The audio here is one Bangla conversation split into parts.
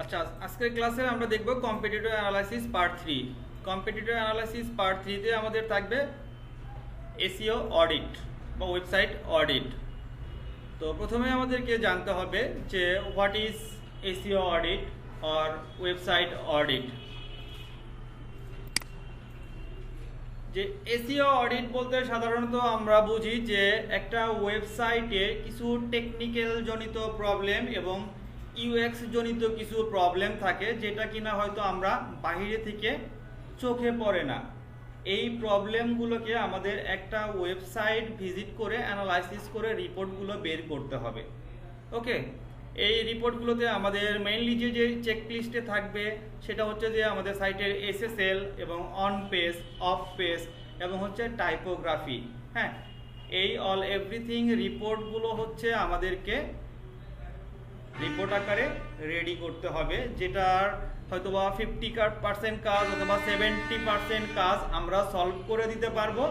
আচ্ছা, আজকের ক্লাসে আমরা দেখব competitive analysis part 3। Competitive analysis part 3 তে আমাদের থাকবে এসইও অডিট বা ওয়েবসাইট অডিট। তো প্রথমে আমাদেরকে জানতে হবে যে what is SEO audit or website audit. যে এসইও অডিট বলতে সাধারণত আমরা বুঝি যে একটা ওয়েবসাইটে কিছু টেকনিক্যাল জনিত প্রবলেম এবং ইউএক্স জনিত কিছু প্রবলেম থাকে, যেটা কিনা হয়তো আমরা বাইরে থেকে চোখে পড়ে না। এই প্রবলেমগুলোকে আমাদের একটা ওয়েবসাইট ভিজিট করে অ্যানালাইসিস করে রিপোর্টগুলো বের করতে হবে। ওকে, এই রিপোর্টগুলোতে আমাদের মেইনলি যে চেকলিস্টে থাকবে সেটা হচ্ছে যে আমাদের সাইটের এসএসএল এবং অন পেজ, অফ পেজ এবং হচ্ছে টাইপোগ্রাফি। হ্যাঁ, এই অল এভরিথিং রিপোর্টগুলো হচ্ছে আমাদেরকে রিপোর্ট আকারে রেডি করতে হবে, যেটার হয়তোবা 50% কাজ অথবা 70% কাজ আমরা সলভ করে দিতে পারবো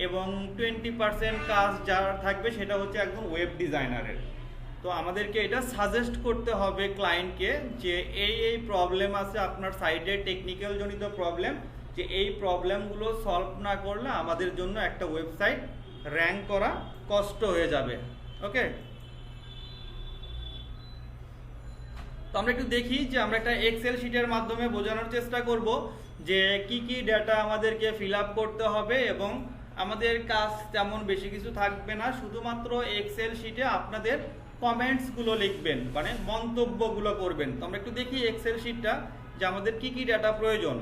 এবং 20% কাজ যার থাকবে সেটা হচ্ছে একদম ওয়েব ডিজাইনারের। তো আমাদেরকে এটা সাজেস্ট করতে হবে ক্লায়েন্টকে যে এই প্রবলেম আছে আপনার সাইডে, টেকনিক্যাল জনিত প্রবলেম, যে এই প্রবলেমগুলো সলভ না করলে আমাদের জন্য একটা ওয়েবসাইট র্যাঙ্ক করা কষ্ট হয়ে যাবে। ওকে, তো আমরা একটু দেখি যে আমরা একটা এক্সেল শিটের মাধ্যমে বোঝানোর চেষ্টা করব যে কি কি ডেটা আমাদেরকে ফিল আপ করতে হবে এবং আমাদের কাজ তেমন বেশি কিছু থাকবে না, শুধুমাত্র এক্সেল শিটে আপনাদের কমেন্টসগুলো লিখবেন, মানে মন্তব্যগুলো করবেন। তো আমরা একটু দেখি এক্সেল শিটটা যে আমাদের কি কি ডেটা প্রয়োজন।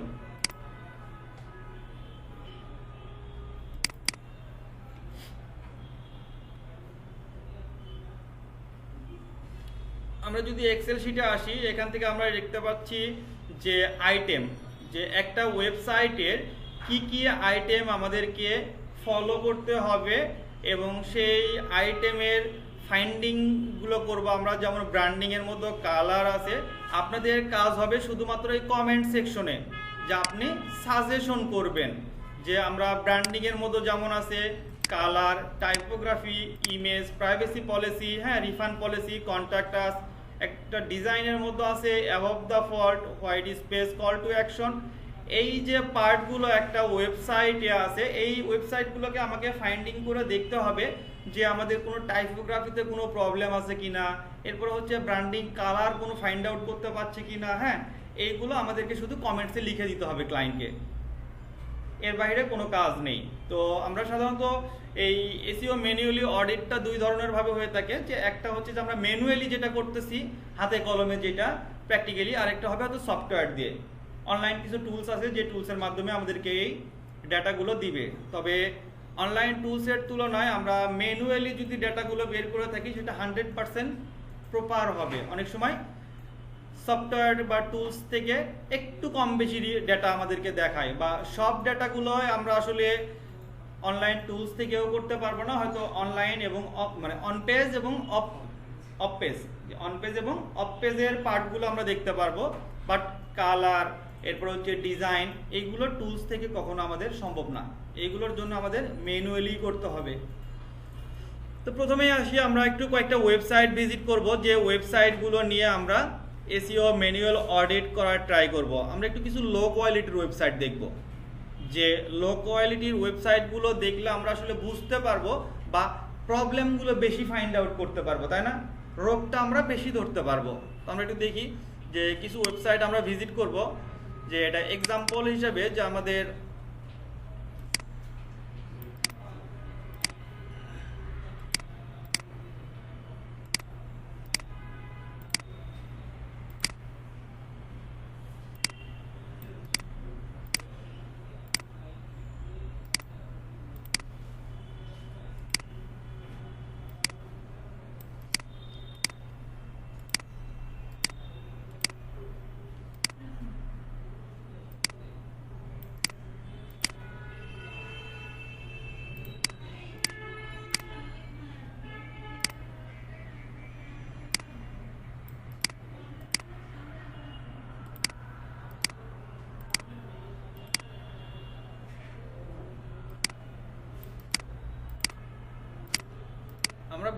আমরা যদি এক্সেল শিটে আসি, এখান থেকে আমরা দেখতে পাচ্ছি যে আইটেম, যে একটা ওয়েবসাইটের কি কি আইটেম আমাদেরকে ফলো করতে হবে এবং সেই আইটেমের ফাইন্ডিংগুলো করব আমরা। যেমন ব্র্যান্ডিংয়ের মতো কালার আছে, আপনাদের কাজ হবে শুধুমাত্র এই কমেন্ট সেকশনে যে আপনি সাজেশন করবেন যে আমরা ব্র্যান্ডিংয়ের মতো যেমন আছে colour, typography, image, privacy policy, হ্যাঁ, রিফান্ড পলিসি, কন্ট্যাক্ট আস। একটা ডিজাইনের মধ্যে আছে above the fault, white space, call to action. এই যে পার্টগুলো একটা ওয়েবসাইটে আছে, এই ওয়েবসাইটগুলোকে আমাকে ফাইন্ডিং করে দেখতে হবে যে আমাদের কোনো টাইপোগ্রাফিতে কোনো প্রবলেম আছে কিনা, এরপর হচ্ছে ব্র্যান্ডিং কালার কোনো ফাইন্ড আউট করতে পারছে কিনা। হ্যাঁ, এইগুলো আমাদেরকে শুধু কমেন্টসে লিখে দিতে হবে ক্লায়েন্টকে, এর বাইরে কোনো কাজ নেই। তো আমরা সাধারণত এই এসইও ম্যানুয়ালি অডিটটা দুই ধরনের ভাবে হয়ে থাকে, যে একটা হচ্ছে যে আমরা ম্যানুয়ালি যেটা করতেছি হাতে কলমে, যেটা প্র্যাকটিক্যালি, আরেকটা হবে হয়তো সফটওয়্যার দিয়ে। অনলাইন কিছু টুলস আছে যে টুলসের মাধ্যমে আমাদেরকে এই ডাটাগুলো দিবে। তবে অনলাইন টুলসের তুলনায় আমরা ম্যানুয়ালি যদি ডাটাগুলো বের করে থাকি সেটা 100% প্রপার হবে। অনেক সময় সফটওয়্যার বা টুলস থেকে একটু কম বেশি ডেটা আমাদেরকে দেখায়, বা সব ডেটাগুলো আমরা আসলে অনলাইন টুলস থেকেও করতে পারবো না, হয়তো অনলাইন এবং অফ, মানে অন পেজ এবং অফ পেজ, অন পেজ এবং অফ পেজের পার্টগুলো আমরা দেখতে পারবো, বাট কালার, এরপর হচ্ছে ডিজাইন, এইগুলো টুলস থেকে কখনো আমাদের সম্ভব না। এইগুলোর জন্য আমাদের ম্যানুয়ালি করতে হবে। তো প্রথমেই আসি, আমরা একটু কয়েকটা ওয়েবসাইট ভিজিট করব, যে ওয়েবসাইটগুলো নিয়ে আমরা এসইও ম্যানুয়াল অডিট করার ট্রাই করব। আমরা একটু কিছু লো কোয়ালিটির ওয়েবসাইট দেখব, যে লো কোয়ালিটির ওয়েবসাইটগুলো দেখলে আমরা আসলে বুঝতে পারবো বা প্রবলেমগুলো বেশি ফাইন্ড আউট করতে পারবো, তাই না? রোগটা আমরা বেশি ধরতে পারবো। তো আমরা একটু দেখি যে কিছু ওয়েবসাইট আমরা ভিজিট করব, যে এটা এক্সাম্পল হিসেবে যে আমাদের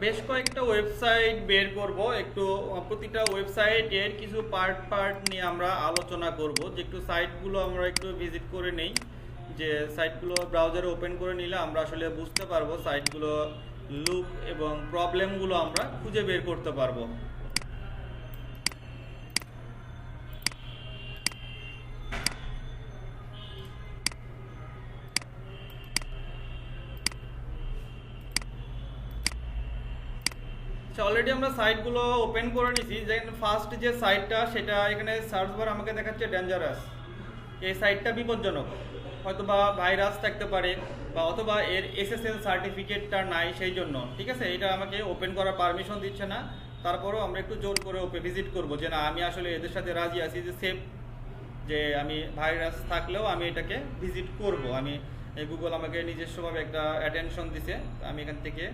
বেশ কয়েকটা ওয়েবসাইট বের করব, একটু প্রতিটা ওয়েবসাইটের কিছু পার্ট পার্ট নিয়ে আমরা আলোচনা করব, যে একটু সাইটগুলো আমরা একটু ভিজিট করে নেই, যে সাইটগুলো ব্রাউজারে ওপেন করে নিলে আমরা আসলে বুঝতে পারবো সাইটগুলো লুক এবং প্রবলেমগুলো আমরা খুঁজে বের করতে পারবো। অলরেডি আমরা সাইটগুলো ওপেন করে নিছি। যেখানে ফার্স্ট যে সাইটটা সেটা এখানে সার্চ বার আমাকে দেখাচ্ছে ডেঞ্জারাস। এই সাইটটা বিপজ্জনক, হয়তো বা ভাইরাস থাকতে পারে বা অথবা এর এসএসএল সার্টিফিকেটটা নাই, সেই জন্য ঠিক আছে এটা আমাকে ওপেন করার পারমিশন দিচ্ছে না। তারপরেও আমরা একটু জোর করে ভিজিট করব, যে না আমি আসলে এদের সাথে রাজি আছি যে সেফ, যে আমি ভাইরাস থাকলেও আমি এটাকে ভিজিট করব। আমি গুগল আমাকে নিজস্বভাবে একটা অ্যাটেনশন দিছে, আমি এখান থেকে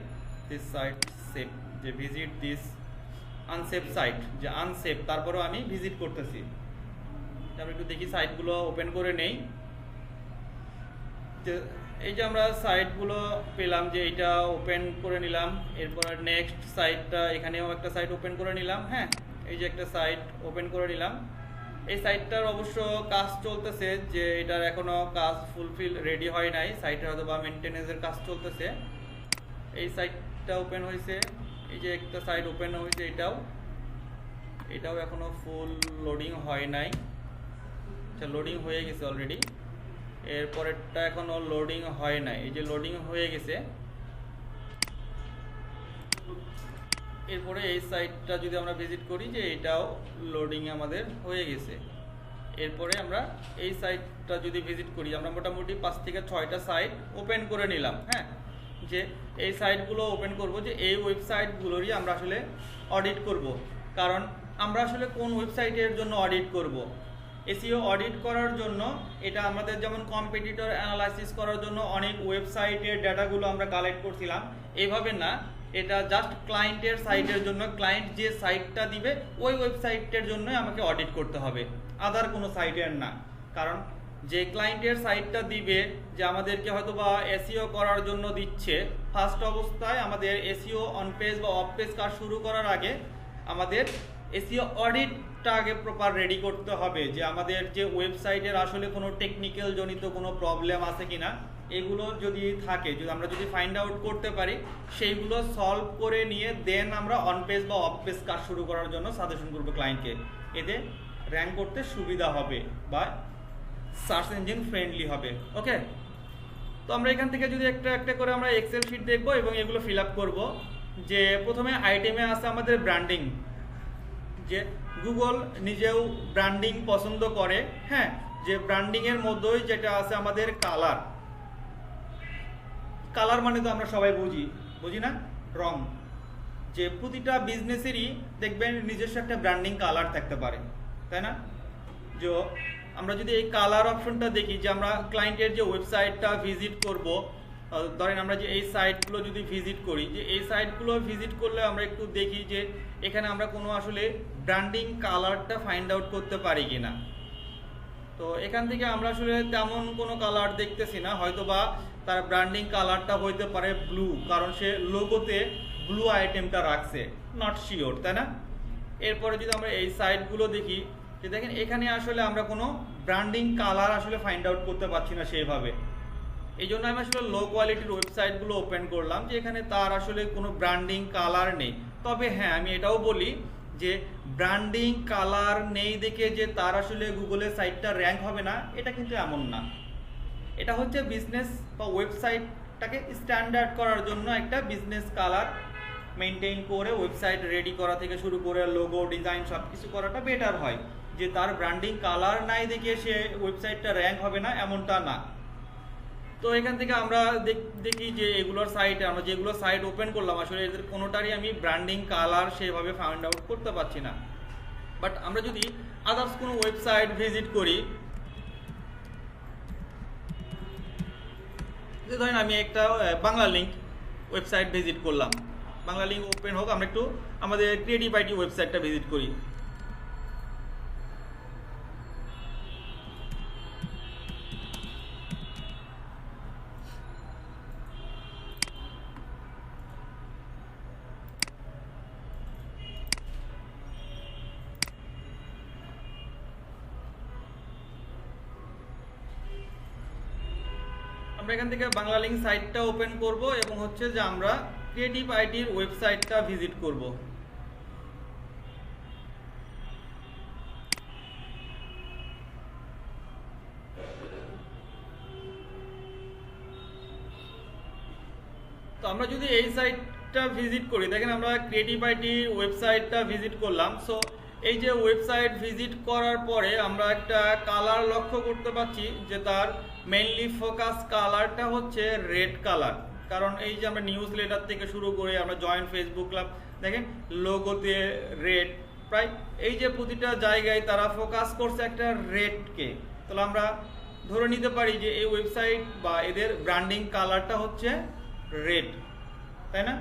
দিস সাইট সেফ, যে ভিজিট দিস আনসেফ সাইট, যে আনসেফ, তারপরেও আমি ভিজিট করতেছি। আমরা একটু দেখি সাইটগুলো ওপেন করে নেই। এই যে আমরা সাইটগুলো পেলাম, যে এটা ওপেন করে নিলাম। এরপর নেক্সট সাইটটা, এখানেও একটা সাইট ওপেন করে নিলাম। হ্যাঁ, এই যে একটা সাইট ওপেন করে নিলাম। এই সাইটটার অবশ্য কাজ চলতেছে, যে এটার এখনো কাজ ফুলফিল রেডি হয় নাই, সাইটের হয়তো বা মেনটেনেন্সের কাজ চলতেছে। এই সাইটটা ওপেন হয়েছে, এই যে একটা সাইট ওপেন হয়েছে, এটাও এখনো ফুল লোডিং হয় নাই। আচ্ছা, লোডিং হয়ে গেছে অলরেডি। এরপরেরটা এখনো লোডিং হয় নাই, এই যে লোডিং হয়ে গেছে। এরপরে এই সাইটটা যদি আমরা ভিজিট করি, যে এটাও লোডিং আমাদের হয়ে গেছে। এরপরে আমরা এই সাইটটা যদি ভিজিট করি, আমরা মোটামুটি 5 থেকে 6টা সাইট ওপেন করে নিলাম। হ্যাঁ, যে এই সাইটগুলো ওপেন করব, যে এই ওয়েবসাইটগুলোরই আমরা আসলে অডিট করব। কারণ আমরা আসলে কোন ওয়েবসাইটের জন্য অডিট করব, এসইও অডিট করার জন্য এটা আমাদের যেমন কম্পিটিটর অ্যানালাইসিস করার জন্য অনেক ওয়েবসাইটের ডাটাগুলো আমরা কালেক্ট করছিলাম, এইভাবে না, এটা জাস্ট ক্লায়েন্টের সাইটের জন্য, ক্লায়েন্ট যে সাইটটা দিবে ওই ওয়েবসাইটের জন্যই আমাকে অডিট করতে হবে, আদার কোনো সাইটের না। কারণ যে ক্লায়েন্টের সাইটটা দিবে, যে আমাদেরকে হয়তো বা এসইও করার জন্য দিচ্ছে, ফার্স্ট অবস্থায় আমাদের এসইও অন পেজ বা অফ পেজ কাজ শুরু করার আগে আমাদের এসইও অডিটটা আগে প্রপার রেডি করতে হবে, যে আমাদের যে ওয়েবসাইটের আসলে কোনো টেকনিক্যাল জনিত কোনো প্রবলেম আছে কিনা, এগুলো যদি থাকে, যদি আমরা যদি ফাইন্ড আউট করতে পারি, সেইগুলো সলভ করে নিয়ে দেন আমরা অন পেজ বা অফ পেজ কাজ শুরু করার জন্য সাজেশন করবো ক্লায়েন্টকে। এতে র্যাঙ্ক করতে সুবিধা হবে বা সার্চ ইঞ্জিন ফ্রেন্ডলি হবে। ওকে, তো আমরা এখান থেকে যদি একটা একটা করে আমরা এক্সেল শিট দেখবো এবং এগুলো ফিল আপ করবো। যে প্রথমে আইটেমে আছে আমাদের ব্র্যান্ডিং, যে গুগল নিজেও ব্র্যান্ডিং পছন্দ করে। হ্যাঁ, যে ব্র্যান্ডিংয়ের মধ্যেই যেটা আছে আমাদের কালার। কালার মানে তো আমরা সবাই বুঝি না, রং। যে প্রতিটা বিজনেসেরই দেখবেন নিজস্ব একটা ব্র্যান্ডিং কালার থাকতে পারে, তাই না? যে আমরা যদি এই কালার অপশনটা দেখি, যে আমরা ক্লায়েন্টের যে ওয়েবসাইটটা ভিজিট করব, ধরেন আমরা যে এই সাইটগুলো যদি ভিজিট করি, যে এই সাইটগুলো ভিজিট করলে আমরা একটু দেখি যে এখানে আমরা কোনো আসলে ব্র্যান্ডিং কালারটা ফাইন্ড আউট করতে পারি কিনা। তো এখান থেকে আমরা আসলে তেমন কোনো কালার দেখতেছি না, হয়তো বা তার ব্র্যান্ডিং কালারটা হইতে পারে ব্লু, কারণ সে লোগোতে ব্লু আইটেমটা রাখছে, নট শিওর, তাই না? এরপরে যদি আমরা এই সাইটগুলো দেখি, যে দেখেন এখানে আসলে আমরা কোনো ব্র্যান্ডিং কালার আসলে ফাইন্ড আউট করতে পারছি না সেইভাবে। এই জন্য আমি আসলে লো কোয়ালিটির ওয়েবসাইটগুলো ওপেন করলাম, যে এখানে তার আসলে কোনো ব্র্যান্ডিং কালার নেই। তবে হ্যাঁ, আমি এটাও বলি যে ব্র্যান্ডিং কালার নেই দেখে যে তার আসলে গুগলের সাইটটা র্যাঙ্ক হবে না, এটা কিন্তু এমন না। এটা হচ্ছে বিজনেস বা ওয়েবসাইটটাকে স্ট্যান্ডার্ড করার জন্য একটা বিজনেস কালার মেনটেন করে ওয়েবসাইট রেডি করা থেকে শুরু করে লোগো ডিজাইন সব কিছু করাটা বেটার হয়। যে তার ব্র্যান্ডিং কালার নাই দেখে সে ওয়েবসাইটটা র্যাঙ্ক হবে না, এমনটা না। তো এখান থেকে আমরা দেখি যে এগুলোর সাইটে আমরা যেগুলো সাইট ওপেন করলাম, আসলে এদের কোনোটারই আমি ব্র্যান্ডিং কালার সেভাবে ফাইন্ড আউট করতে পারছি না। বাট আমরা যদি আদার্স কোনো ওয়েবসাইট ভিজিট করি, যে ধরেন আমি একটা বাংলা লিঙ্ক ওয়েবসাইট ভিজিট করলাম, বাংলা লিঙ্ক ওপেন হোক, আমরা একটু আমাদের ক্রিয়েটিভ আইটি ওয়েবসাইটটা ভিজিট করি। আমরা এখান থেকে বাংলা লিঙ্ক সাইটটা ওপেন করব এবং হচ্ছে যে আমরা ক্রিয়েটিভ আইটির ওয়েবসাইটটা ভিজিট করব। তো আমরা যদি এই সাইটটা ভিজিট করি, দেখেন আমরা ক্রিয়েটিভ আইটির ওয়েবসাইটটা ভিজিট করলাম। সো এই যে ওয়েবসাইট ভিজিট করার পরে আমরা একটা কালার লক্ষ্য করতে পারছি যে তার মেইনলি ফোকাস কালারটা হচ্ছে রেড কালার। কারণ এই যে আমরা নিউজ লেটার থেকে শুরু করে আমরা জয়েন্ট ফেসবুক ক্লাব, দেখেন লোগোতে রেড, প্রায় এই যে প্রতিটা জায়গায় তারা ফোকাস করছে একটা রেডকে। তাহলে আমরা ধরে নিতে পারি যে এই ওয়েবসাইট বা এদের ব্র্যান্ডিং কালারটা হচ্ছে রেড, তাই না?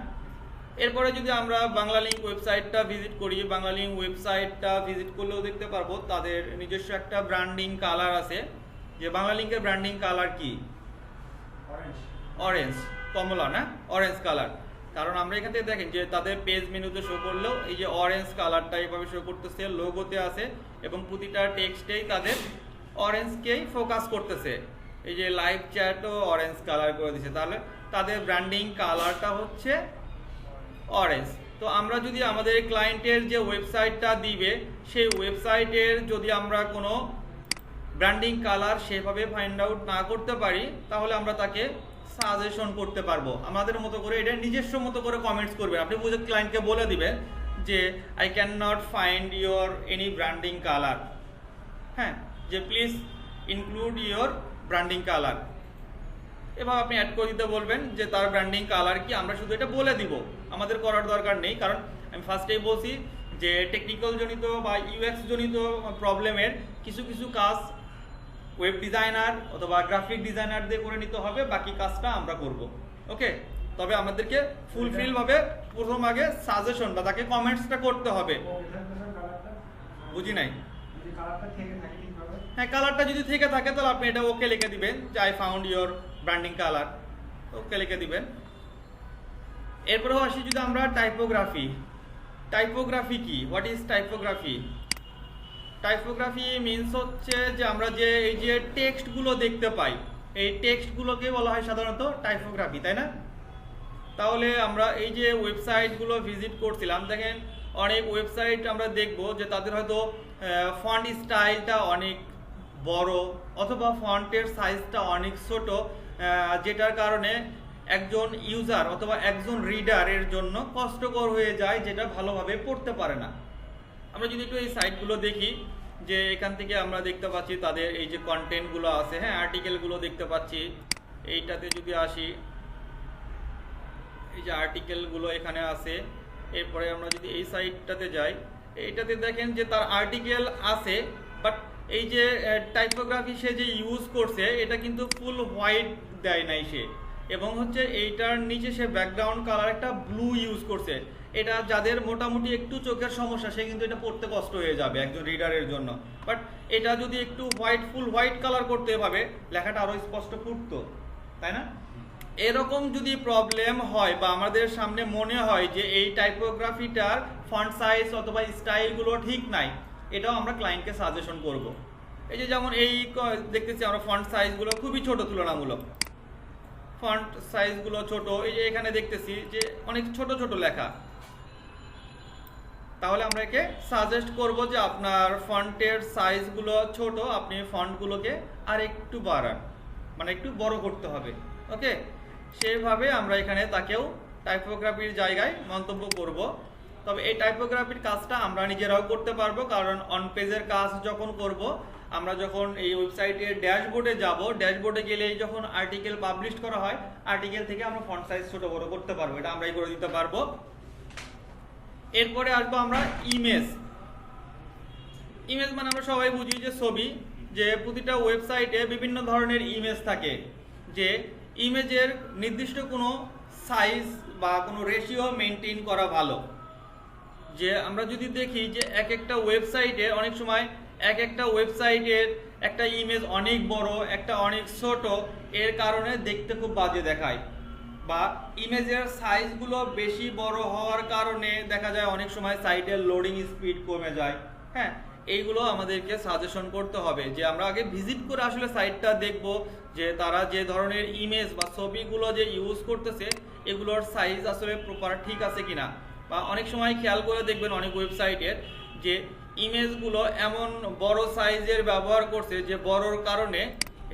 এরপরে যদি আমরা বাংলা লিঙ্ক ওয়েবসাইটটা ভিজিট করি, বাংলা লিঙ্ক ওয়েবসাইটটা ভিজিট করলেও দেখতে পারবো তাদের নিজস্ব একটা ব্র্যান্ডিং কালার আছে। যে বাংলা লিঙ্কের ব্র্যান্ডিং কালার কি? অরেঞ্জ, কমলা না, অরেঞ্জ কালার। কারণ আমরা এখান থেকে দেখেন যে তাদের পেজ মেনুতে শো করলেও এই যে অরেঞ্জ কালারটা এইভাবে শো করতেছে, লোগোতে আছে এবং প্রতিটা টেক্সটেই তাদের অরেঞ্জকেই ফোকাস করতেছে। এই যে লাইভ চ্যাটও অরেঞ্জ কালার করে দিচ্ছে, তাহলে তাদের ব্র্যান্ডিং কালারটা হচ্ছে অরেঞ্জ। তো আমরা যদি আমাদের ক্লায়েন্টের যে ওয়েবসাইটটা দিবে সেই ওয়েবসাইটের যদি আমরা কোনো ব্র্যান্ডিং কালার সেভাবে ফাইন্ড আউট না করতে পারি, তাহলে আমরা তাকে সাজেশন করতে পারবো আমাদের মতো করে। এটা নিজস্ব মতো করে কমেন্টস করবেন, আপনি বুঝে ক্লায়েন্টকে বলে দিবেন যে I can not find your any branding colour, হ্যাঁ, যে please include your branding colour. এবার আপনি অ্যাড করে দিতে বলবেন যে তার ব্র্যান্ডিং কালার কি, আমরা শুধু এটা বলে দিব, আমাদের করার দরকার নেই। কারণ আমি ফার্স্টেই বলছি যে টেকনিক্যাল জনিত বা ইউএক্স জনিত প্রবলেমের কিছু কিছু কাজ ওয়েব ডিজাইনার অথবা গ্রাফিক ডিজাইনার দিয়ে করে নিতে হবে, বাকি কাজটা আমরা করব। ওকে, তবে আমাদেরকে ফুলফিল ভাবে প্রথম আগে সাজেশন বা তাকে কমেন্টসটা করতে হবে। বুঝি নাই? হ্যাঁ, কালারটা যদি থেকে থাকে তাহলে আপনি এটা ওকে লিখে দিবেন যে I found your branding colour, okay লিখে দিবেন। এরপরেও আসি যদি আমরা টাইপোগ্রাফি। টাইপোগ্রাফি কি? What is typography? Typography means হচ্ছে যে আমরা যে এই যে টেক্সটগুলো দেখতে পাই, এই টেক্সটগুলোকে বলা হয় সাধারণত টাইপোগ্রাফি, তাই না? তাহলে আমরা এই যে ওয়েবসাইটগুলো ভিজিট করছিলাম, দেখেন অনেক ওয়েবসাইট আমরা দেখব যে তাদের হয়তো ফন্ট স্টাইলটা অনেক বড় অথবা ফন্টের সাইজটা অনেক ছোট, যেটার কারণে একজন ইউজার অথবা একজন রিডারের জন্য কষ্টকর হয়ে যায়, যেটা ভালোভাবে পড়তে পারে না। আমরা যদি একটু এই সাইটগুলো দেখি, যে এখান থেকে আমরা দেখতে পাচ্ছি তাদের এই যে কন্টেন্টগুলো আছে, হ্যাঁ, আর্টিকেলগুলো দেখতে পাচ্ছি। এইটাতে যদি আসি, এই যে আর্টিকেলগুলো এখানে আছে। এরপরে আমরা যদি এই সাইটটাতে যাই, এইটাতে দেখেন যে তার আর্টিকেল আছে, বাট এই যে টাইপোগ্রাফি সে যে ইউজ করছে এটা কিন্তু ফুল হোয়াইট দেয় নাই সে, এবং হচ্ছে এইটার নিচে সে ব্যাকগ্রাউন্ড কালার একটা ব্লু ইউজ করছে। এটা যাদের মোটামুটি একটু চোখের সমস্যা সে কিন্তু এটা পড়তে কষ্ট হয়ে যাবে একজন রিডারের জন্য, বাট এটা যদি একটু হোয়াইট, ফুল হোয়াইট কালার করতে পারবে, লেখাটা আরো স্পষ্ট ফুটতো, তাই না? এরকম যদি প্রবলেম হয় বা আমাদের সামনে মনে হয় যে এই টাইপোগ্রাফিটার ফন্ট সাইজ অথবা স্টাইলগুলো ঠিক নাই, এটাও আমরা ক্লায়েন্টকে সাজেশন করব। এই যে যেমন এই দেখতেছি আমরা ফন্ট সাইজগুলো খুবই ছোট, তুলনামূলক ফন্ট সাইজগুলো ছোট। এই যে এখানে দেখতেছি যে অনেক ছোট ছোট লেখা, তাহলে আমরা একে সাজেস্ট করব যে আপনার ফন্টের সাইজগুলো ছোট, আপনি ফন্টগুলোকে আর একটু বাড়ান, মানে একটু বড় করতে হবে। ওকে, সেভাবে আমরা এখানে তাকেও টাইপোগ্রাফির জায়গায় মন্তব্য করব। তবে এই টাইপোগ্রাফির কাজটা আমরা নিজেরাও করতে পারবো, কারণ অন পেজের কাজ যখন করব, আমরা যখন এই ওয়েবসাইটের ড্যাশবোর্ডে যাব, ড্যাশবোর্ডে গেলে যখন আর্টিকেল পাবলিশ করা হয়, আর্টিকেল থেকে আমরা ফন্ট সাইজ ছোট বড় করতে পারবো, এটা আমরাই করে দিতে পারবো। এরপরে আসবো আমরা ইমেজ। ইমেজ মানে আমরা সবাই বুঝি যে ছবি, যে প্রতিটা ওয়েবসাইটে বিভিন্ন ধরনের ইমেজ থাকে, যে ইমেজের নির্দিষ্ট কোনো সাইজ বা কোনো রেশিও মেনটেন করা ভালো। যে আমরা যদি দেখি যে এক একটা ওয়েবসাইটে অনেক সময় এক একটা ওয়েবসাইটের একটা ইমেজ অনেক বড়, একটা অনেক ছোট, এর কারণে দেখতে খুব বাজে দেখায়, বা ইমেজের সাইজগুলো বেশি বড় হওয়ার কারণে দেখা যায় অনেক সময় সাইটের লোডিং স্পিড কমে যায়। হ্যাঁ, এইগুলো আমাদেরকে সাজেশন করতে হবে, যে আমরা আগে ভিজিট করে আসলে সাইটটা দেখব যে তারা যে ধরনের ইমেজ বা ছবিগুলো যে ইউজ করতেছে এগুলোর সাইজ আসলে প্রপার ঠিক আছে কিনা। বা অনেক সময় খেয়াল করে দেখবেন অনেক ওয়েবসাইটের যে ইমেজগুলো এমন বড় সাইজের ব্যবহার করছে যে বড়র কারণে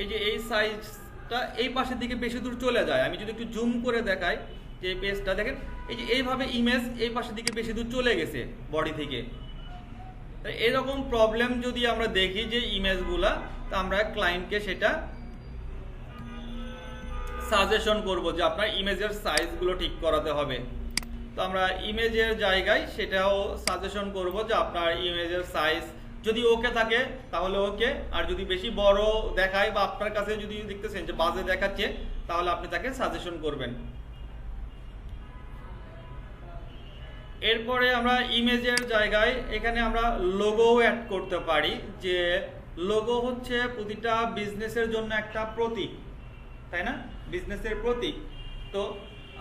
এই যে এই সাইজটা এই পাশের দিকে বেশি দূর চলে যায়। আমি যদি একটু জুম করে দেখাই যে পেজটা দেখেন, এই যে এইভাবে ইমেজ এই পাশের দিকে বেশি দূর চলে গেছে বডি থেকে। তাই এরকম প্রবলেম যদি আমরা দেখি যে ইমেজগুলা, তা আমরা ক্লায়েন্টকে সেটা সাজেশন করব যে আপনার ইমেজের সাইজগুলো ঠিক করাতে হবে। তো আমরা ইমেজের জায়গায় সেটাও সাজেশন করব যে আপনার ইমেজের সাইজ যদি ওকে থাকে তাহলে ওকে, আর যদি বেশি বড় দেখায় বা আপনার কাছে যদি দেখতেছেন যে বাজে দেখাচ্ছে তাহলে আপনি তাকে সাজেশন করবেন। এরপরে আমরা ইমেজের জায়গায় এখানে আমরা লোগো অ্যাড করতে পারি, যে লোগো হচ্ছে প্রতিটা বিজনেসের জন্য একটা প্রতীক, তাই না, বিজনেসের প্রতীক। তো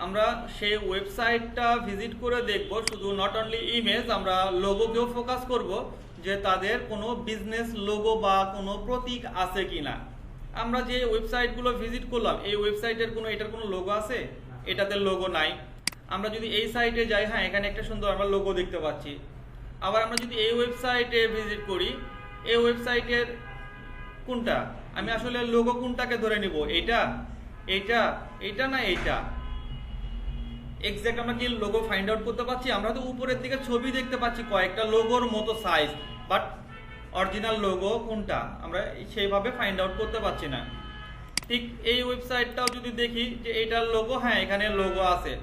আমরা সেই ওয়েবসাইটটা ভিজিট করে দেখব, শুধু নট অনলি ইমেজ, আমরা লোগোকেও ফোকাস করব যে তাদের কোনো বিজনেস লোগো বা কোনো প্রতীক আছে কিনা। আমরা যে ওয়েবসাইটগুলো ভিজিট করলাম এই ওয়েবসাইটের এটার কোনো লোগো আছে? এটাতে লোগো নাই। আমরা যদি এই সাইটে যাই, হ্যাঁ এখানে একটা সুন্দর আমরা লোগো দেখতে পাচ্ছি। আবার আমরা যদি এই ওয়েবসাইটে ভিজিট করি, এই ওয়েবসাইটের কোনটা, আমি আসলে লোগো কোনটাকে ধরে নিব, এইটা এইটা এইটা না এইটা, এক্সাক্ট আমরা কি লোগো ফাইন্ড আউট করতে পারছি? আমরা তো উপরের দিকে ছবি দেখতে পাচ্ছি কয়েকটা লোগোর মতো সাইজ, বাট অরিজিনাল লোগো কোনটা আমরা সেইভাবে ফাইন্ড আউট করতে পারছি না। ঠিক এই ওয়েবসাইটটাও যদি দেখি যে এইটার লোগো, হ্যাঁ এখানে লোগো আছে।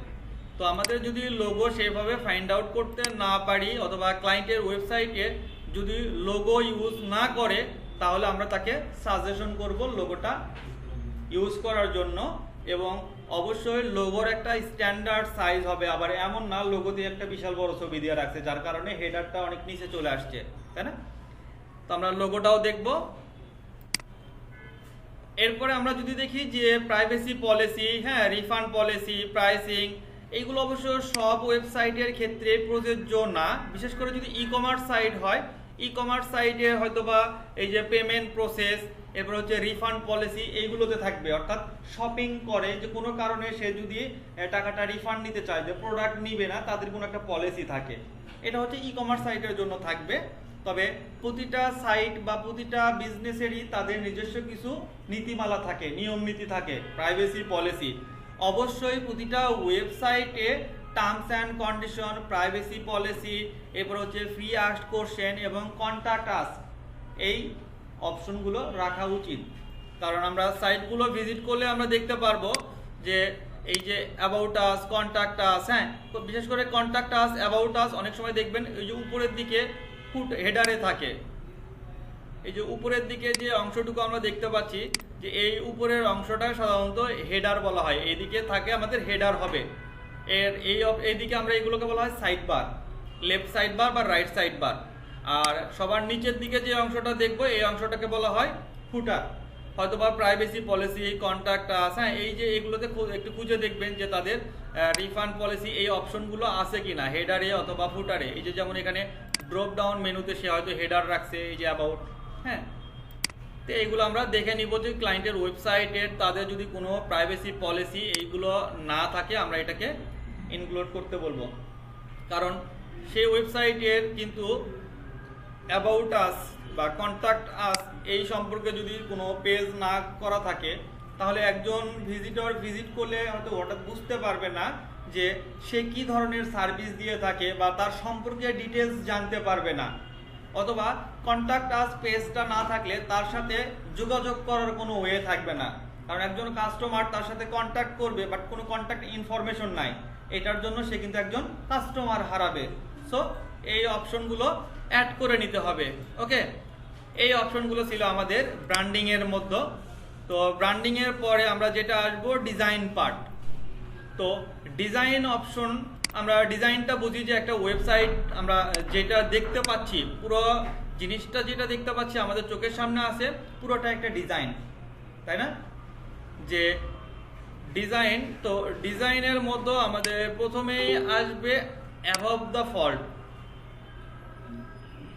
তো আমাদের যদি লোগো সেভাবে ফাইন্ড আউট করতে না পারি অথবা ক্লায়েন্টের ওয়েবসাইটে যদি লোগো ইউজ না করে, তাহলে আমরা তাকে সাজেশন করব লোগোটা ইউজ করার জন্য। এবং অবশ্যই লোগোর একটা স্ট্যান্ডার্ড সাইজ হবে, আবার এমন না লোগোতে একটা বিশাল বড় ছবি দিয়ে রাখছে যার কারণে হেডারটা অনেক নিচে চলে আসছে, তাই না। তো আমরা লোগোটাও দেখব। এরপরে আমরা যদি দেখি যে প্রাইভেসি পলিসি, হ্যাঁ রিফান্ড পলিসি, প্রাইসিং, এইগুলো অবশ্য সব ওয়েবসাইটের ক্ষেত্রে প্রযোজ্য না। বিশেষ করে যদি ই কমার্স সাইট হয়, ই কমার্স সাইটে হয়তোবা এই যে পেমেন্ট প্রসেস, এরপর হচ্ছে রিফান্ড পলিসি এইগুলোতে থাকবে। অর্থাৎ শপিং করে যে কোনো কারণে সে যদি টাকাটা রিফান্ড নিতে চায়, যে প্রোডাক্ট নিবে না, তাদের কোনো একটা পলিসি থাকে। এটা হচ্ছে ই কমার্স সাইটের জন্য থাকবে। তবে প্রতিটা সাইট বা প্রতিটা বিজনেসেরই তাদের নিজস্ব কিছু নীতিমালা থাকে, নিয়ম নীতি থাকে, প্রাইভেসি পলিসি। অবশ্যই প্রতিটা ওয়েবসাইটে terms and condition, privacy policy, এরপর হচ্ছে ফ্রি আস্কড কোশ্চেন এবং কন্টাক্ট আস, এই অপশনগুলো রাখা উচিত। কারণ আমরা সাইটগুলো ভিজিট করলে আমরা দেখতে পারবো যে এই যে অ্যাবাউট আস, কন্টাক্ট আস, হ্যাঁ তো বিশেষ করে কন্টাক্ট আস, অ্যাবাউট আস অনেক সময় দেখবেন এই যে উপরের দিকে ফুট হেডারে থাকে। এই যে উপরের দিকে যে অংশটুকু আমরা দেখতে পাচ্ছি যে এই উপরের অংশটা সাধারণত হেডার বলা হয়, এইদিকে থাকে আমাদের হেডার হবে। এইদিকে আমরা এগুলোকে বলা হয় side bar, left side bar বা রাইট সাইড বার। আর সবার নিচের দিকে যে অংশটা দেখবো এই অংশটাকে বলা হয় ফুটার। হয়তোবা প্রাইভেসি পলিসি, কন্টাক্ট আস, হ্যাঁ এই যে এগুলোতে একটু খুঁজে দেখবেন যে তাদের রিফান্ড পলিসি এই অপশনগুলো আছে কিনা হেডারে অথবা ফুটারে। এই যে যেমন এখানে ড্রপ ডাউন মেনুতে সে হয়তো হেডার রাখছে এই যে অ্যাবাউট, হ্যাঁ তো এইগুলো আমরা দেখে নিব যে ক্লায়েন্টের ওয়েবসাইটের তাদের যদি কোনো প্রাইভেসি পলিসি এইগুলো না থাকে আমরা এটাকে ইনক্লুড করতে বলবো। কারণ সেই ওয়েবসাইটের কিন্তু অ্যাবাউট আস বা কন্ট্যাক্ট আস এই সম্পর্কে যদি কোনো পেজ না করা থাকে, তাহলে একজন ভিজিটর ভিজিট করলে হয়তো হঠাৎ বুঝতে পারবে না যে সে কি ধরনের সার্ভিস দিয়ে থাকে বা তার সম্পর্কে ডিটেলস জানতে পারবে না। অথবা কন্ট্যাক্ট আস পেজটা না থাকলে তার সাথে যোগাযোগ করার কোনো ওয়ে থাকবে না। কারণ একজন কাস্টমার তার সাথে কন্ট্যাক্ট করবে বাট কোনো কন্ট্যাক্ট ইনফরমেশন নাই, এটার জন্য সে কিন্তু একজন কাস্টমার হারাবে। সো এই অপশনগুলো অ্যাড করে নিতে হবে। ওকে, এই অপশনগুলো ছিল আমাদের ব্র্যান্ডিং এর মধ্যে। তো ব্র্যান্ডিং এর পরে আমরা যেটা আসবো ডিজাইন পার্ট। তো ডিজাইন অপশন, আমরা ডিজাইনটা বুঝি যে একটা ওয়েবসাইট আমরা যেটা দেখতে পাচ্ছি, পুরো জিনিসটা যেটা দেখতে পাচ্ছি আমাদের চোখের সামনে আছে পুরোটা একটা ডিজাইন, তাই না। যে ডিজাইন, তো ডিজাইনের মধ্যে আমাদের প্রথমেই আসবে above the fault.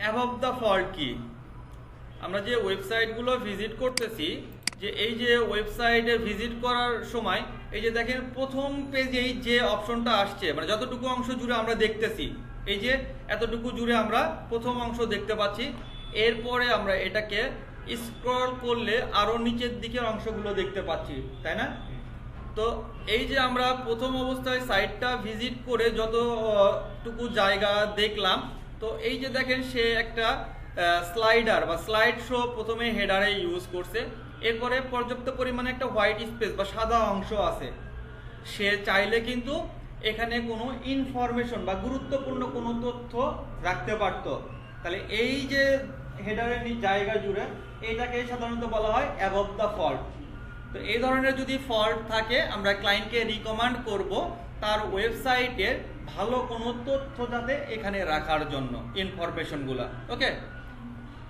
Above the fault কি? আমরা যে ওয়েবসাইটগুলো ভিজিট করতেছি, যে এই যে ওয়েবসাইটে ভিজিট করার সময় এই যে দেখেন প্রথম পেজেই যে অপশনটা আসছে, মানে যতটুকু অংশ জুড়ে আমরা দেখতেছি, এই যে এতটুকু জুড়ে আমরা প্রথম অংশ দেখতে পাচ্ছি। এরপরে আমরা এটাকে স্ক্রল করলে আরো নিচের দিকের অংশগুলো দেখতে পাচ্ছি, তাই না? তো এই যে আমরা প্রথম অবস্থায় সাইটটা ভিজিট করে যতটুকু জায়গা দেখলাম, তো এই যে দেখেন সে একটা স্লাইডার বা স্লাইড শো প্রথমে হেডারে ইউজ করছে। এরপরে পর্যাপ্ত পরিমাণে একটা হোয়াইট স্পেস বা সাদা অংশ আছে। সে চাইলে কিন্তু এখানে কোনো ইনফরমেশন বা গুরুত্বপূর্ণ কোনো তথ্য রাখতে পারত। তাহলে এই যে হেডারের জায়গা জুড়ে এটাকে সাধারণত বলা হয় অ্যাবভ দ্য ফল্ট। তো এই ধরনের যদি ফল্ট থাকে, আমরা ক্লায়েন্টকে রিকমেন্ড করব তার ওয়েবসাইটের ভালো কোনো তথ্য যাতে এখানে রাখার জন্য, ইনফরমেশনগুলো। ওকে,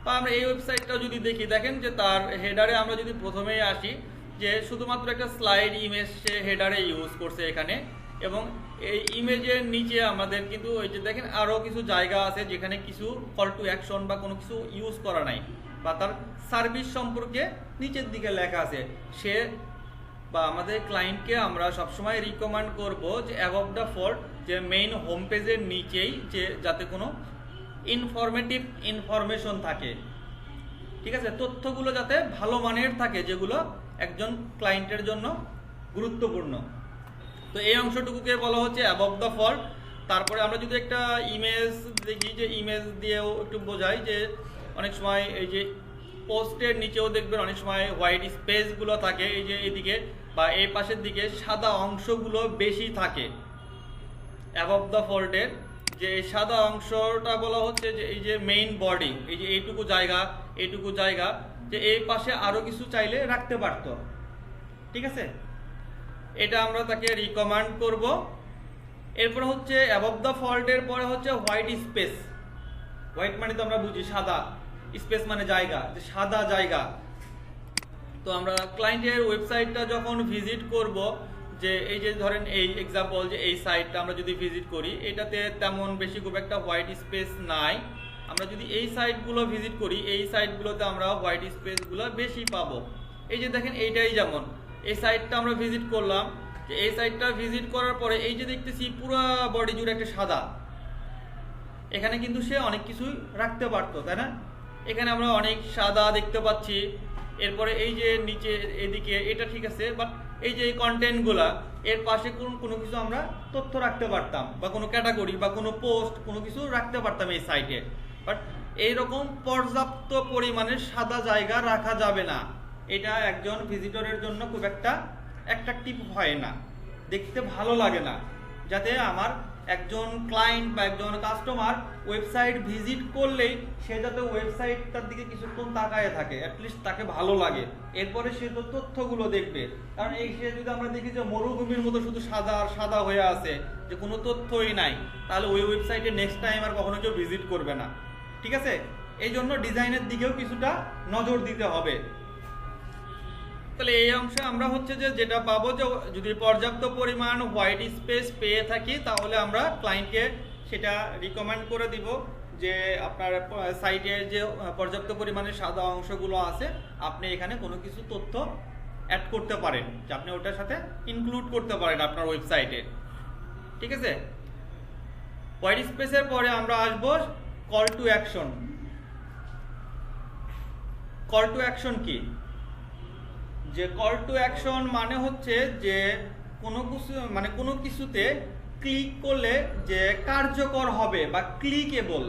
তো আমরা এই ওয়েবসাইটটা যদি দেখি, দেখেন যে তার হেডারে আমরা যদি প্রথমেই আসি, যে শুধুমাত্র একটা স্লাইড ইমেজ সে হেডারে ইউজ করছে এখানে, এবং এই ইমেজের নিচে আমাদের কিন্তু ওই যে দেখেন আরও কিছু জায়গা আছে যেখানে কিছু কল টু অ্যাকশন বা কোনো কিছু ইউজ করা নাই, বা তার সার্ভিস সম্পর্কে নিচের দিকে লেখা আছে। সে বা আমাদের ক্লায়েন্টকে আমরা সবসময় রিকমেন্ড করব যে অ্যাবভ দ্য ফল্ট, যে মেইন হোম পেজের নিচেই যে যাতে কোনো ইনফরমেটিভ ইনফরমেশন থাকে, ঠিক আছে, তথ্যগুলো যাতে ভালো মানের থাকে, যেগুলো একজন ক্লায়েন্টের জন্য গুরুত্বপূর্ণ। তো এই অংশটুকুকে বলা হচ্ছে অ্যাবভ দ্য ফল্ট। তারপরে আমরা যদি একটা ইমেজ দেখি, যে ইমেজ দিয়েও একটু বোঝাই, যে অনেক সময় এই যে পোস্টের নিচেও দেখবেন অনেক সময় হোয়াইট স্পেসগুলো থাকে, এই যে এদিকে বা এই পাশের দিকে সাদা অংশগুলো বেশি থাকে অ্যাবভ দ্য ফল্টের। যে এই সাদা অংশটা বলা হচ্ছে যে এই যে মেইন বডি, এই যে এইটুকু জায়গা, যে এই পাশে আরো কিছু চাইলে রাখতে পারত, ঠিক আছে, এটা আমরা তাকে রিকমেন্ড করব। এরপর হচ্ছে অ্যাবভ দ্য ফল্টের পরে হচ্ছে হোয়াইট স্পেস। হোয়াইট মানে তো আমরা বুঝি সাদা, স্পেস মানে জায়গা, যে সাদা জায়গা। তো আমরা ক্লায়েন্টের ওয়েবসাইটটা যখন ভিজিট করব, যে এই যে ধরেন এই এক্সাম্পল, যে এই সাইটটা আমরা যদি ভিজিট করি, এটাতে তেমন বেশি খুব একটা হোয়াইট স্পেস নাই। আমরা যদি এই সাইটগুলো ভিজিট করি, এই সাইটগুলোতে আমরা হোয়াইট স্পেসগুলো বেশি পাবো। এই যে দেখেন এইটাই, যেমন এই সাইটটা আমরা ভিজিট করলাম, যে এই সাইটটা ভিজিট করার পরে এই যে দেখতেছি পুরো বডি জুড়ে একটা সাদা, এখানে কিন্তু সে অনেক কিছুই রাখতে পারতো, তাই না? এখানে আমরা অনেক সাদা দেখতে পাচ্ছি। এরপরে এই যে নিচে এদিকে এটা ঠিক আছে, বাট এই যে এই কন্টেন্টগুলা, এর পাশে কোনো কিছু আমরা তথ্য রাখতে পারতাম, বা কোনো ক্যাটাগরি বা কোনো পোস্ট কোনো কিছু রাখতে পারতাম এই সাইটে। বাট এইরকম পর্যাপ্ত পরিমাণে সাদা জায়গা রাখা যাবে না। এটা একজন ভিজিটরের জন্য খুব একটা অ্যাট্রাকটিভ হয় না, দেখতে ভালো লাগে না। যাতে আমার একজন ক্লায়েন্ট বা একজন কাস্টমার ওয়েবসাইট ভিজিট করলেই সে যাতে ওয়েবসাইটটার দিকে কিছুক্ষণ তাকায় থাকে, অ্যাটলিস্ট তাকে ভালো লাগে, এরপরে সে তো তথ্যগুলো দেখবে। কারণ এই সে যদি আমরা দেখি যে মরুভূমির মতো শুধু সাদা আর সাদা হয়ে আছে, যে কোনো তথ্যই নাই, তাহলে ওই ওয়েবসাইটে নেক্সট টাইম আর কখনো কেউ ভিজিট করবে না, ঠিক আছে? এই জন্য ডিজাইনের দিকেও কিছুটা নজর দিতে হবে। তাহলে এই অংশে আমরা হচ্ছে যে যেটা পাবো, যে যদি পর্যাপ্ত পরিমাণ হোয়াইট স্পেস পেয়ে থাকি, তাহলে আমরা ক্লায়েন্টকে সেটা রিকমেন্ড করে দিব যে আপনার সাইটের যে পর্যাপ্ত পরিমাণে সাদা অংশগুলো আছে, আপনি এখানে কোনো কিছু তথ্য অ্যাড করতে পারেন, যে আপনি ওটার সাথে ইনক্লুড করতে পারেন আপনার ওয়েবসাইটে, ঠিক আছে? হোয়াইট স্পেসের পরে আমরা আসবো call to action. Call to action কি? যে কল টু অ্যাকশন মানে হচ্ছে যে কোনো কিছুতে ক্লিক করলে যে কার্যকর হবে বা ক্লিকেবল।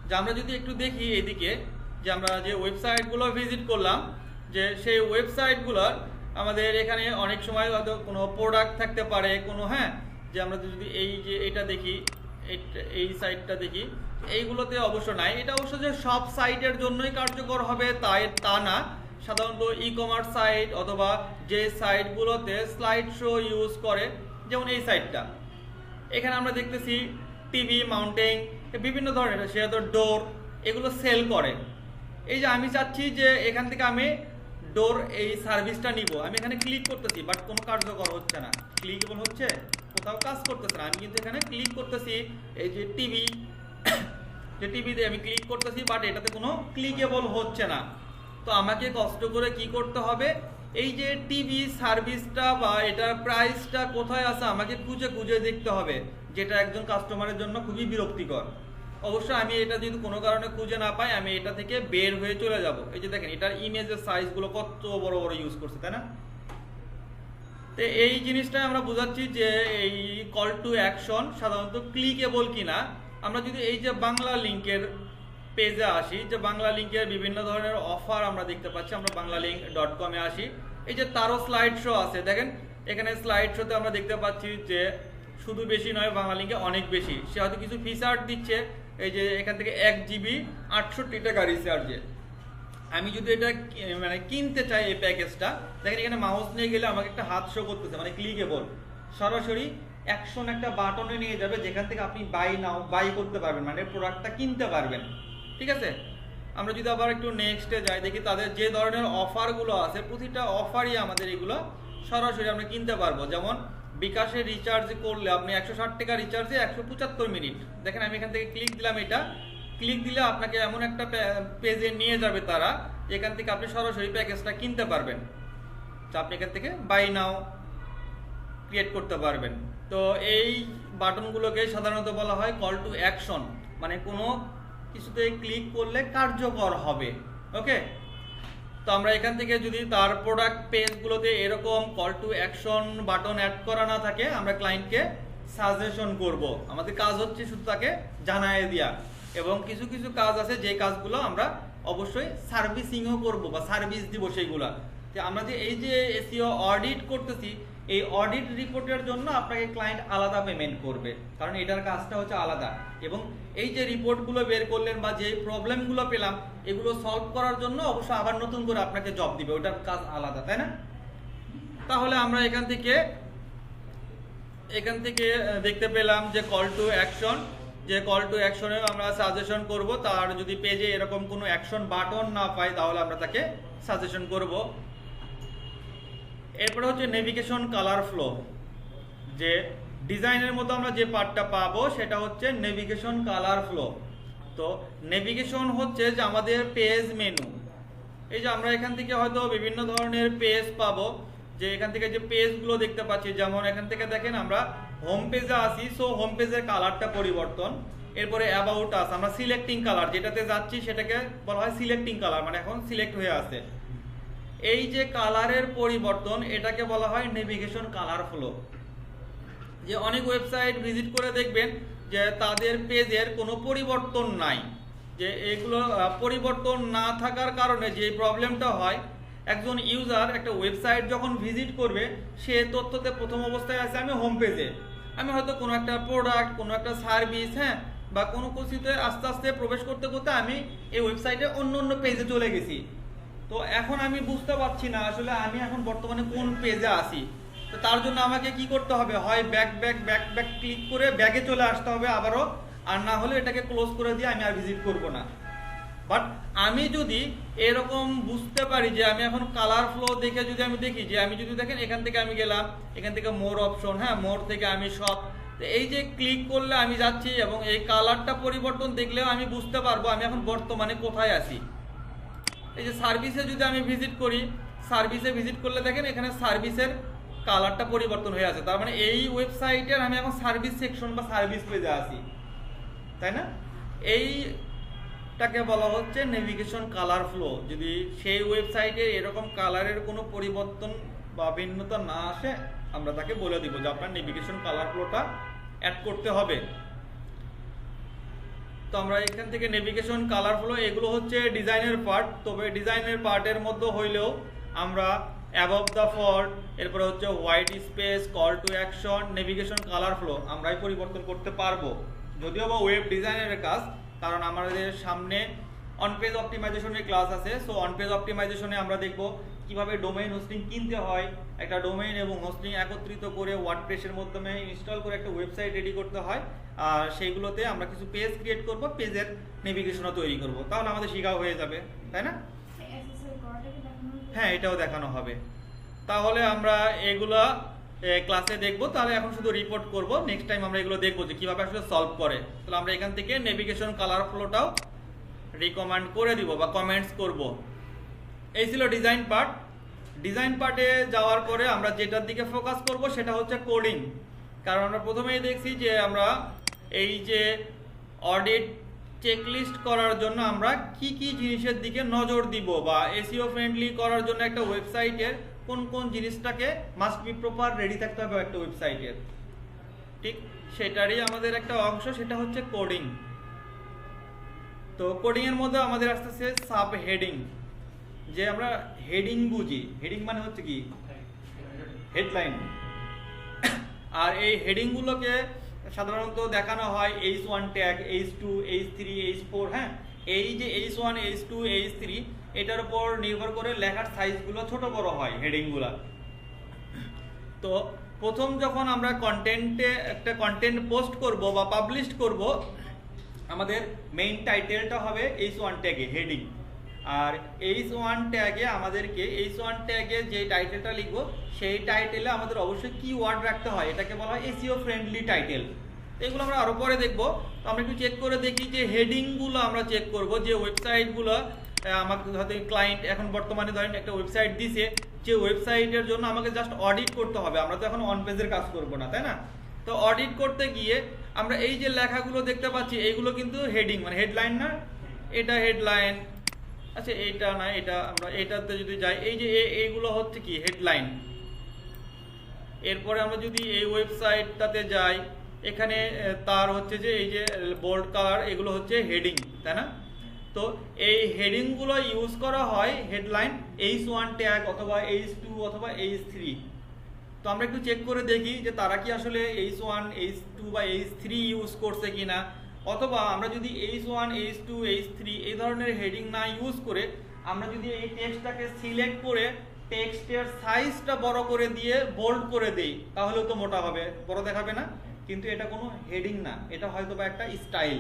যে আমরা যদি একটু দেখি এদিকে, যে আমরা যে ওয়েবসাইটগুলো ভিজিট করলাম, যে সেই ওয়েবসাইটগুলোর আমাদের এখানে অনেক সময় হয়তো কোনো প্রোডাক্ট থাকতে পারে, কোনো, হ্যাঁ, যে আমরা যদি এই যে এটা দেখি, এই সাইটটা দেখি, এইগুলোতে অবশ্য নাই। এটা অবশ্য যে সব সাইটের জন্যই কার্যকর হবে তা না। সাধারণত ই কমার্স সাইট অথবা যে সাইটগুলোতে স্লাইড শো ইউজ করে, যেমন এই সাইটটা, এখানে আমরা দেখতেছি টিভি মাউন্টিং, বিভিন্ন ধরনের, সে তো ডোর, এগুলো সেল করে। এই যে আমি চাচ্ছি যে এখান থেকে আমি ডোর এই সার্ভিসটা নিব, আমি এখানে ক্লিক করতেছি, বাট কোনো কার্যকর হচ্ছে না, ক্লিকেবল হচ্ছে, কোথাও কাজ করতেছে না। আমি কিন্তু এখানে ক্লিক করতেছি, এই যে টিভি যে টিভিতে আমি ক্লিক করতেছি বাট এটাতে কোনো ক্লিকেবল হচ্ছে না। তো আমাকে কষ্ট করে কি করতে হবে, এই যে টিভি সার্ভিসটা বা এটার প্রাইসটা কোথায় আছে আমাকে খুঁজে খুঁজে দেখতে হবে, যেটা একজন কাস্টমারের জন্য খুবই বিরক্তিকর। অবশ্যই আমি এটা যদি কোনো কারণে খুঁজে না পাই আমি এটা থেকে বের হয়ে চলে যাব। এই যে দেখেন এটার ইমেজের সাইজগুলো কত বড় বড় ইউজ করছে, তাই না? তো এই জিনিসটা আমরা বোঝাচ্ছি যে এই কল টু অ্যাকশন সাধারণত ক্লিকেবল কিনা। আমরা যদি এই যে বাংলা লিঙ্কের পেজে আসি, যে বাংলা লিঙ্কের বিভিন্ন ধরনের অফার আমরা দেখতে পাচ্ছি, আমরা banglalink.com-এ আসি, এই যে তারও স্লাইড শো আছে, দেখেন এখানে স্লাইড শোতে আমরা দেখতে পাচ্ছি যে শুধু বেশি নয়, বাংলা লিঙ্কে অনেক বেশি। সে হয়তো কিছু ফিচার দিচ্ছে, এই যে এখান থেকে 1 GB 68 টাকা রিচার্জে। আমি যদি এটা মানে কিনতে চাই এই প্যাকেজটা, দেখেন এখানে মাউস নিয়ে গেলে আমাকে একটা হাত শো করতেছে, মানে ক্লিকেবল, সরাসরি অ্যাকশন একটা বাটনে নিয়ে যাবে যেখান থেকে আপনি বাই করতে পারবেন, মানে প্রোডাক্টটা কিনতে পারবেন। ঠিক আছে, আমরা যদি আবার একটু নেক্সটে যাই, দেখি তাদের যে ধরনের অফারগুলো আছে প্রতিটা অফারই আমাদের এগুলো সরাসরি আমরা কিনতে পারবো। যেমন বিকাশে রিচার্জ করলে আপনি 160 টাকা রিচার্জে 175 মিনিট। দেখেন আমি এখান থেকে ক্লিক দিলাম, এটা ক্লিক দিলে আপনাকে এমন একটা পেজে নিয়ে যাবে তারা, এখান থেকে আপনি সরাসরি প্যাকেজটা কিনতে পারবেন। তো আপনি এখান থেকে বাই নাও ক্রিয়েট করতে পারবেন। তো এই বাটনগুলোকে সাধারণত বলা হয় কল টু অ্যাকশন, মানে কোনো কিছুতে ক্লিক করলে কার্যকর হবে। ওকে, তো আমরা এখান থেকে যদি তার প্রোডাক্ট পেজগুলোতে এরকম call to action button add করা না থাকে, আমরা ক্লায়েন্টকে সাজেশন করব। আমাদের কাজ হচ্ছে শুধু তাকে জানায় দেওয়া, এবং কিছু কিছু কাজ আছে যে কাজগুলো আমরা অবশ্যই সার্ভিসিংও করব বা সার্ভিস দিব সেইগুলা। যে আমরা যে এই যে এসইও অডিট করতেছি, এই অডিট রিপোর্টের জন্য আপনাকে ক্লায়েন্ট আলাদা পেমেন্ট করবে, কারণ এটার কাজটা হচ্ছে আলাদা। এবং এই যে রিপোর্টগুলো বের করলেন বা যে প্রবলেমগুলো পেলাম এগুলো সলভ করার জন্য অবশ্যই আবার নতুন করে আপনাকে জব দিবে, ওটার কাজ আলাদা, তাই না? তাহলে আমরা এখান থেকে দেখতে পেলাম যে কল টু অ্যাকশন, যে কল টু অ্যাকশনে আমরা সাজেশন করব। তার যদি পেজে এরকম কোনো অ্যাকশন বাটন না পাই তাহলে আমরা তাকে সাজেশন করব। এরপরে হচ্ছে নেভিগেশন কালার ফ্লো, যে ডিজাইনের মধ্যে আমরা যে পার্টটা পাবো সেটা হচ্ছে নেভিগেশন কালার ফ্লো। তো নেভিগেশন হচ্ছে যে আমাদের পেজ মেনু, এই যে আমরা এখান থেকে হয়তো বিভিন্ন ধরনের পেজ পাবো, যে এখান থেকে যে পেজগুলো দেখতে পাচ্ছি, যেমন এখান থেকে দেখেন আমরা হোম পেজে আসি, সো হোম পেজের কালারটা পরিবর্তন। এরপরে অ্যাবাউট আস, আমরা সিলেক্টিং কালার যেটাতে যাচ্ছি সেটাকে বলা হয় সিলেক্টিং কালার, মানে এখন সিলেক্ট হয়ে আছে। এই যে কালারের পরিবর্তন এটাকে বলা হয় নেভিগেশন কালার ফ্লো। যে অনেক ওয়েবসাইট ভিজিট করে দেখবেন যে তাদের পেজের কোনো পরিবর্তন নাই, যে এগুলো পরিবর্তন না থাকার কারণে যে প্রবলেমটা হয়, একজন ইউজার একটা ওয়েবসাইট যখন ভিজিট করবে সে তথ্যতে প্রথম অবস্থায় আছে আমি হোম পেজে, আমি হয়তো কোনো একটা প্রোডাক্ট, কোনো একটা সার্ভিস, হ্যাঁ, বা কোনো কিছুতে আস্তে আস্তে প্রবেশ করতে করতে আমি এই ওয়েবসাইটে অন্য অন্য পেজে চলে গেছি। তো এখন আমি বুঝতে পারছি না আসলে আমি এখন বর্তমানে কোন পেজে আসি। তো তার জন্য আমাকে কি করতে হবে, হয় ব্যাক ক্লিক করে ব্যাগে চলে আসতে হবে আবারও, আর না হলে এটাকে ক্লোজ করে দিয়ে আমি আর ভিজিট করব না। বাট আমি যদি এরকম বুঝতে পারি যে আমি এখন কালার ফ্লো দেখে যদি আমি দেখি, যে আমি যদি দেখেন এখান থেকে আমি গেলাম, এখান থেকে মোর অপশন, হ্যাঁ, মোর থেকে আমি সব, এই যে ক্লিক করলে আমি যাচ্ছি এবং এই কালারটা পরিবর্তন দেখলেও আমি বুঝতে পারবো আমি এখন বর্তমানে কোথায় আছি। এই যে সার্ভিসে যদি আমি ভিজিট করি, সার্ভিসে ভিজিট করলে দেখেন এখানে সার্ভিসের কালারটা পরিবর্তন হয়ে আছে, তার মানে এই ওয়েবসাইটের আমি এখন সার্ভিস সেকশন বা সার্ভিস পেজে আছি, তাই না? এইটাকে বলা হচ্ছে নেভিগেশন কালার ফ্লো। যদি সেই ওয়েবসাইটে এরকম কালারের কোনো পরিবর্তন বা ভিন্নতা না আসে আমরা তাকে বলে দিব যে আপনার নেভিগেশন কালার ফ্লোটা অ্যাড করতে হবে। তো আমরা এখান থেকে নেভিগেশন কালার ফ্লো, এগুলো হচ্ছে ডিজাইনের পার্ট। তবে ডিজাইনের পার্টের মধ্যে হইলেও আমরা অ্যাবভ দ্য ফল্ট, এরপরে হচ্ছে white space, call to action, navigation colour flow আমরাই পরিবর্তন করতে পারবো, যদিও বা ওয়েব ডিজাইনের কাজ, কারণ আমাদের সামনে অন পেজ অপটিমাইজেশনের ক্লাস আছে। সো অন পেজ অপটিমাইজেশনে আমরা দেখব কিভাবে ডোমেইন হোস্টিং কিনতে হয়, একটা ডোমেইন এবং হোস্টিং একত্রিত করে ওয়ার্ডপ্রেসের মাধ্যমে ইনস্টল করে একটা ওয়েবসাইট রেডি করতে হয়, আর সেইগুলোতে আমরা কিছু পেজ ক্রিয়েট করব, পেজের নেভিগেশনও তৈরি করব, তাহলে আমাদের শেখাও হয়ে যাবে, তাই না? হ্যাঁ, এটাও দেখানো হবে। তাহলে আমরা এগুলা ক্লাসে দেখবো, তাহলে এখন শুধু রিপোর্ট করব। নেক্সট টাইম আমরা এগুলো দেখবো যে কিভাবে আসলে সলভ করে। তাহলে আমরা এখান থেকে নেভিগেশন কালার ফ্লোটাও রিকমেন্ড করে দিব বা কমেন্টস করব। এই ছিল ডিজাইন পার্ট। ডিজাইন পার্টে যাওয়ার পরে আমরা যেটার দিকে ফোকাস করব সেটা হচ্ছে কোডিং। কারণ আমরা প্রথমেই দেখছি যে আমরা এই যে অডিট চেকলিস্ট করার জন্য আমরা কি কি জিনিসের দিকে নজর দিব, বা এসইও ফ্রেন্ডলি করার জন্য একটা ওয়েবসাইটের কোন কোন জিনিসটাকে মাস্ট বি প্রপার রেডি থাকতে হবে একটা ওয়েবসাইটের, ঠিক সেটারই আমাদের একটা অংশ, সেটা হচ্ছে কোডিং। তো কোডিং এর মধ্যে আমাদের আসতেছে সাব হেডিং। যে আমরা হেডিং বুঝি, হেডিং মানে হচ্ছে কি হেডলাইন। আর এই হেডিংগুলোকে সাধারণত দেখানো হয় H1 tag, H2, H3, H4। হ্যাঁ, এই যে H1, H2, H3 এটার উপর নির্ভর করে লেখার সাইজগুলো ছোট বড় হয় হেডিংগুলো। তো প্রথম যখন আমরা কন্টেন্টে একটা কন্টেন্ট পোস্ট করব বা পাবলিশ করব, আমাদের মেইন টাইটেলটা হবে H1 ট্যাগে হেডিং। আর H1 ট্যাগে আমাদেরকে H1 ট্যাগে যে টাইটেলটা লিখব সেই টাইটেলে আমাদের অবশ্যই কিওয়ার্ড রাখতে হয়, এটাকে বলা হয় এসইও ফ্রেন্ডলি টাইটেল। এগুলো আমরা আরো পরে দেখব। তো আমরা একটু চেক করে দেখি যে হেডিংগুলো আমরা চেক করব যে ওয়েবসাইটগুলো আমাকে হয়তো ক্লায়েন্ট এখন বর্তমানে ধরেন একটা ওয়েবসাইট দিছে, যে ওয়েবসাইটের জন্য আমাকে জাস্ট অডিট করতে হবে, আমরা তো এখন অন পেজের কাজ করব না, তাই না? তো অডিট করতে গিয়ে আমরা এই যে লেখাগুলো দেখতে পাচ্ছি এইগুলো কিন্তু হেডিং মানে হেডলাইন না, এটা হেডলাইন। আচ্ছা এইটা না, এটা আমরা এটাতে যদি যাই, এই যে এইগুলো হচ্ছে কি হেডলাইন। এরপরে আমরা যদি এই ওয়েবসাইটটাতে যাই, এখানে তার হচ্ছে যে এই যে বোল্ড কালার, এগুলো হচ্ছে হেডিং, তাই না? তো এই হেডিংগুলো ইউজ করা হয় হেডলাইন H1 ট্যাগ অথবা H2 অথবা H3। তো আমরা একটু চেক করে দেখি যে তারা কি আসলে H1, H2 বা H3 ইউজ করছে কিনা, অথবা আমরা যদি H1, H2, H3 এই ধরনের হেডিং না ইউজ করে আমরা যদি এই টেক্সটটাকে সিলেক্ট করে টেক্সটের সাইজটা বড় করে দিয়ে বোল্ড করে দেই, তাহলেও তো মোটা হবে, বড় দেখাবে না? কিন্তু এটা কোনো হেডিং না, এটা হয়তো বা একটা স্টাইল,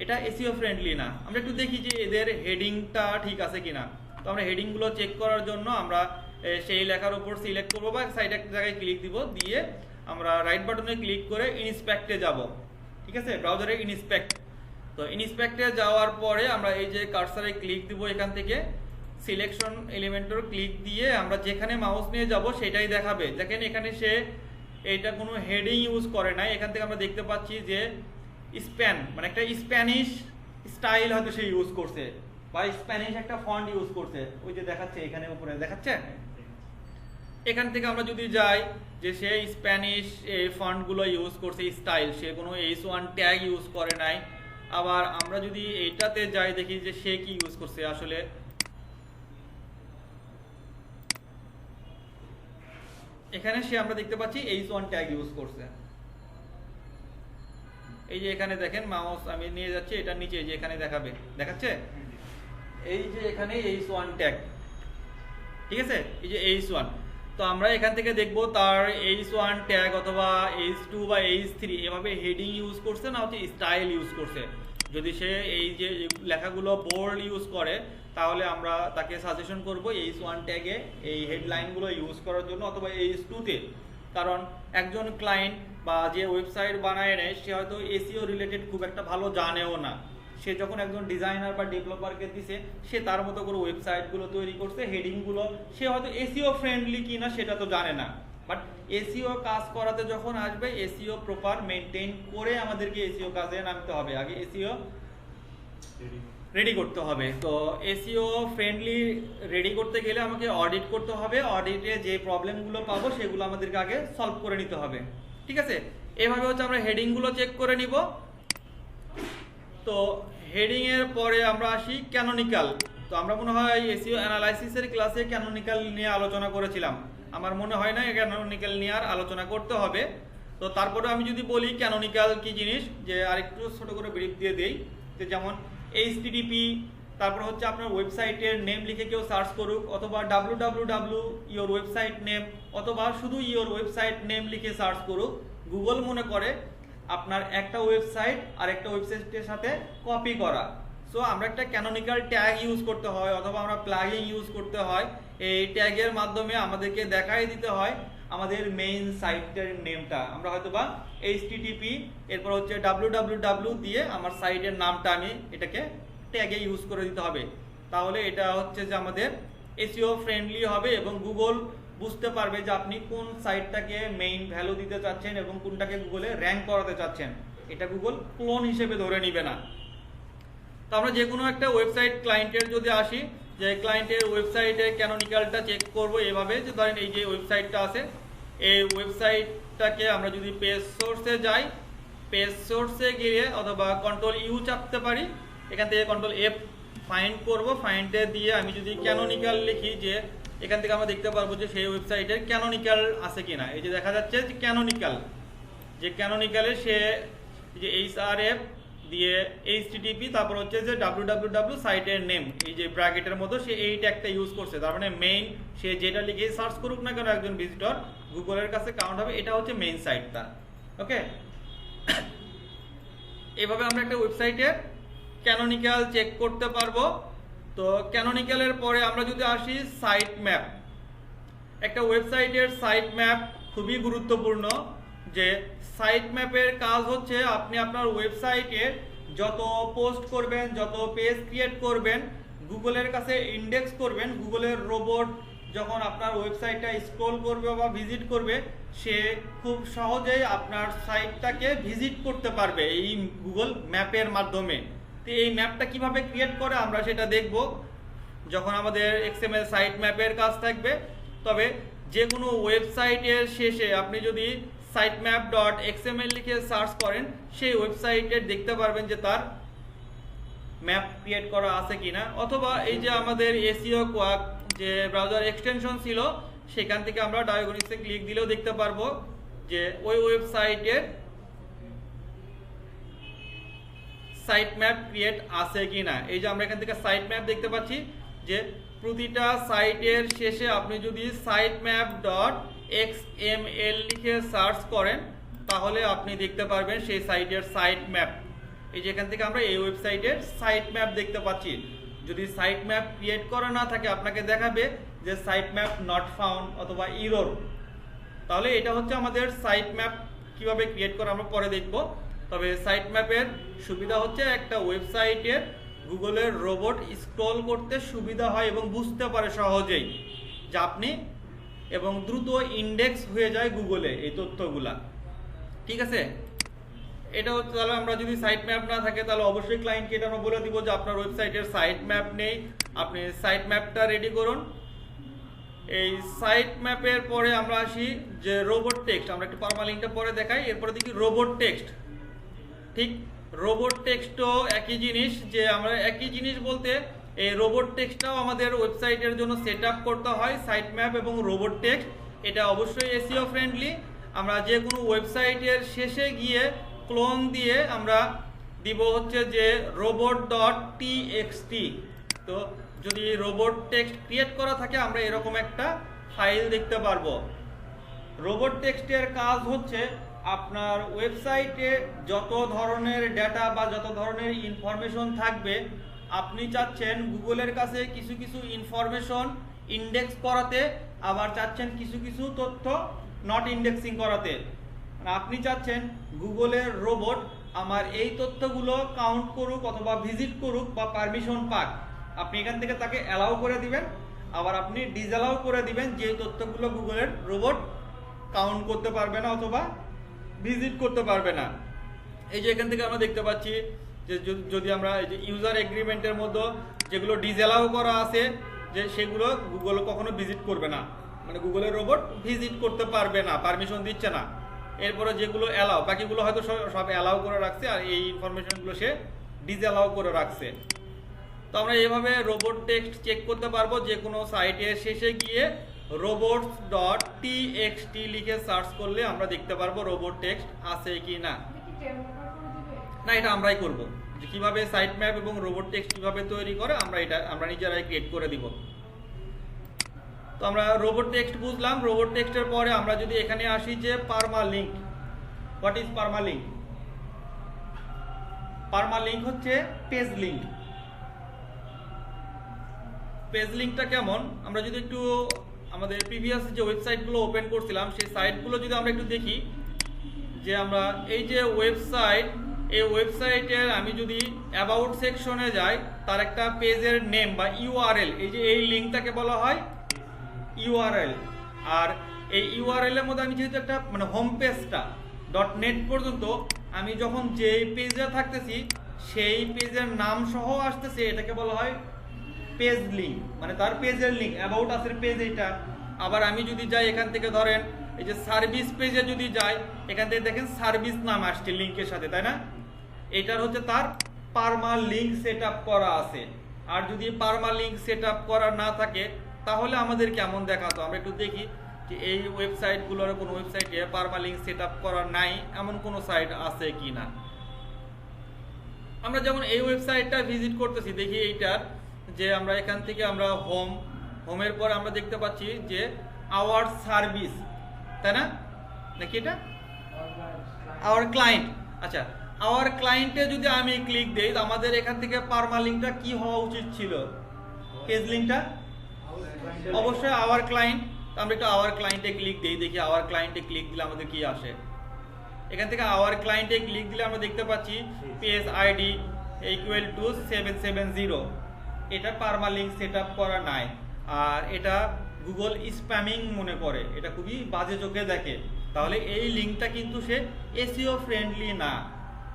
এটা এসইও ফ্রেন্ডলি না। আমরা একটু দেখি যে এদের হেডিংটা ঠিক আছে কিনা। তো আমরা হেডিংগুলো চেক করার জন্য আমরা সেই লেখার উপর সিলেক্ট করবো বা সাইডে একটা জায়গায় ক্লিক দিব, দিয়ে আমরা রাইট বাটনে ক্লিক করে ইনস্পেক্টে যাব। ঠিক আছে, ব্রাউজারে ইনস্পেক্ট। তো ইনস্পেক্টে যাওয়ার পরে আমরা এই যে কার্সারে ক্লিক দিব, এখান থেকে সিলেকশন এলিমেন্টের ক্লিক দিয়ে আমরা যেখানে মাউস নিয়ে যাব সেটাই দেখাবে। দেখেন এখানে সে এইটা কোনো হেডিং ইউজ করে নাই। এখান থেকে আমরা দেখতে পাচ্ছি যে স্প্যান মানে একটা স্প্যানিশ স্টাইল হয়তো সে ইউজ করছে, বা স্প্যানিশ একটা ফন্ট ইউজ করছে, ওই যে দেখাচ্ছে এখানে উপরে দেখাচ্ছে। এখান থেকে আমরা যদি যাই যে সে স্প্যানিশ এই ফন্টগুলো ইউজ করছে স্টাইল, সে কোনো H1 ট্যাগ ইউজ করে নাই। আবার আমরা যদি এইটাতে যাই দেখি যে সে কি ইউজ করছে, আসলে এখানে সে আমরা দেখতে পাচ্ছি H1 ট্যাগ ইউজ করছে। এই যে এখানে দেখেন মাউস আমি নিয়ে যাচ্ছি, এটা নিচে যে এখানে দেখাবে, দেখাচ্ছে এই যে এখানে H1 ট্যাগ, ঠিক আছে, এই যে H1। তো আমরা এখান থেকে দেখব তার H1 ট্যাগ অথবা H2 বা H3 এভাবে হেডিং ইউজ করছে না হচ্ছে স্টাইল ইউজ করছে। যদি সে এই যে লেখাগুলো বোল্ড ইউজ করে তাহলে আমরা তাকে সাজেশন করব H1 ট্যাগে এই হেডলাইনগুলো ইউজ করার জন্য অথবা H2 তে। কারণ একজন ক্লায়েন্ট বা যে ওয়েবসাইট বানায় নেয় সে হয়তো এসইও রিলেটেড খুব একটা ভালো জানেও না। সে যখন একজন ডিজাইনার বা ডেভেলপারকে দিছে, সে তার মতো করে ওয়েবসাইটগুলো তৈরি করছে, হেডিংগুলো সে হয়তো এসইও ফ্রেন্ডলি কিনা সেটা তো জানে না। বাট এসইও কাজ করাতে যখন আসবে এসইও প্রপার মেনটেন করে আমাদেরকে এসইও কাজে নামতে হবে, আগে এসইও রেডি করতে হবে। তো এসইও ফ্রেন্ডলি রেডি করতে গেলে আমাকে অডিট করতে হবে, অডিটে যে প্রবলেমগুলো পাবো সেগুলো আমাদেরকে আগে সলভ করে নিতে হবে। ঠিক আছে, এভাবে হচ্ছে আমরা হেডিংগুলো চেক করে নিব। তো হেডিং এর পরে আমরা আসি ক্যানোনিক্যাল। তো আমরা মনে হয় এসইও অ্যানালাইসিসের ক্লাসে ক্যানোনিক্যাল নিয়ে আলোচনা করেছিলাম, আমার মনে হয় না ক্যানোনিক্যাল নিয়ে আর আলোচনা করতে হবে। তো তারপরে আমি যদি বলি ক্যানোনিক্যাল কি জিনিস, যে আরেকটু ছোট করে ব্রিফ দিয়ে দেই। যে যেমন HTTP, তারপর হচ্ছে আপনার ওয়েবসাইটের নেম লিখে কেউ সার্চ করুক, অথবা www ইওর ওয়েবসাইট নেম, অথবা শুধু ইওর ওয়েবসাইট নেম লিখে সার্চ করুক। গুগল মনে করে আপনার একটা ওয়েবসাইট আর একটা ওয়েবসাইটের সাথে কপি করা। সো আমরা একটা ক্যানোনিক্যাল ট্যাগ ইউজ করতে হয় অথবা আমরা প্লাগইন ইউজ করতে হয়। এই ট্যাগের মাধ্যমে আমাদেরকে দেখাই দিতে হয় আমাদের মেইন সাইটের নেমটা আমরা হয়তো বা http এরপর হচ্ছে www দিয়ে আমার সাইটের নামটা আমি এটাকে ট্যাগে ইউজ করে দিতে হবে। তাহলে এটা হচ্ছে যে আমাদের এসইও ফ্রেন্ডলি হবে এবং গুগল বুঝতে পারবে যে আপনি কোন সাইটটাকে মেইন ভ্যালু দিতে চাচ্ছেন এবং কোনটাকে গুগলে র্যাঙ্ক করাতে চাচ্ছেন। এটা গুগল ক্লোন হিসেবে ধরে নিবে না। তো আমরা যে কোনো একটা ওয়েবসাইট ক্লায়েন্টের যদি আসি, যে ক্লায়েন্টের ওয়েবসাইটে ক্যানোনিক্যালটা চেক করব এভাবে যে ধরেন এই যে ওয়েবসাইটটা আছে, এই ওয়েবসাইটটাকে আমরা যদি পেজ সোর্সে যাই, পেজ সোর্সে গিয়ে অথবা কন্ট্রোল ইউ চাপতে পারি, এখান থেকে কন্ট্রোল এফ ফাইন্ড করব, ফাইন্ডে দিয়ে আমি যদি ক্যানোনিক্যাল লিখি, যে এখান থেকে আমরা দেখতে পারবো যে সেই ওয়েবসাইটের ক্যানোনিক্যাল আছে কিনা। এই যে দেখা যাচ্ছে যে ক্যানোনিক্যাল, যে ক্যানোনিক্যালে সে যে HRF দিয়ে http তারপর হচ্ছে যে www সাইটের নেম, এই যে ব্র্যাকেটের মধ্যে সে এই ট্যাগটা ইউজ করছে। তার মানে মেইন সে যেটা লিখে সার্চ করুক না কেন একজন ভিজিটর গুগলের কাছে কাউন্ট হবে, এটা হচ্ছে মেইন সাইটটা। ওকে, এভাবে আমরা একটা ওয়েবসাইটের ক্যানোনিক্যাল চেক করতে পারবো। তো ক্যানোনিক্যালের পরে আমরা যদি আসি সাইট ম্যাপ, একটা ওয়েবসাইটের সাইট ম্যাপ খুবই গুরুত্বপূর্ণ। যে সাইট ম্যাপের কাজ হচ্ছে আপনি আপনার ওয়েবসাইটে যত পোস্ট করবেন, যত পেজ ক্রিয়েট করবেন, গুগলের কাছে ইন্ডেক্স করবেন, গুগলের রোবট যখন আপনার ওয়েবসাইটটা স্ক্রল করবে বা ভিজিট করবে, সে খুব সহজেই আপনার সাইটটাকে ভিজিট করতে পারবে এই গুগল ম্যাপের মাধ্যমে। তো এই ম্যাপটা কিভাবে ক্রিয়েট করে আমরা সেটা দেখব যখন আমাদের XML সাইট ম্যাপের কাজ থাকবে। তবে যে কোনো ওয়েবসাইটের শেষে আপনি যদি sitemap.xml লিখে সার্চ করেন, সেই ওয়েবসাইটে দেখতে পারবেন যে তার ম্যাপ ক্রিয়েট করা আছে কিনা। অথবা এই যে আমাদের এসইও কোয়াক যে ব্রাউজার এক্সটেনশন ছিল, সেখান থেকে আমরা ডায়াগনিক্সে ক্লিক দিলেও দেখতে পারবো যে ওই ওয়েবসাইটের সাইট ম্যাপ ক্রিয়েট আছে কিনা। এই যে আমরা এখান থেকে সাইট ম্যাপ দেখতে পাচ্ছি যে প্রতিটা সাইটের শেষে আপনি যদি sitemap.xml লিখে সার্চ করেন, তাহলে আপনি দেখতে পারবেন সেই সাইটের সাইট ম্যাপ। এই যে এখান থেকে আমরা এই ওয়েবসাইটের সাইট ম্যাপ দেখতে পাচ্ছি। যদি সাইট ম্যাপ ক্রিয়েট করা না থাকে, আপনাকে দেখাবে যে সাইট ম্যাপ নট ফাউন্ড অথবা ইরর। তাহলে এটা হচ্ছে আমাদের সাইট ম্যাপ কিভাবে ক্রিয়েট করা আমরা পরে দেখব। তবে সাইট ম্যাপের সুবিধা হচ্ছে একটা ওয়েবসাইটের গুগলের রোবট স্ক্রল করতে সুবিধা হয় এবং বুঝতে পারে সহজেই যে আপনি, এবং দ্রুত ইন্ডেক্স হয়ে যায় গুগলে এই তথ্যগুলা। ঠিক আছে, এটা হচ্ছে। তাহলে আমরা যদি সাইট ম্যাপ না থাকে, তাহলে অবশ্যই ক্লায়েন্টকে এটা আমরা বলে দিব যে আপনার ওয়েবসাইটের সাইট ম্যাপ নেই, আপনি সাইট ম্যাপটা রেডি করুন। এই সাইট ম্যাপের পরে আমরা আসি যে রোবট টেক্সট, আমরা একটু পারমালিঙ্কটা পরে দেখাই, এরপরে দেখি রোবট টেক্সট। ঠিক, রোবট টেক্সটও একই জিনিস, যে আমরা একই জিনিস বলতে এই রোবট টেক্সটটাও আমাদের ওয়েবসাইটের জন্য সেট আপ করতে হয়, সাইট ম্যাপ এবং রোবট টেক্সট। এটা অবশ্যই এসইও ফ্রেন্ডলি। আমরা যে কোনো ওয়েবসাইটের শেষে গিয়ে ক্লোন দিয়ে আমরা দিব হচ্ছে যে robot.txt। তো যদি রোবট টেক্সট ক্রিয়েট করা থাকে, আমরা এরকম একটা ফাইল দেখতে পারবো। রোবট টেক্সটের কাজ হচ্ছে আপনার ওয়েবসাইটে যত ধরনের ডেটা বা যত ধরনের ইনফরমেশন থাকবে, আপনি চাচ্ছেন গুগলের কাছে কিছু কিছু ইনফরমেশন ইন্ডেক্স করাতে, আবার চাচ্ছেন কিছু কিছু তথ্য নট ইন্ডেক্সিং করাতে। আপনি চাচ্ছেন গুগলের রোবট আমার এই তথ্যগুলো কাউন্ট করুক অথবা ভিজিট করুক বা পারমিশন পাক, আপনি এখান থেকে তাকে অ্যালাউ করে দিবেন, আবার আপনি ডিসঅ্যালাউ করে দিবেন যে তথ্যগুলো গুগলের রোবট কাউন্ট করতে পারবে না অথবা ভিজিট করতে পারবে না। এই যে এখান থেকে আমরা দেখতে পাচ্ছি যে যদি আমরা এই যে ইউজার এগ্রিমেন্টের মধ্যে যেগুলো ডিসঅ্যালাউ করা আছে, যে সেগুলো গুগল কখনো ভিজিট করবে না, মানে গুগলের রোবট ভিজিট করতে পারবে না, পারমিশন দিচ্ছে না। এরপরে যেগুলো অ্যালাউ, বাকিগুলো হয়তো সব অ্যালাউ করে রাখছে, আর এই ইনফরমেশনগুলো সে ডিসঅ্যালাউ করে রাখছে। তো আমরা এইভাবে রোবট টেক্সট চেক করতে পারবো। যে কোনো সাইটের শেষে গিয়ে robots.txt লিখে সার্চ করলে আমরা দেখতে পারবো রোবট টেক্সট আছে কি না। না, এটা আমরাই করব, যে কিভাবে সাইট ম্যাপ এবং রোবট টেক্সট কিভাবে তৈরি করে আমরা নিজেরাই ক্রিয়েট করে দিব। তো আমরা রোবট টেক্সট বুঝলাম। রোবট টেক্সটের পরে আমরা যদি এখানে আসি যে permalink. What is permalink? Permalink হচ্ছে পেজ লিঙ্ক। পেজ লিঙ্কটা কেমন, আমরা যদি একটু আমাদের প্রিভিয়াস যে ওয়েবসাইটগুলো ওপেন করছিলাম সেই সাইটগুলো যদি আমরা একটু দেখি, যে আমরা এই যে ওয়েবসাইট, এই ওয়েবসাইটের আমি যদি অ্যাবাউট সেকশনে যাই, তার একটা পেজের নেম বা ইউআরএল, এই যে এই লিঙ্কটাকে বলা হয় ইউআরএল। আর এই ইউআরএল এর মধ্যে আমি যেহেতু একটা মানে হোম পেজটা .net পর্যন্ত আমি যখন যেই পেজে থাকতেছি সেই পেজের নাম সহ আসতেছে, এটাকে বলা হয় পেজ লিঙ্ক, মানে তার পেজের লিঙ্ক, অ্যাবাউট আসের পেজ এটা। আবার আমি যদি যাই এখান থেকে ধরেন এই যে সার্ভিস পেজে যদি যাই, এখান থেকে দেখেন সার্ভিস নাম আসছে লিঙ্কের সাথে, তাই না? এটার হচ্ছে তার পারমা লিঙ্ক সেট আপ করা আছে। আর যদি পারমা লিঙ্ক সেট আপ করা না থাকে তাহলে আমাদের কেমন দেখাতো, আমরা একটু দেখি যে এই ওয়েবসাইটগুলোর কোনো ওয়েবসাইটে পারমা লিঙ্ক সেট আপ করা নাই এমন কোনো সাইট আছে কি না। আমরা যেমন এই ওয়েবসাইটটা ভিজিট করতেছি, দেখি এইটার যে আমরা এখান থেকে আমরা হোমের পর আমরা দেখতে পাচ্ছি যে আওয়ার সার্ভিস, তাই না? নাকি এটা আওয়ার ক্লায়েন্ট। আচ্ছা, আওয়ার ক্লায়েন্টে যদি আমি ক্লিক দেই, আমাদের এখান থেকে পারমা লিঙ্কটা কি হওয়া উচিত ছিল? পেজ লিঙ্কটা অবশ্যই আওয়ার ক্লায়েন্ট। আমরা একটু আওয়ার ক্লায়েন্টে ক্লিক দেই, দেখি আওয়ার ক্লায়েন্টে ক্লিক দিলে আমাদের কি আসে। এখান থেকে আওয়ার ক্লায়েন্টে ক্লিক দিলে আমরা দেখতে পাচ্ছি পেজ আইডি ইকুয়াল টু 770। এটা পারমা লিঙ্ক সেট আপ করা নাই, আর এটা গুগল স্প্যামিং মনে করে, এটা খুবই বাজে চোখে দেখে। তাহলে এই লিঙ্কটা কিন্তু সে এসইও ফ্রেন্ডলি না,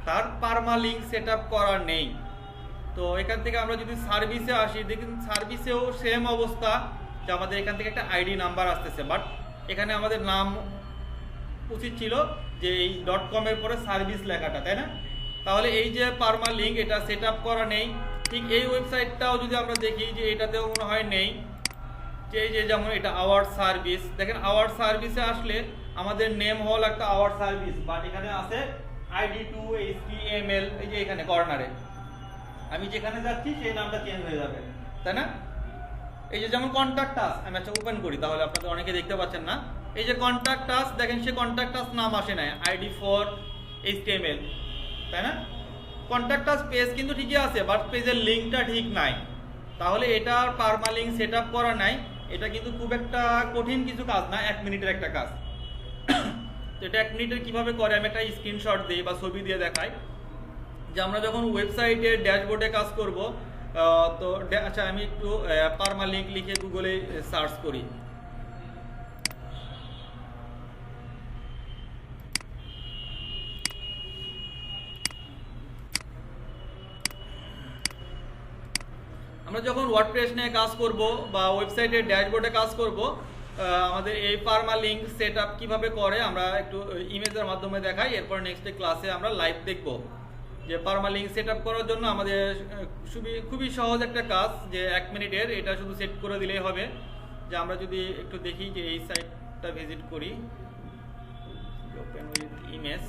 তার পারমা লিঙ্ক সেট আপ করা নেই। তো এখান থেকে আমরা যদি সার্ভিসে আসি, দেখুন সার্ভিসেও সেম অবস্থা, যে আমাদের এখান থেকে একটা আইডি নাম্বার আসতেছে, বাট এখানে আমাদের নাম উচিত ছিল যে এই .com এর পরে সার্ভিস লেখাটা, তাই না? তাহলে এই যে পারমা লিঙ্ক এটা সেট আপ করা নেই। ঠিক এই ওয়েবসাইটটাও যদি আমরা দেখি যে এটাতেও মনে হয় নেই, যে এই যে যেমন এটা আওয়ার সার্ভিস, দেখেন আওয়ার সার্ভিসে আসলে আমাদের নেম হওয়া লাগতো আওয়ার সার্ভিস, বাট এখানে আছে ID2 HTML, এই যে এখানে কর্নারে আমি যেখানে যাচ্ছি সেই নামটা চেঞ্জ হয়ে যাবে, তাই না? এই যে যেমন কন্ট্যাক্ট আস, আমি আচ্ছা ওপেন করি তাহলে আপনাদের অনেকে দেখতে পাচ্ছেন না। এই যে কন্ট্যাক্ট আস, দেখেন সে কন্ট্যাক্ট আস নাম আসে নাই, ID4 HTML, তাই না? কন্ট্যাক্ট আস পেজ কিন্তু ঠিকই আছে, বাট পেজের লিঙ্কটা ঠিক নাই। তাহলে এটার পারমা লিঙ্ক সেট আপ করা নাই। এটা কিন্তু খুব একটা কঠিন কিছু কাজ না, 1 মিনিটের একটা কাজ। তো এটা 1 মিনিটের কিভাবে করে আমি একটা স্ক্রিনশট দিই বা ছবি দিয়ে দেখাই, যে আমরা যখন ওয়েবসাইটের ড্যাশবোর্ডে কাজ করব, তো আচ্ছা আমি একটু পারমা লিঙ্ক লিখে গুগলে সার্চ করি। আমরা যখন ওয়ার্ডপ্রেস নিয়ে কাজ করব বা ওয়েবসাইটের ড্যাশবোর্ডে কাজ করব, আমাদের এই পারমা লিঙ্ক সেট আপ কীভাবে করে আমরা একটু ইমেজের মাধ্যমে দেখাই, এরপর নেক্সট ক্লাসে আমরা লাইভ দেখব যে পারমা লিঙ্ক সেট আপ করার জন্য আমাদের খুবই সহজ একটা কাজ, যে 1 মিনিটের, এটা শুধু সেট করে দিলেই হবে। যে আমরা যদি একটু দেখি যে এই সাইটটা ভিজিট করি, ওপেন উইথ ইমেজ,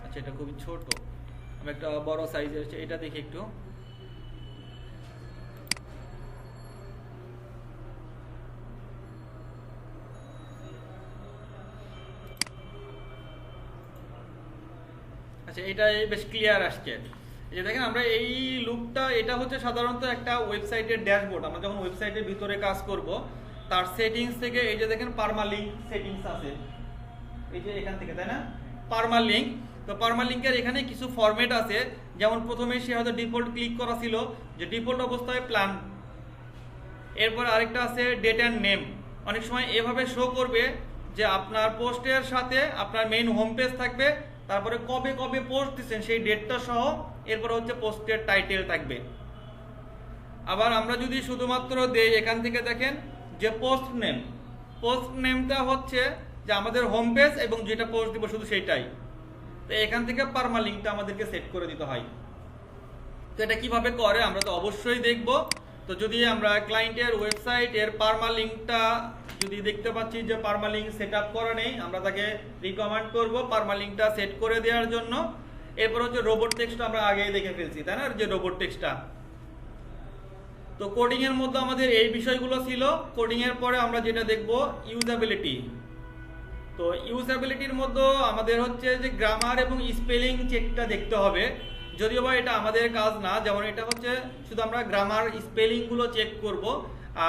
আচ্ছা এটা খুবই ছোট, আমি একটা বড় সাইজের এটা দেখি একটু। আচ্ছা এটা বেশ ক্লিয়ার আসছে। এই যে দেখেন আমরা এই লুকটা, এটা হচ্ছে সাধারণত একটা ওয়েবসাইটের ড্যাশবোর্ড। আমরা যখন ওয়েবসাইটের ভিতরে কাজ করব, তার সেটিংস থেকে এই যে দেখেন পারমা লিঙ্ক সেটিংস আছে, এই যে এখান থেকে, তাই না? পারমা লিঙ্ক। তো পারমা লিঙ্কের এখানে কিছু ফরম্যাট আছে, যেমন প্রথমে সে হয়তো ডিফল্ট ক্লিক করা ছিল, যে ডিফল্ট অবস্থায় প্ল্যান। এরপর আরেকটা আছে ডেট অ্যান্ড নেম। অনেক সময় এভাবে শো করবে যে আপনার পোস্টের সাথে আপনার মেইন হোম পেজ থাকবে, তারপরে কবে কবে পোস্ট দিচ্ছেন সেই ডেটটা সহ, এরপর হচ্ছে পোস্টের টাইটেল থাকবে। আবার আমরা যদি শুধুমাত্র দেই এখান থেকে, দেখেন যে পোস্ট নেমটা হচ্ছে যে আমাদের হোম পেজ এবং যেটা পোস্ট দিব শুধু সেইটাই। তো এখান থেকে পারমা লিঙ্কটা আমাদেরকে সেট করে দিতে হয়। তো এটা কিভাবে করে আমরা তো অবশ্যই দেখব। তো যদি আমরা ক্লায়েন্টের ওয়েবসাইটের পারমা লিঙ্কটা যদি দেখতে পাচ্ছি যে পারমা লিঙ্ক সেট আপ করা নেই, আমরা তাকে রিকমেন্ড করব পারমা লিঙ্কটা সেট করে দেওয়ার জন্য। এরপর হচ্ছে রোবট টেক্সট, আমরা আগেই দেখে ফেলছি, তাই না? যে রোবট টেক্সটটা, তো কোডিং এর মধ্যে আমাদের এই বিষয়গুলো ছিল। কোডিং এর পরে আমরা যেটা দেখব ইউজাবিলিটি। তো ইউজাবিলিটির মধ্যে আমাদের হচ্ছে যে গ্রামার এবং স্পেলিং চেকটা দেখতে হবে, যদিও বা এটা আমাদের কাজ না। যেমন এটা হচ্ছে শুধু আমরা গ্রামার স্পেলিংগুলো চেক করব,